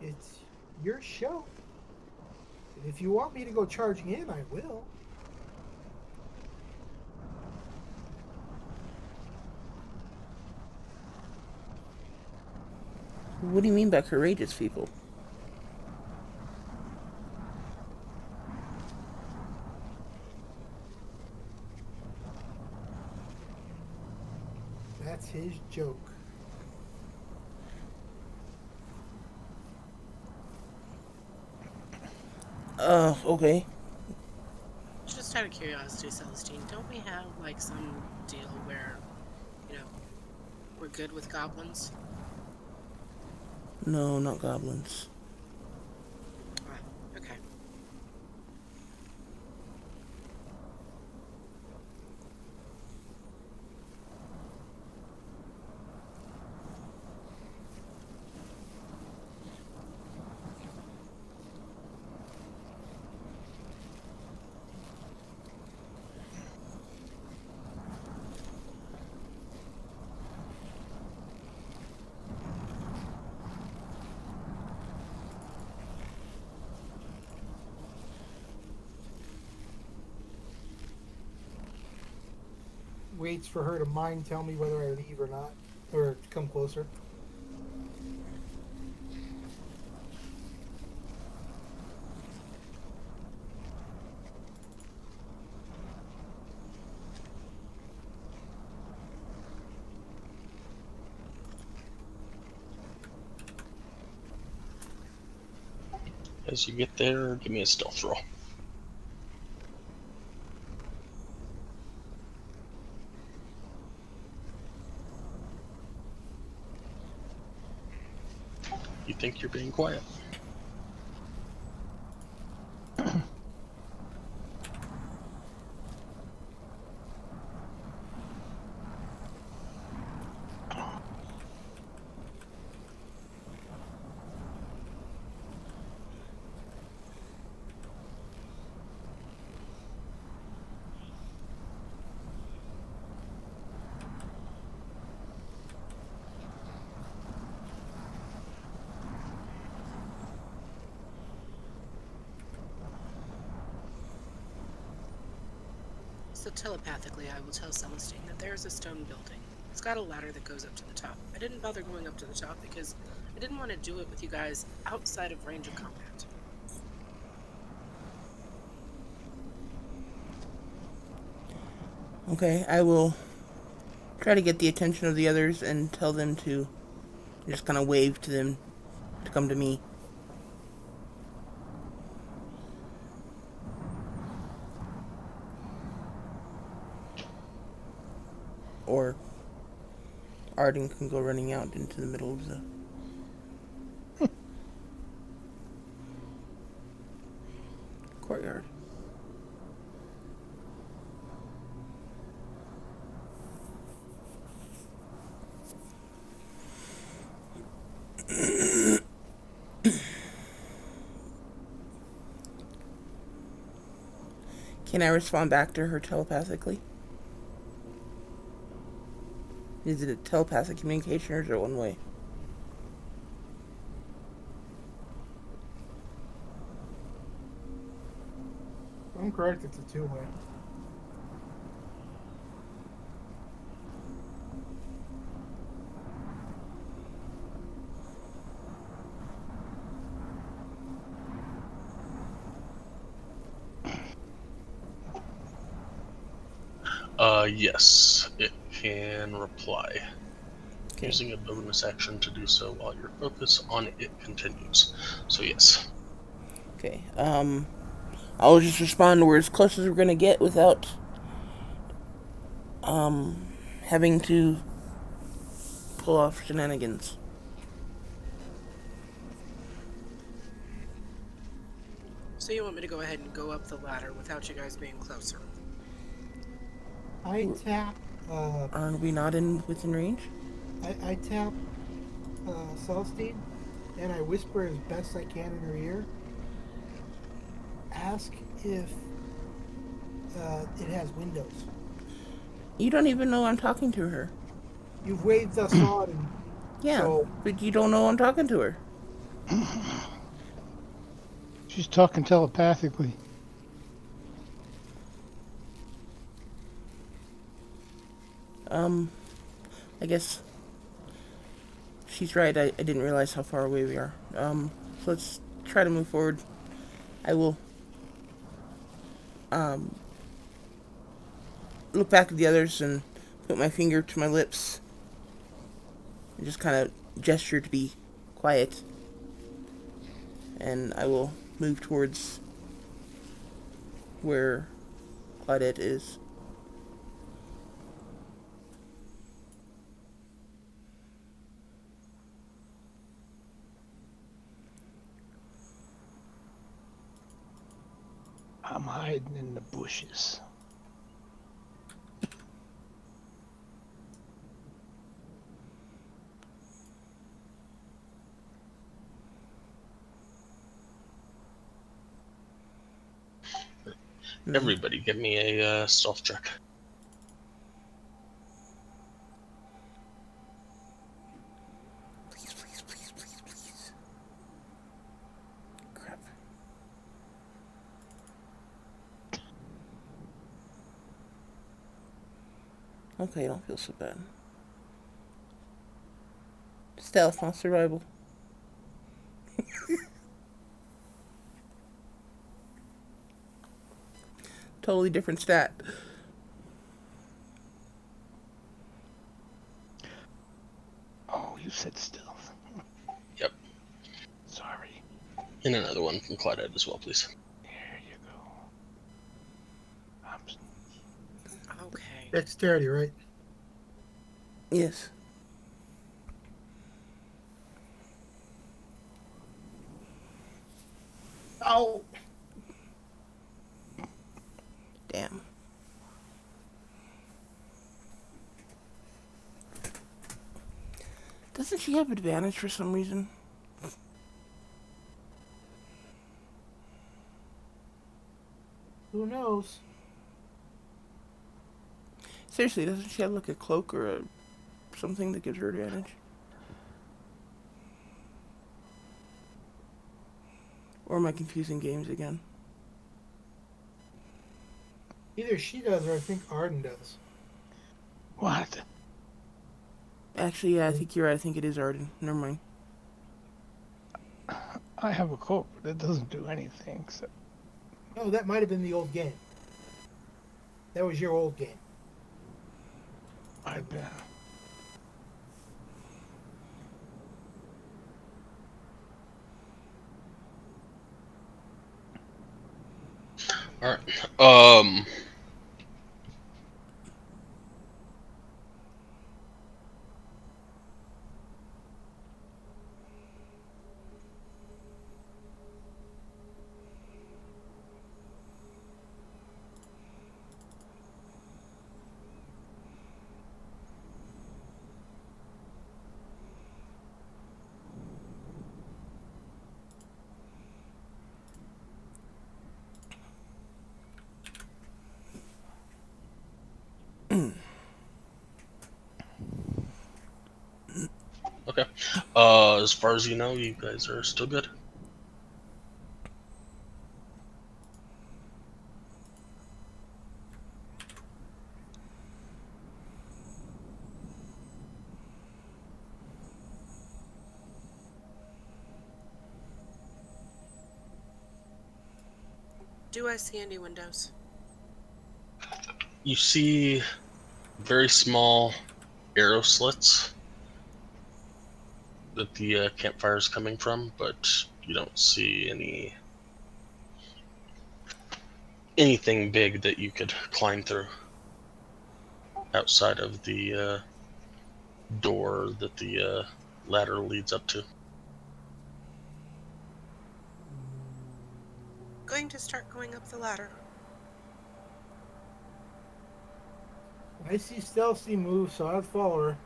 "It's your show. And if you want me to go charging in, I will." What do you mean by courageous people? That's his joke. Okay. Just Just out of curiosity, Celestine, don't we have like some deal where, you know, we're good with goblins? No, not goblins. Ah, okay. Waits for her to mind tell me whether I leave or not, or come closer. As you get there, give me a stealth roll. You think you're being quiet. So telepathically, I will tell Celestine that there is a stone building. It's got a ladder that goes up to the top. I didn't bother going up to the top because I didn't want to do it with you guys outside of range of combat. Okay, I will try to get the attention of the others and tell them to just kind of wave to them to come to me. Or Arden can go running out into the middle of the courtyard. Can I respond back to her telepathically? Is it a telepathic communication or is it one way? If I'm correct, it's a two-way. Yes, it can reply. Okay. Using a bonus action to do so while your focus on it continues. So yes. Okay. I'll just respond to we're as close as we're gonna get without having to pull off shenanigans. So you want me to go ahead and go up the ladder without you guys being closer? I tap. Aren't we not in within range? I tap Celestine, and I whisper as best I can in her ear. Ask if it has windows. You don't even know I'm talking to her. You've waved us on, and Yeah, so but you don't know I'm talking to her. She's talking telepathically. I guess she's right. I didn't realize how far away we are. So let's try to move forward. I will look back at the others and put my finger to my lips and just kind of gesture to be quiet. And I will move towards where Claudette is. I'm hiding in the bushes. Everybody, give me a stealth check. Please, please, please, please, please. Crap. Okay, don't feel so bad. Stealth, not survival. Totally different stat. Oh, you said stealth. Yep. Sorry. And another one from Claudette as well, please. There you go. Okay. Dexterity, right? Yes. Oh, Damn. Doesn't she have advantage for some reason? who knows? Seriously, doesn't she have like a cloak or something that gives her advantage? Or am I confusing games again? Either she does or I think Arden does. What? Actually, yeah, I think you're right. I think it is Arden. Never mind. I have a cloak, but it doesn't do anything. So Oh, that might have been the old game. That was your old game. I've been. All right. Okay. As far as you know, you guys are still good. Do I see any windows? You see very small arrow slits that the campfire is coming from, but you don't see anything big that you could climb through outside of the door that the ladder leads up to. Going to start going up the ladder. I see Stealthy move, so I'd follow her.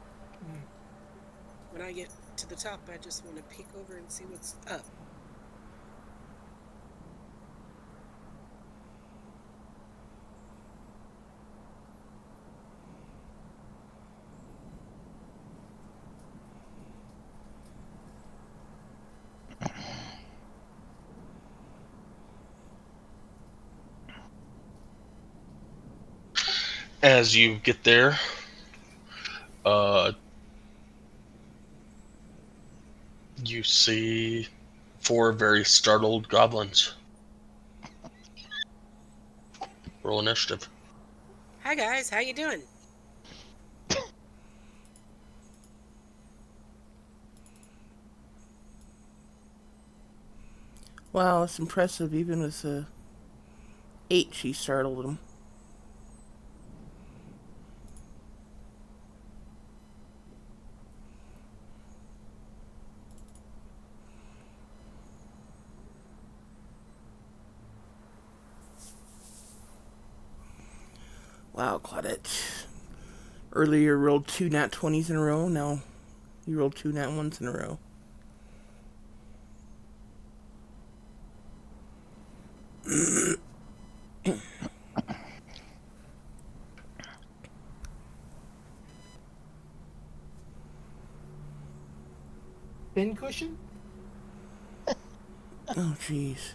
When I get to the top, I just want to peek over and see what's up. As you get there, uh, you see four very startled goblins. Roll initiative. Hi guys, how you doing? Wow, it's impressive. Even with 8, she startled him. Wow, Claudette. Earlier you rolled 2 nat 20s in a row, now you rolled 2 nat 1s in a row. Pincushion? Oh, jeez.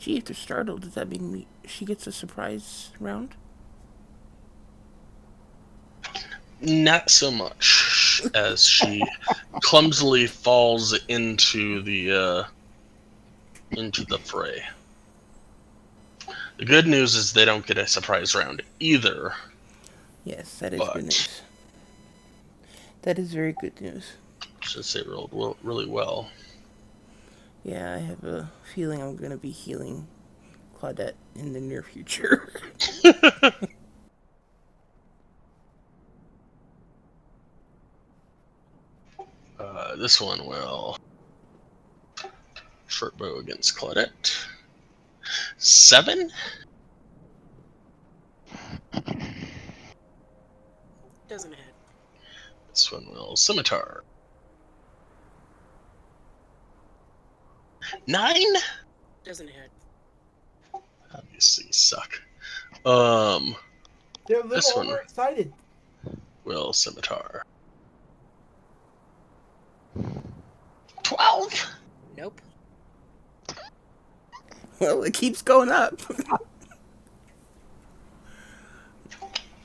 Gee, if they're startled, does that mean she gets a surprise round? Not so much as she clumsily falls into the fray. The good news is they don't get a surprise round either, Yes, that is good but news. That is very good news. since they rolled really well. Yeah, I have a feeling I'm going to be healing Claudette in the near future. This one will short bow against Claudette. 7. Doesn't hit. This one will scimitar. 9. Doesn't hit. Obviously suck. Um, They're a little this one overexcited. will scimitar. 12. Nope. Well, it keeps going up.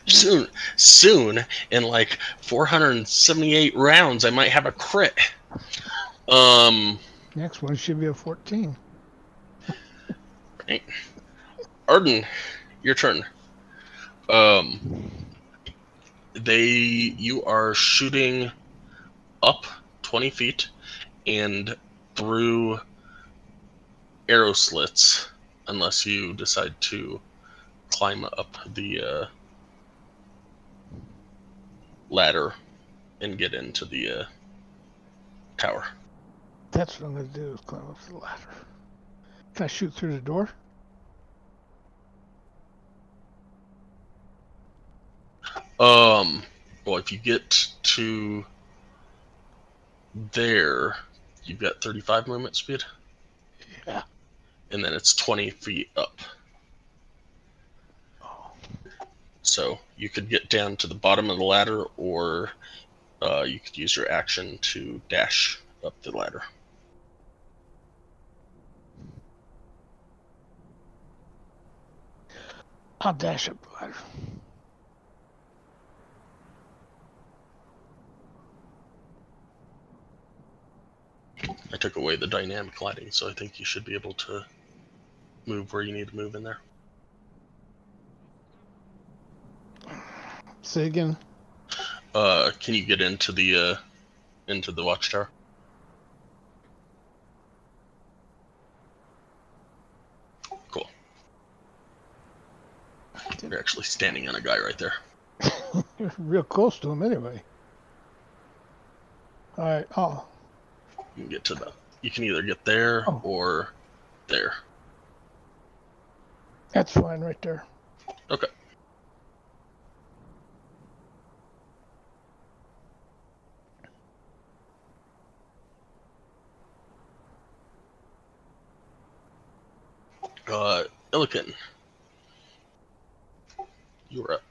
Soon, in like 478 rounds, I might have a crit. Next one should be a 14. Right. Arden, your turn. You are shooting up 20 feet and through arrow slits, unless you decide to climb up the ladder and get into the tower. That's what I'm going to do, is climb up the ladder. Can I shoot through the door? Well, if you get to there, you've got 35 movement speed, Yeah. and then it's 20 feet up. Oh. So you could get down to the bottom of the ladder, or you could use your action to dash up the ladder. I'll dash up the ladder. I took away the dynamic lighting, so I think you should be able to move where you need to move in there. Say again. Can you get into the watchtower? Cool. You're actually standing on a guy right there. You're real close to him anyway. All right. Oh. You can get to the. You can either get there or there. That's fine right there. Okay. Illiken, you're up.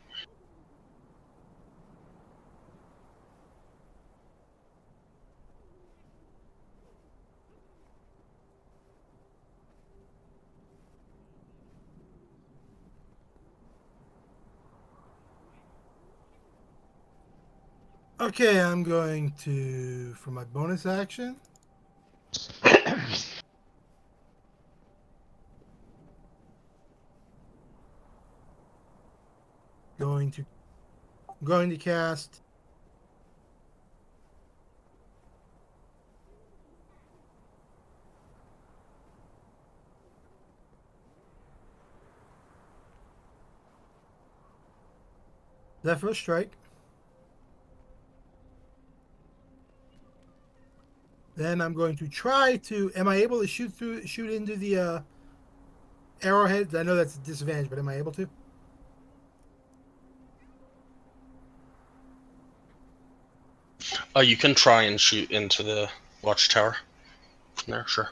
Okay, I'm going to, for my bonus action, going to cast That first strike. Then I'm going to try to. Am I able to shoot into the arrowheads? I know that's a disadvantage, but am I able to? You can try and shoot into the watchtower from there, sure.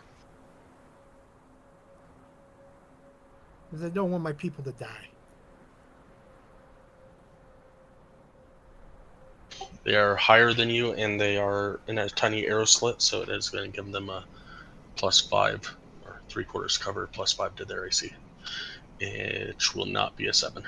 Because I don't want my people to die. They are higher than you, and they are in a tiny arrow slit, so it is going to give them a +5 or 3/4 cover, +5 to their AC. It will not be a 7.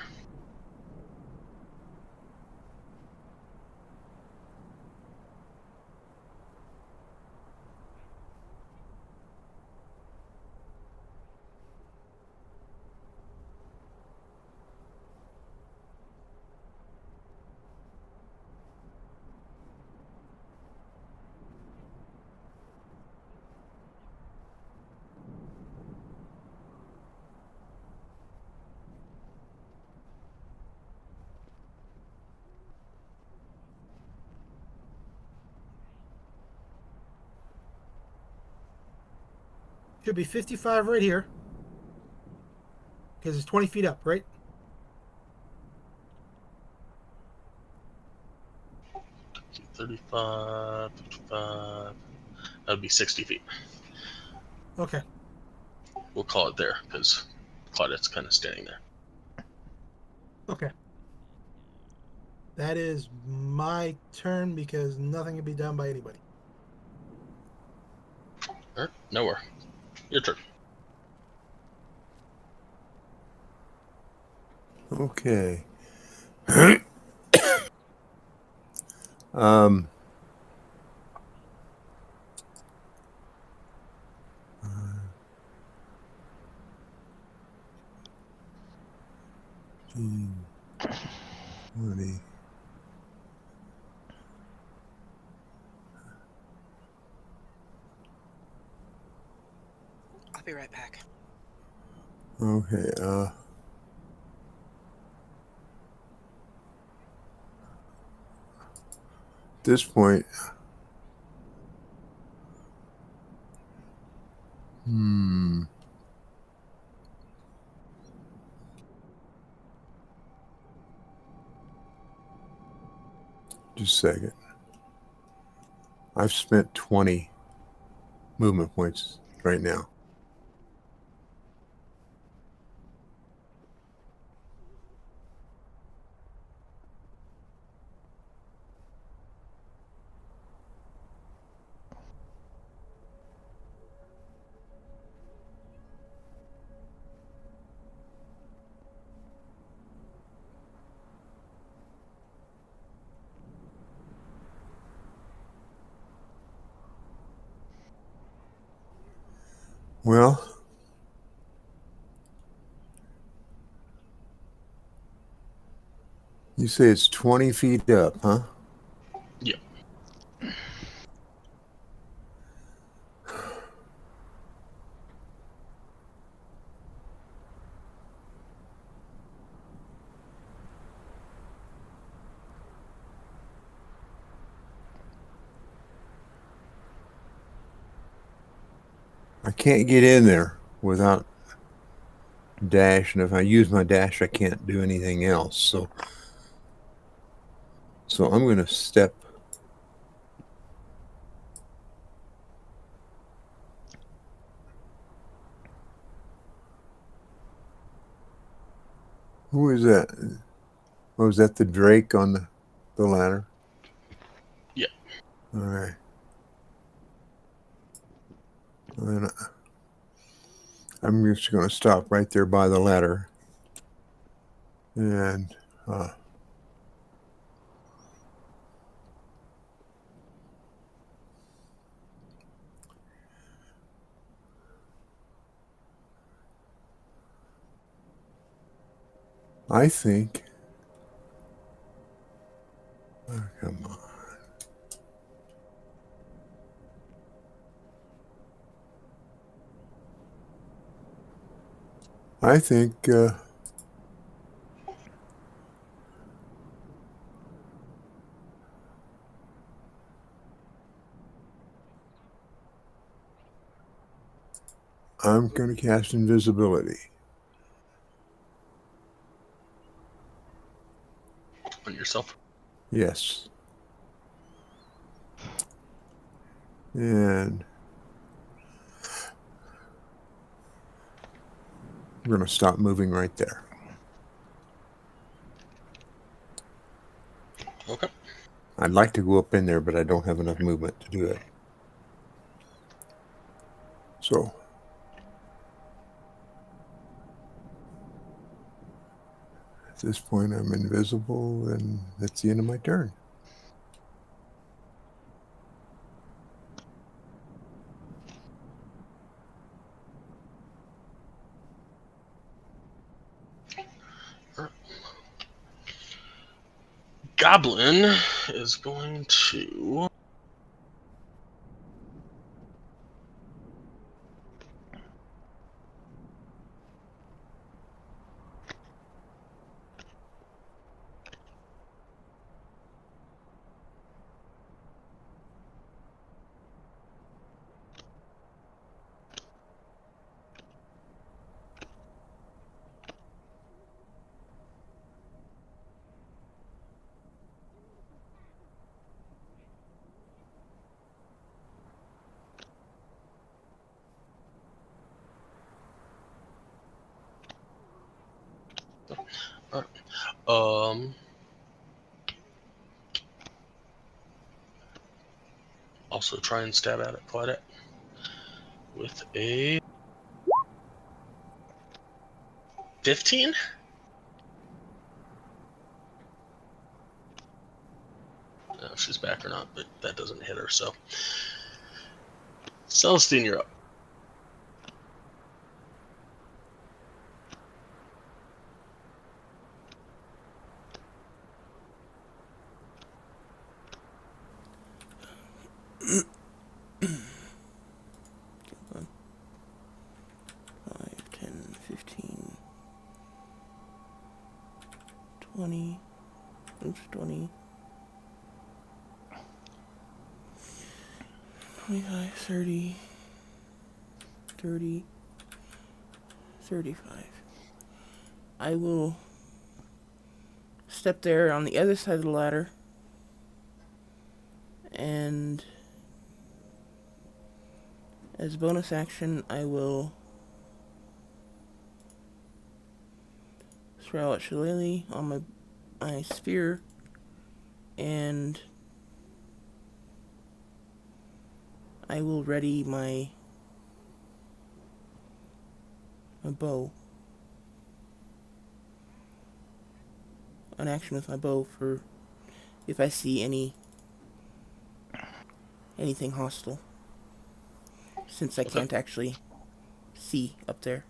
Should be 55 right here. Because it's 20 feet up, right? 35, 55. That would be 60 feet. Okay. We'll call it there because Claudette's kind of standing there. Okay. That is my turn because nothing can be done by anybody. All right, nowhere. Your turn. Okay. um. uh, 20. I'll be right back. Okay. At this point, just a second. I've spent 20 movement points right now. Well, you say it's 20 feet up, huh? Yeah. I can't get in there without dash, and if I use my dash, I can't do anything else. So I'm going to step. Who is that? Oh, is that the Drake on the ladder? Yeah. All right. And I'm just going to stop right there by the ladder. And I think. Oh, come on. I think I'm going to cast invisibility. On yourself. Yes. And we're going to stop moving right there. Okay. I'd like to go up in there, but I don't have enough movement to do it. So at this point, I'm invisible, and that's the end of my turn. Goblin is going to. Um, also try and stab at it, Claudette, with a 15. I don't know if she's back or not, but that doesn't hit her. So, Celestine, you're up. Five, 10, 15, 20. Oops, 20. 25, 30, 30, 35. I will step there on the other side of the ladder, and as a bonus action, I will throw out Shillelagh on my sphere, and I will ready my bow. An action with my bow for if I see anything hostile. Since I can't actually see up there.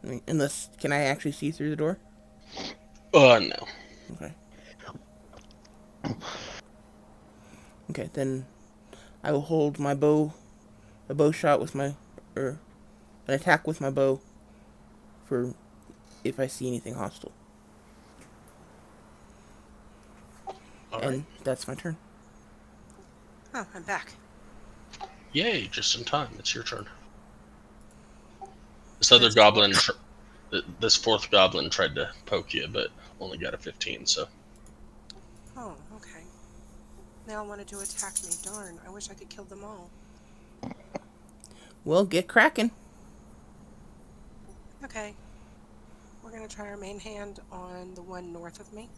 I mean, can I actually see through the door? No. Okay. Okay, then I will hold my bow, a bow shot with or an attack with my bow for if I see anything hostile. All And right. that's my turn. Oh, I'm back. Yay, just in time. It's your turn. This this fourth goblin tried to poke you, but only got a 15, so. Oh, okay. They all wanted to attack me. Darn, I wish I could kill them all. Well, get cracking. Okay. We're going to try our main hand on the one north of me.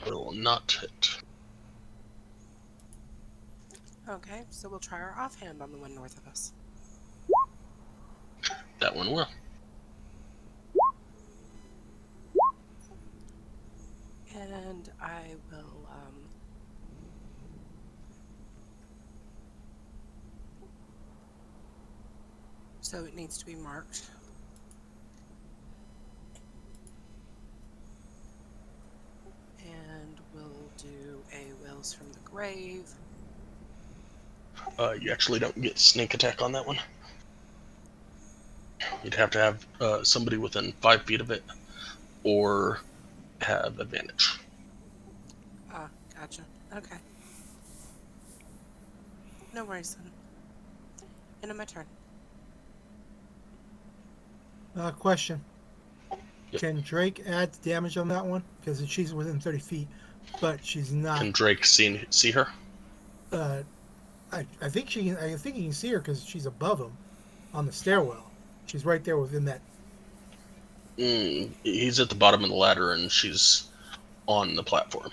Will not hit. Okay, so we'll try our offhand on the one north of us. That one will. And I will, so it needs to be marked. And we'll do a Wills from the Grave. You actually don't get sneak attack on that one. You'd have to have somebody within 5 feet of it, or have advantage. Ah, gotcha. Okay. No worries then. End of my turn. Question: Yep. Can Drake add damage on that one? Because she's within 30 feet, but she's not. Can Drake see her? Uh, I think she can. I think he can see her because she's above him on the stairwell. She's right there within that. He's at the bottom of the ladder and she's on the platform.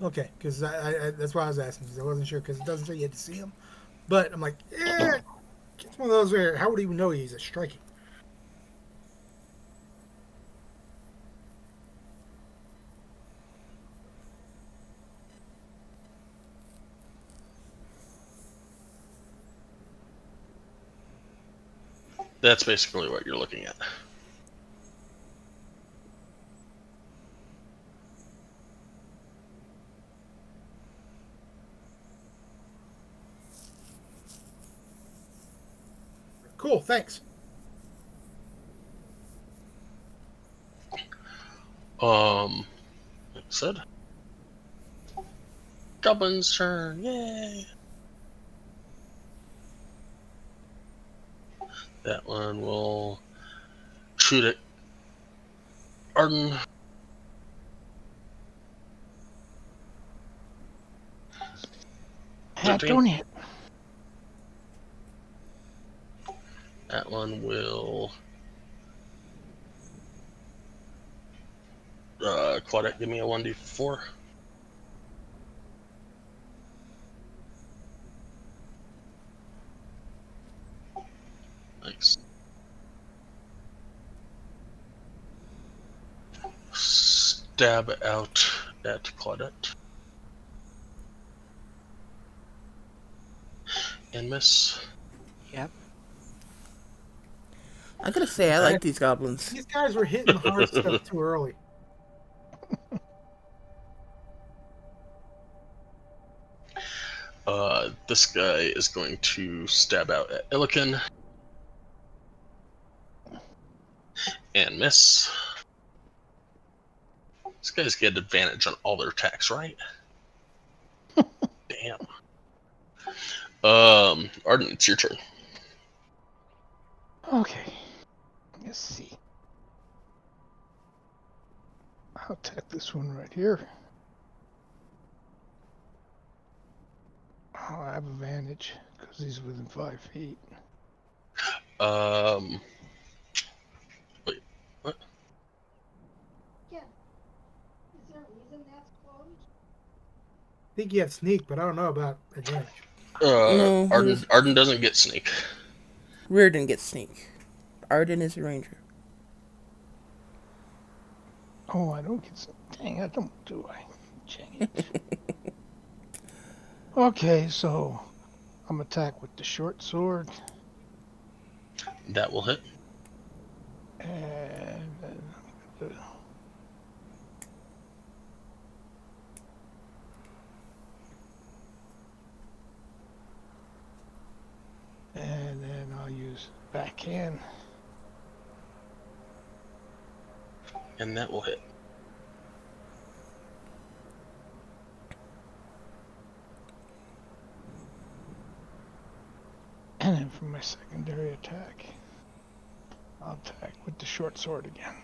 Okay, because that's why I was asking because I wasn't sure because it doesn't say you had to see him. But I'm like, it's one of those where how would he even know he's a striking? That's basically what you're looking at. Cool, thanks. Like I said, Goblin's turn. Yay! That one will shoot at Arden. Hat don't hit. That one will. Claudette, give me a 1d4. Nice. Stab out at Claudette. And miss. Yep. I gotta say, I like these goblins. These guys were hitting the hard stuff too early. This guy is going to stab out at Illiken. And miss. These guys get advantage on all their attacks, right? Damn. Arden, it's your turn. Okay. Let's see. I'll attack this one right here. I'll have advantage because he's within 5 feet. Wait, what? Yeah. Is there a reason that's closed? I think you have sneak, but I don't know about advantage. No, Arden doesn't get sneak. Reardon gets sneak. Arden is a ranger. Oh, I don't get. Dang, I don't do I? Change. Okay, so I'm attack with the short sword. That will hit. And then I'll use backhand. And that will hit. And then for my secondary attack, I'll attack with the short sword again.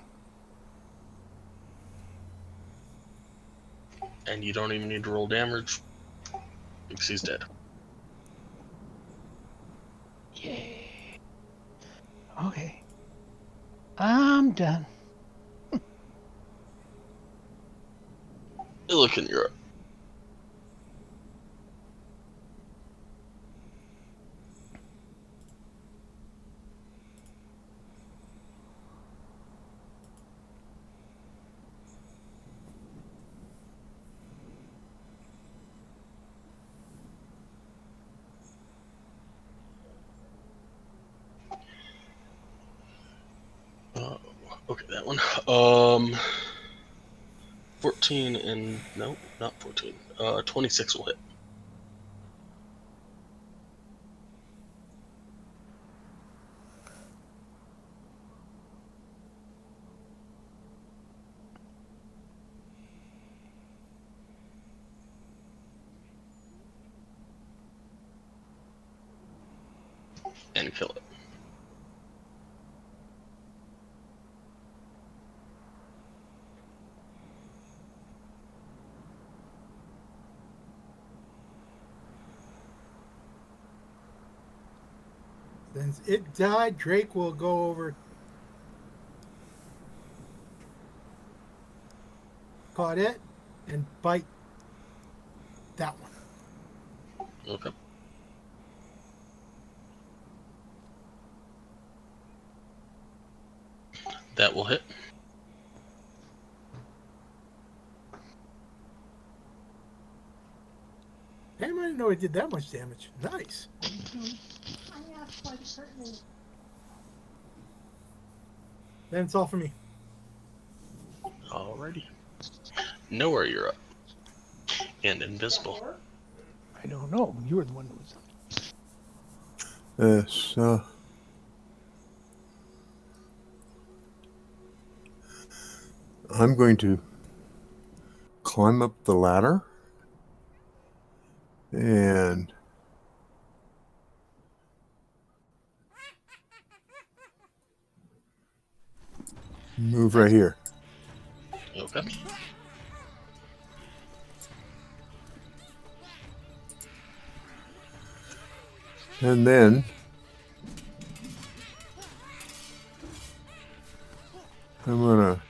And you don't even need to roll damage because he's dead. Yay. Okay. I'm done. Illiken, you're up. Okay, that one. 14 and no, not 14. 26 will hit. and kill it. Since it died, Drake will go over. Caught it and bite that one. Okay. That will hit. Damn, I didn't know it did that much damage. Nice. I have quite a certain. Then it's all for me. Alrighty. Nowhere, you're up. And invisible. I don't know. You were the one who was. So I'm going to climb up the ladder and move right here. Okay. And then I'm going to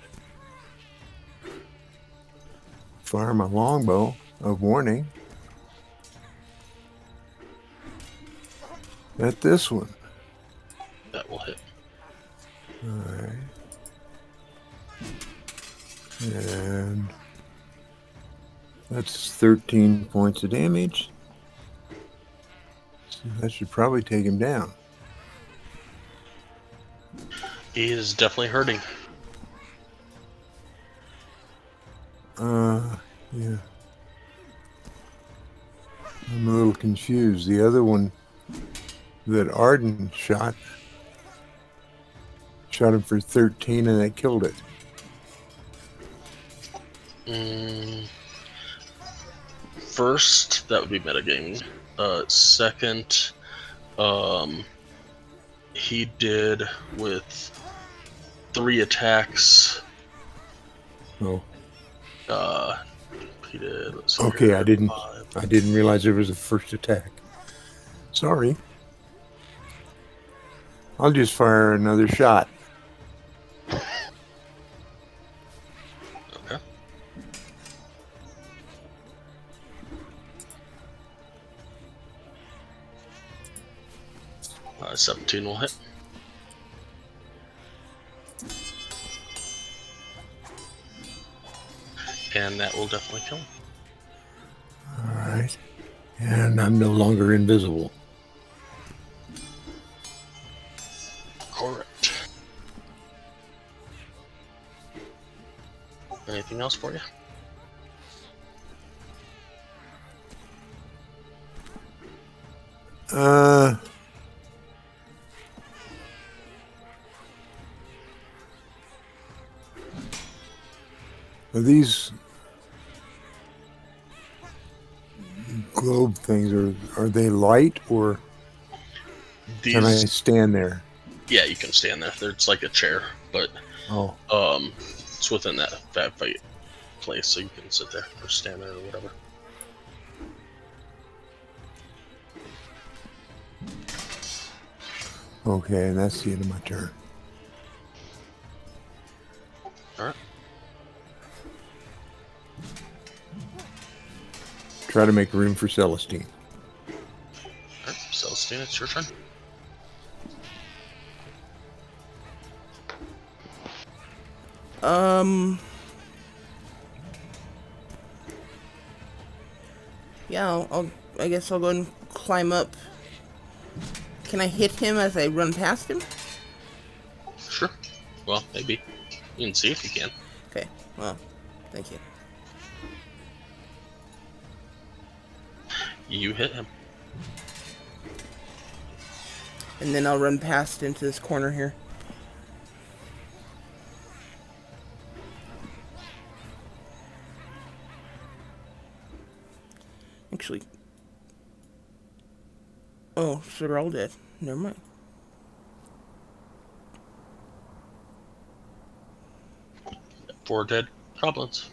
fire my longbow of warning at this one. That will hit. All right. And that's 13 points of damage. So that should probably take him down. He is definitely hurting. Yeah. I'm a little confused. The other one that Arden shot him for 13 and that killed it. First, that would be metagaming. Second, he did with 3 attacks. Oh. He did. Okay, I didn't realize there was a first attack. Sorry. I'll just fire another shot. Okay. 17 will hit. And that will definitely kill him. All right. And I'm no longer invisible. Correct. Anything else for you? Are these globe things, are they light or can I stand there? Yeah, you can stand there. It's like a chair, but it's within that fight place, so you can sit there or stand there or whatever. Okay, and that's the end of my turn. All right. Try to make room for Celestine. All right, Celestine, it's your turn. Yeah, I guess I'll go and climb up. Can I hit him as I run past him? Sure. Well, maybe. You can see if you can. Okay, well, thank you. You hit him. And then I'll run past into this corner here. Actually... Oh, so they're all dead. Never mind. 4 dead goblins.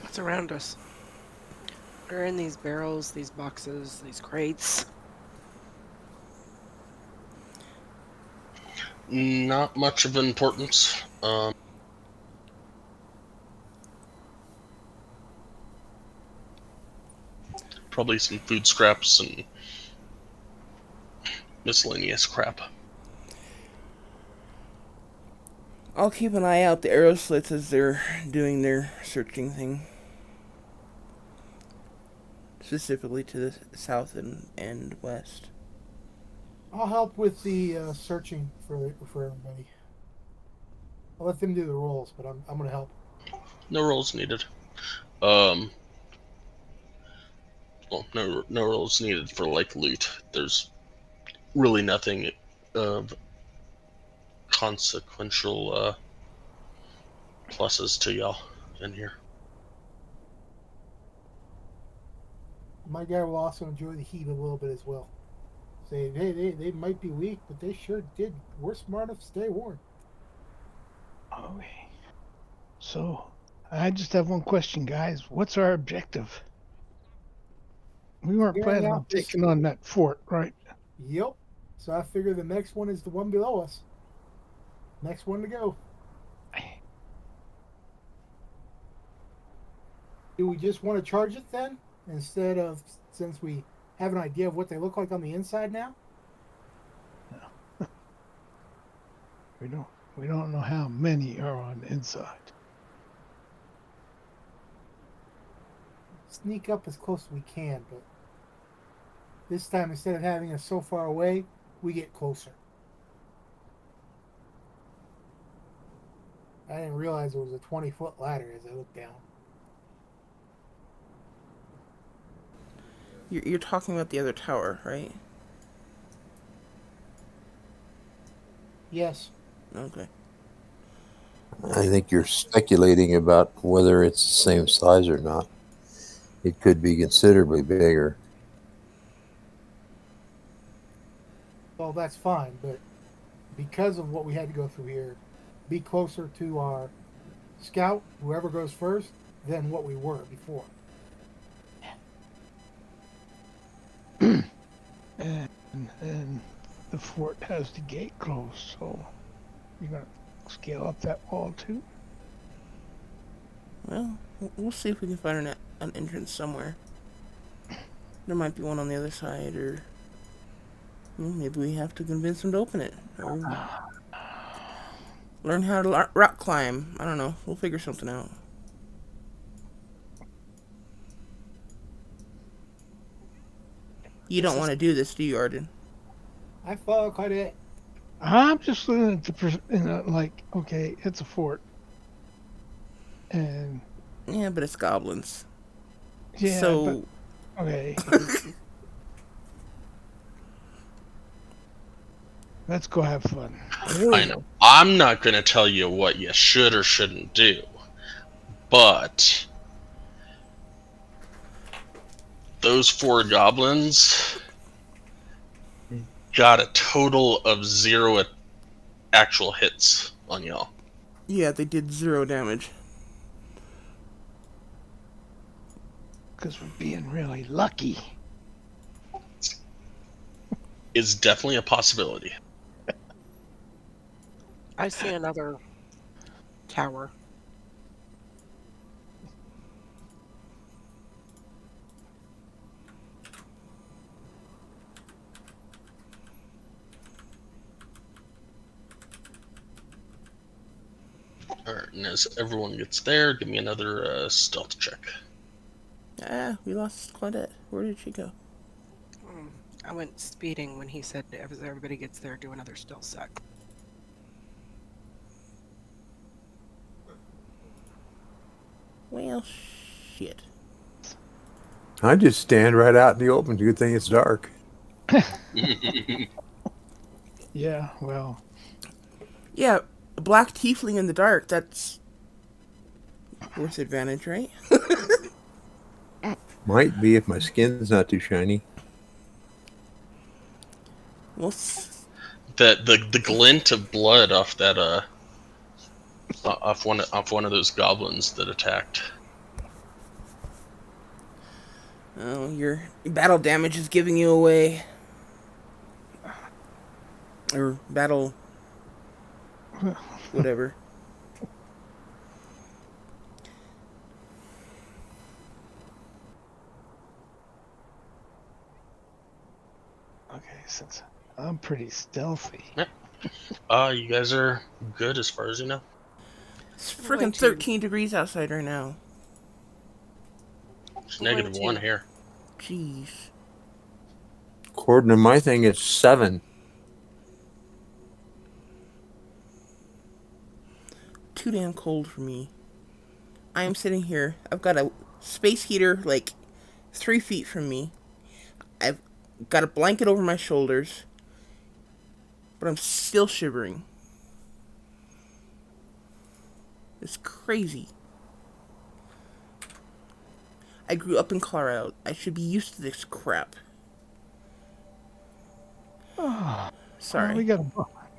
What's around us? What are in these barrels, these boxes, these crates? Not much of importance. Probably some food scraps and miscellaneous crap. I'll keep an eye out the arrow slits as they're doing their searching thing. Specifically to the south and west. I'll help with the searching for everybody. I'll let them do the rolls, but I'm gonna help. No rolls needed. Well, no rolls needed for like loot. There's really nothing of consequential pluses to y'all in here. My guy will also enjoy the heat a little bit as well. Say, hey, they might be weak, but they sure did. We're smart enough to stay warm. Okay. So, I just have one question, guys. What's our objective? We weren't Clearing planning out on this. taking on that fort, right? Yep. So I figure the next one is the one below us. Next one to go. Do we just want to charge it then? Instead of, since we have an idea of what they look like on the inside now? We don't know how many are on the inside. Sneak up as close as we can, but this time instead of having us so far away, we get closer. I didn't realize it was a 20-foot ladder as I looked down. You're talking about the other tower, right? Yes. Okay. I think you're speculating about whether it's the same size or not. It could be considerably bigger. Well, that's fine, but because of what we had to go through here, be closer to our scout, whoever goes first, than what we were before. and the fort has the gate closed, so you're gonna scale up that wall too. Well, we'll see if we can find an entrance somewhere. There might be one on the other side, or maybe we have to convince them to open it, or learn how to rock climb. I don't know. We'll figure something out. You don't want to do this, do you, Arden? I follow quite a bit. I'm just looking at the like, okay, it's a fort, and Yeah, but it's goblins. yeah, So, but okay. Let's go have fun. I know. I'm not going to tell you what you should or shouldn't do, but those 4 goblins got a total of 0 actual hits on y'all. yeah, they did 0 damage. Because we're being really lucky. Is definitely a possibility. I see another tower. Alright, and as everyone gets there, give me another stealth check. We lost Claudette. Where did she go? I went speeding when he said as everybody gets there, do another stealth check. Well, shit. I just stand right out in the open. Good thing it's dark. Yeah, well, Yeah, a black tiefling in the dark. That's With advantage, right? Might be if my skin's not too shiny. Well, The glint of blood off that off one of those goblins that attacked. oh, your battle damage is giving you away. Or battle whatever. Okay, since I'm pretty stealthy. Yep. You guys are good as far as you know. It's I'm going freaking to 13 degrees outside right now. It's I'm going -1 to here. Jeez. According to my thing, it's 7. Too damn cold for me. I am sitting here. I've got a space heater like 3 feet from me. I've got a blanket over my shoulders. But I'm still shivering. It's crazy. I grew up in Colorado. I should be used to this crap. Oh, Sorry.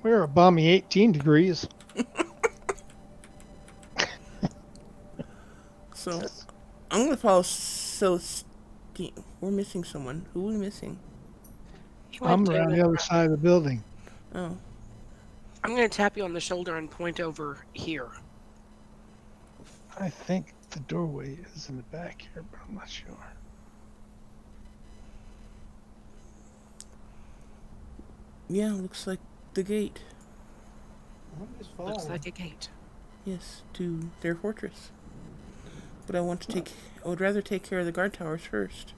we're a balmy 18 degrees. So, I'm gonna follow we're missing someone. Who are we missing? he went I'm around to the other side of the building. Oh. I'm going to tap you on the shoulder and point over here. I think the doorway is in the back here, but I'm not sure. Yeah, looks like the gate. I'm just Looks following. like a gate. Yes, to their fortress. But I would rather take care of the guard towers first.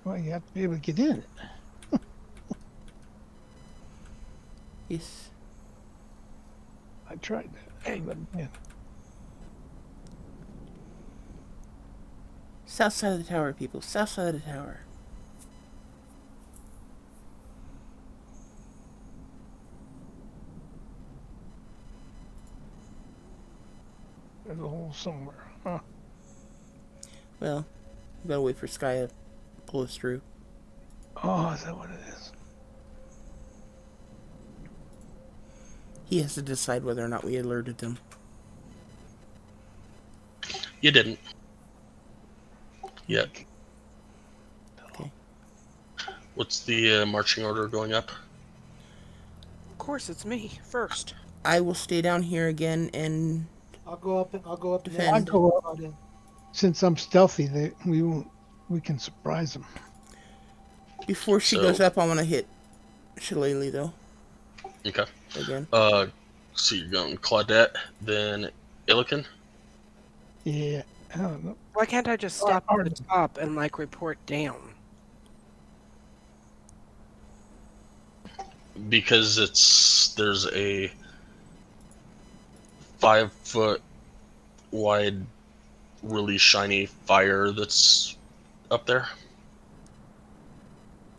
Well, you have to be able to get in. Yes. I tried that. Hey. But, yeah. South side of the tower, people. South side of the tower. There's a hole somewhere. Huh. Well, we gotta wait for Sky to pull us through. Oh, is that what it is? He has to decide whether or not we alerted them. You didn't. Yet. Okay. What's the marching order going up? Of course, it's me first. I will stay down here again and I'll go up. Defend. Next. I go up. Right in. Since I'm stealthy, we can surprise them. before she So- goes up, I want to hit Shillelagh though Okay. again. So you're going Claudette, then Illiken? Yeah. I don't know. Why can't I just stop at the Arden. top and report down? Because there's a 5-foot wide, really shiny fire that's up there.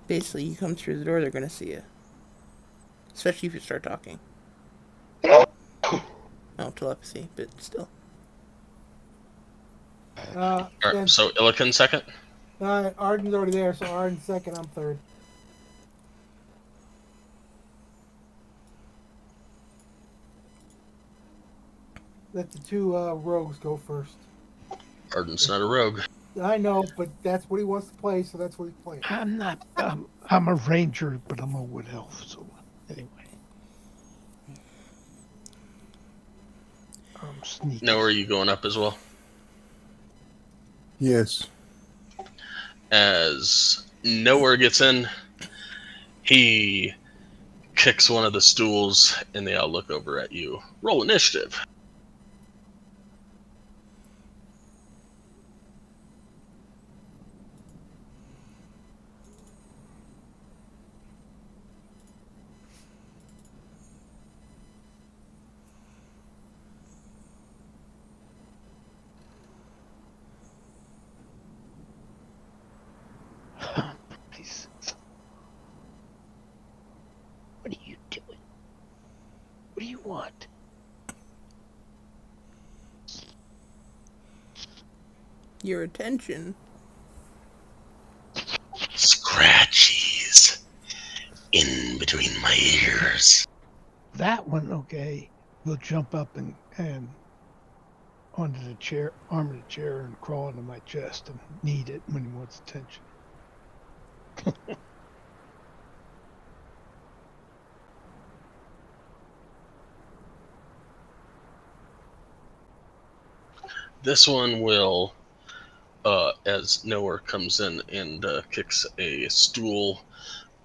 Basically, you come through the door, they're gonna see you. Especially if you start talking. Oh, telepathy, but still. All right, so Illiken second. Arden's already there, so Arden's second. I'm third. Let the two rogues go first. Arden's not a rogue. I know, but that's what he wants to play, so that's what he's playing. I'm not. I'm a ranger, but I'm a wood elf. So anyway, I'm sneaky. Noah, are you going up as well? Yes. As Nowhere gets in, he kicks one of the stools, and they all look over at you. Roll initiative. Please. What are you doing? What do you want? Your attention. Scratchies in between my ears. That one, okay, will jump up and onto the chair, arm of the chair, and crawl into my chest and knead it when he wants attention. This one will, as Nowhere comes in and kicks a stool,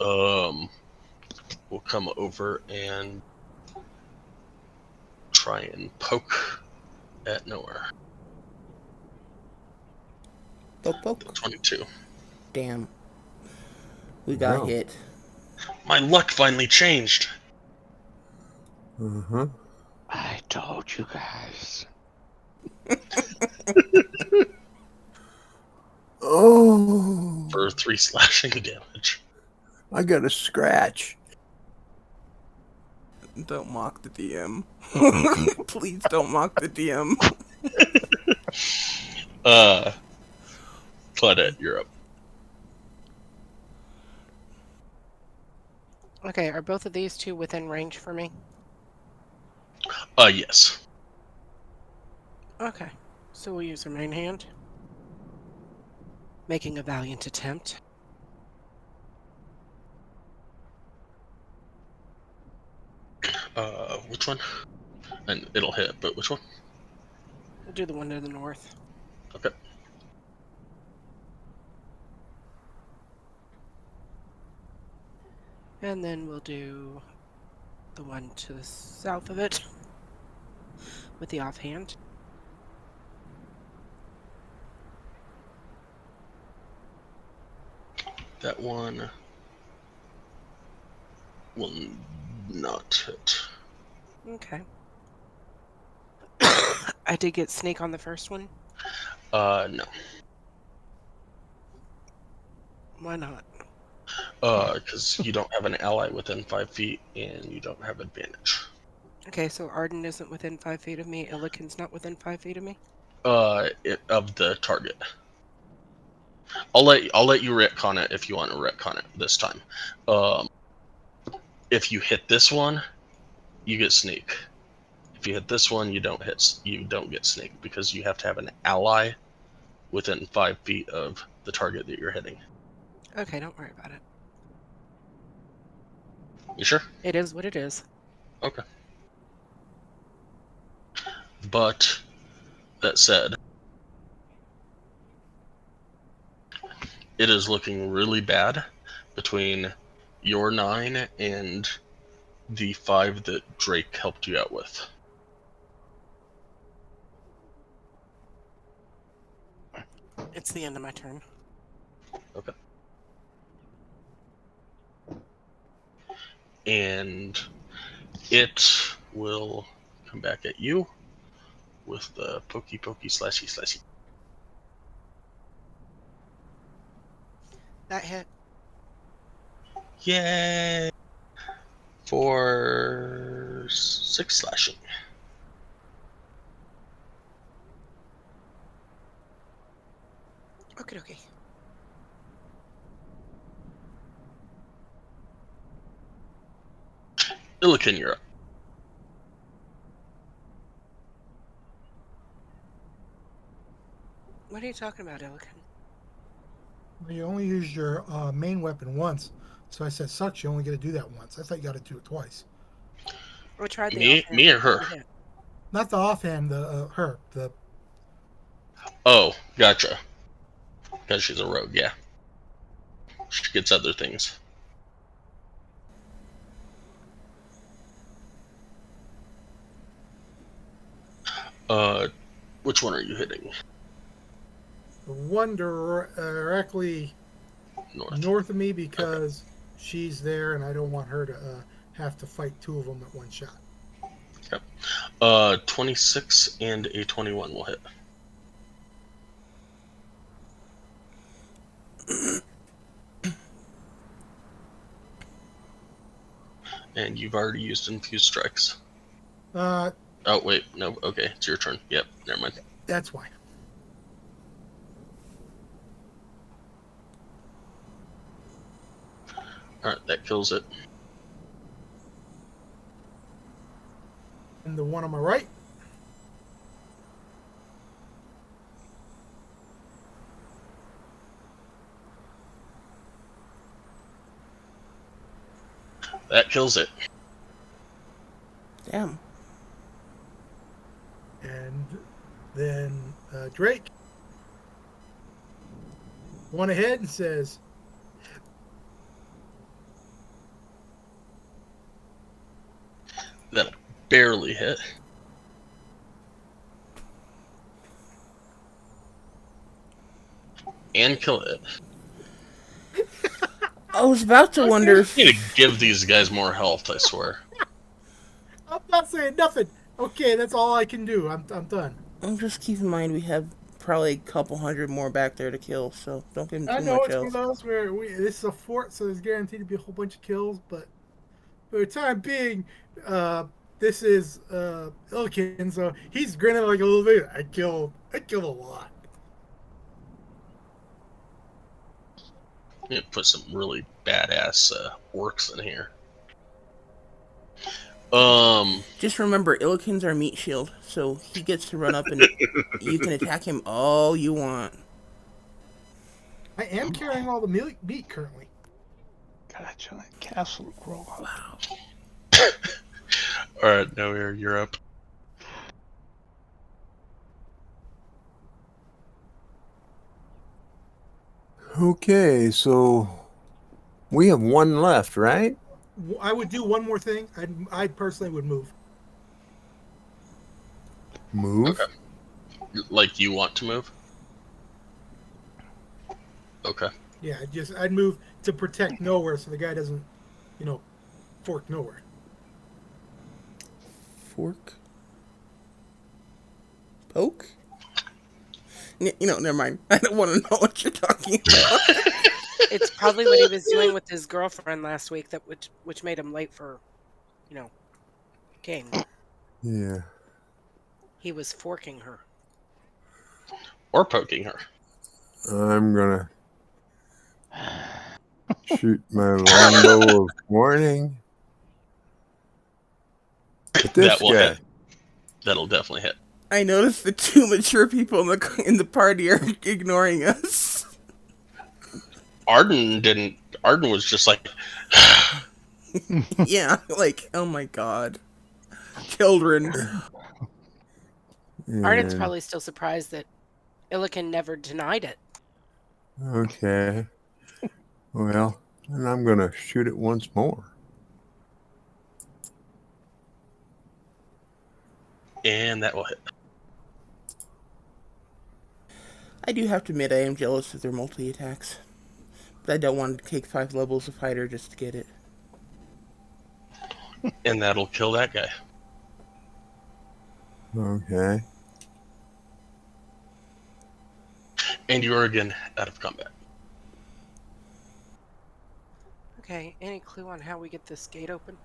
will come over and try and poke at Nowhere. Poke poke. 22. Damn. We got Wow. hit. My luck finally changed. Uh-huh. I told you guys. Oh, For 3 slashing damage. I got a scratch. Don't mock the DM. Please don't mock the DM. Claudette, you're up. Okay, are both of these two within range for me? Yes. Okay, so we'll use our main hand. Making a valiant attempt. Which one? And it'll hit, but which one? We'll do the one to the north. Okay. And then we'll do the one to the south of it with the offhand. That one will not hit. Okay. I did get sneak on the first one. No. Why not? Because you don't have an ally within 5 feet and you don't have advantage. Okay, so Arden isn't within 5 feet of me. Illiken's not within 5 feet of me. Of the target. I'll let you retcon it if you want to retcon it this time. If you hit this one, you get sneak. If you hit this one, you don't get sneak because you have to have an ally within 5 feet of the target that you're hitting. Okay, don't worry about it. You sure? It is what it is. Okay. But that said, it is looking really bad between your 9 and the 5 that Drake helped you out with. It's the end of my turn. Okay. And it will come back at you with the pokey slashy slashy. That hit. Yay! For 6 slashing. Okay. Illiken, you're up. What are you talking about, Illiken? You only used your main weapon once, so I said, "Sucks. You only get to do that once." I thought you got to do it twice. I tried the Me offhand. or her? Hit. Not the offhand, the her, the Oh, gotcha. Because she's a rogue, yeah. She gets other things. Which one are you hitting? one directly north of me because she's there, and I don't want her to have to fight two of them at one shot. Okay. 26 and a 21 will hit. And you've already used infused strikes. Uh, Oh wait, no. Okay, it's your turn. Yep, never mind. that's why. Alright, that kills it. And the one on my right. That kills it. Damn. And then Drake one ahead and says, That'll barely hit. And kill it. I was about to wonder I need to if... give these guys more health, I swear. I'm not saying nothing. Okay, that's all I can do. I'm done. Just keep in mind we have probably a couple hundred more back there to kill, so don't give I them too know much it's one else. of those where this is a fort, so there's guaranteed to be a whole bunch of kills, but for the time being, this is Ilkin, so he's grinning like a little bit. I killed a lot. I'm gonna put some really badass orcs in here. Just remember, Illikin's our meat shield, so he gets to run up and you can attack him all you want. I am carrying all the meat currently. Got a giant castle to grow up. Wow. Alright, now you're up. Okay, so we have one left, right? I would do one more thing. I personally would move. Move. Okay. Like you want to move? Okay. Yeah, I'd move to protect nowhere, so the guy doesn't, fork nowhere. Fork? Poke? Never mind. I don't want to know what you're talking about. It's probably what he was doing with his girlfriend last week, which made him late for, game. Yeah. He was forking her. Or poking her. I'm gonna shoot my longbow of warning. But this That will guy. hit. That'll definitely hit. I noticed the two mature people in the party are ignoring us. Arden didn't. Arden was just like, Yeah, like, oh my god. Children. Arden's And- probably still surprised that Illikin never denied it. Okay. Well, and I'm gonna shoot it once more. and that will hit. I do have to admit I am jealous of their multi-attacks. But I don't want to take 5 levels of fighter just to get it. And that'll kill that guy. Okay. And you are again out of combat. Okay, any clue on how we get this gate open?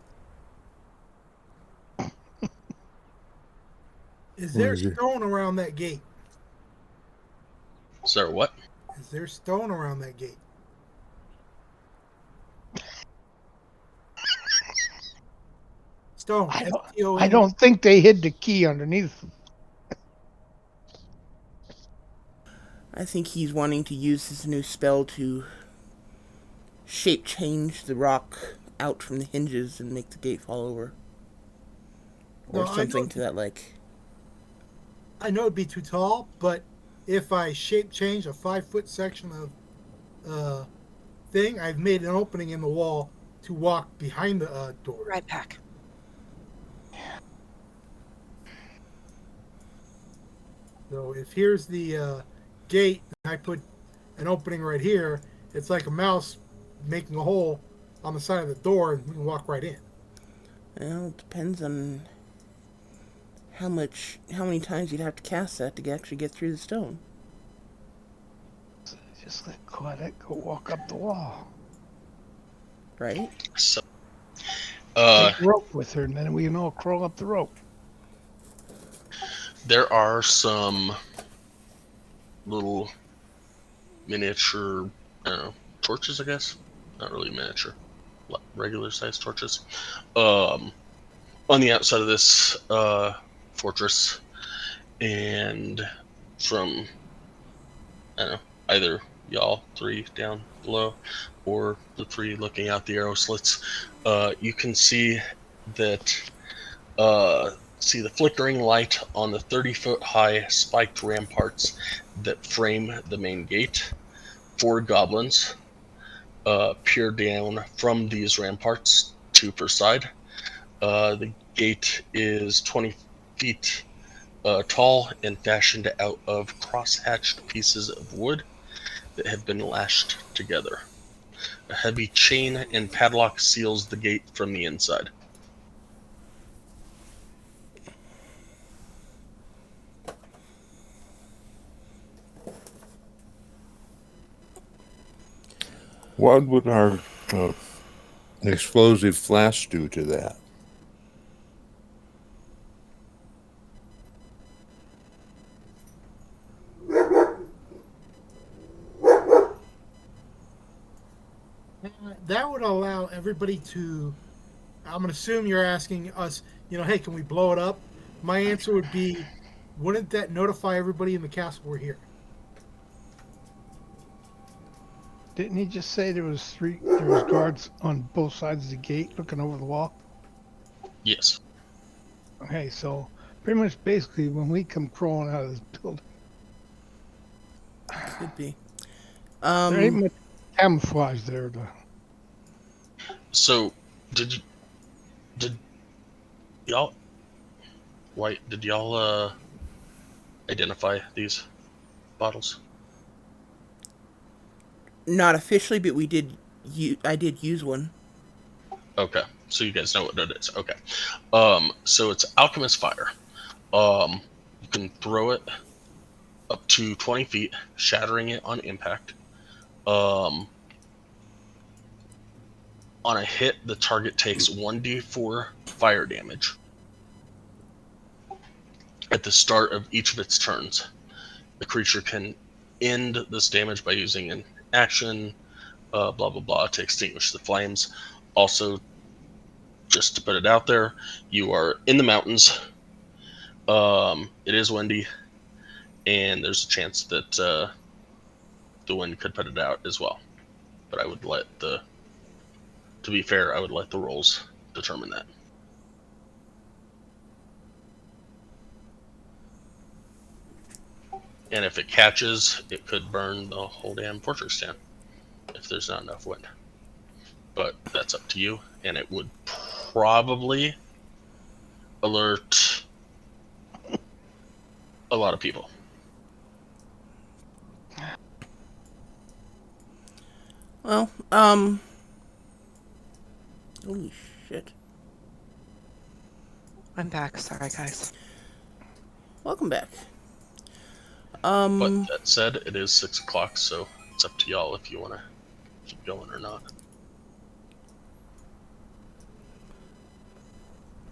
Is there is it? stone around that gate? So what? Is there stone around that gate? Stone. S-T-O-N. I don't think they hid the key underneath. I think he's wanting to use his new spell to shape change the rock out from the hinges and make the gate fall over. Or No, I something know- to that like. I know it'd be too tall, but if I shape change a 5-foot section of thing, I've made an opening in the wall to walk behind the door. Right back. So if here's the gate, and I put an opening right here, it's like a mouse making a hole on the side of the door, and we can walk right in. Well, it depends on how many times you'd have to cast that to actually get through the stone. Just let Claudette go walk up the wall. Right? So, Take the rope with her, and then we can all crawl up the rope. there are some little miniature, I don't know, torches, I guess. Not really miniature. regular sized torches. Um, on the outside of this fortress, and from, I don't know, either y'all three down below or the three looking out the arrow slits, you can see that see the flickering light on the 30-foot high spiked ramparts that frame the main gate. Four goblins peer down from these ramparts, two per side. The gate is 20 feet tall and fashioned out of cross-hatched pieces of wood that have been lashed together. A heavy chain and padlock seals the gate from the inside. What would our explosive flask do to that? That would allow everybody to. I'm gonna assume you're asking us. Hey, can we blow it up? My answer would be, wouldn't that notify everybody in the castle we're here? Didn't he just say there was guards on both sides of the gate looking over the wall? Yes. Okay, so pretty much basically when we come crawling out of this building, Could be. there ain't much camouflage there to. So, did y'all did y'all identify these bottles? Not officially, but we did. I did use one. Okay, so you guys know what it is. Okay, so it's alchemist fire. You can throw it up to 20 feet, shattering it on impact. On a hit, the target takes 1d4 fire damage at the start of each of its turns. The creature can end this damage by using an action, blah blah blah, to extinguish the flames. Also, just to put it out there, you are in the mountains. It is windy, and there's a chance that the wind could put it out as well. But I would let to be fair, I would let the rolls determine that. And if it catches, it could burn the whole damn fortress down if there's not enough wind. But that's up to you, and it would probably alert a lot of people. Well, holy shit. I'm back. Sorry, guys. Welcome back. But that said, it is 6 o'clock, so it's up to y'all if you want to keep going or not.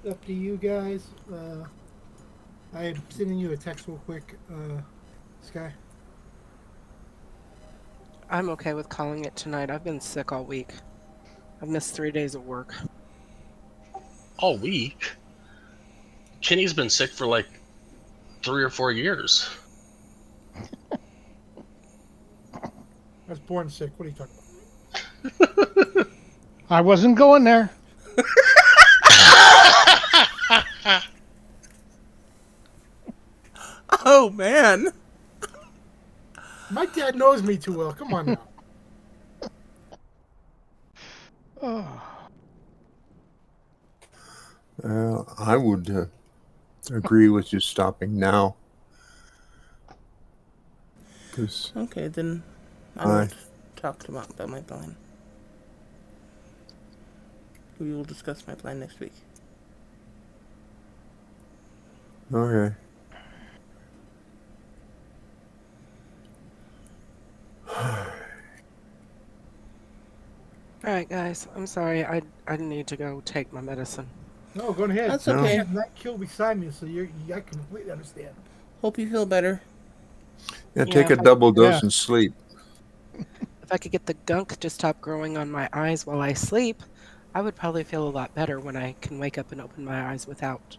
Up to you guys. I'm sending you a text real quick, Sky. I'm okay with calling it tonight. I've been sick all week. I've missed 3 days of work. All week? Kenny's been sick for like 3 or 4 years. I was born sick. What are you talking about? I wasn't going there. Oh man. My dad knows me too well. Come on now. I would agree with just stopping now. Cause Okay, then I won't talk about my plan. We will discuss my plan next week. okay. All right, guys. I'm sorry. I need to go take my medicine. No, go ahead. That's You okay. have not killed beside me, so I completely understand. Hope you feel better. Yeah, take a Yeah. double dose Yeah. and sleep. If I could get the gunk to stop growing on my eyes while I sleep, I would probably feel a lot better when I can wake up and open my eyes without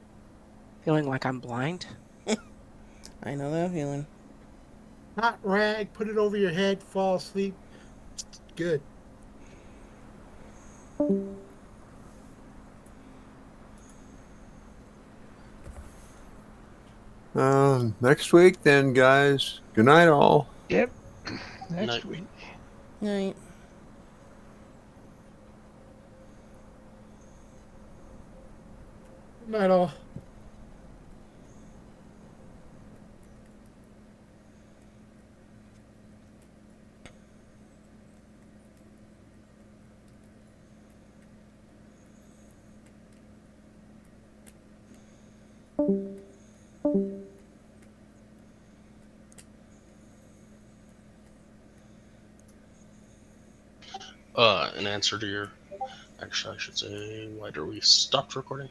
feeling like I'm blind. I know that feeling. Hot rag, put it over your head, fall asleep. Good. Next week, then, guys. Good night, all. Yep. Night. Next week. Night. Night all. In answer to your, actually, I should say, why do we stopped recording?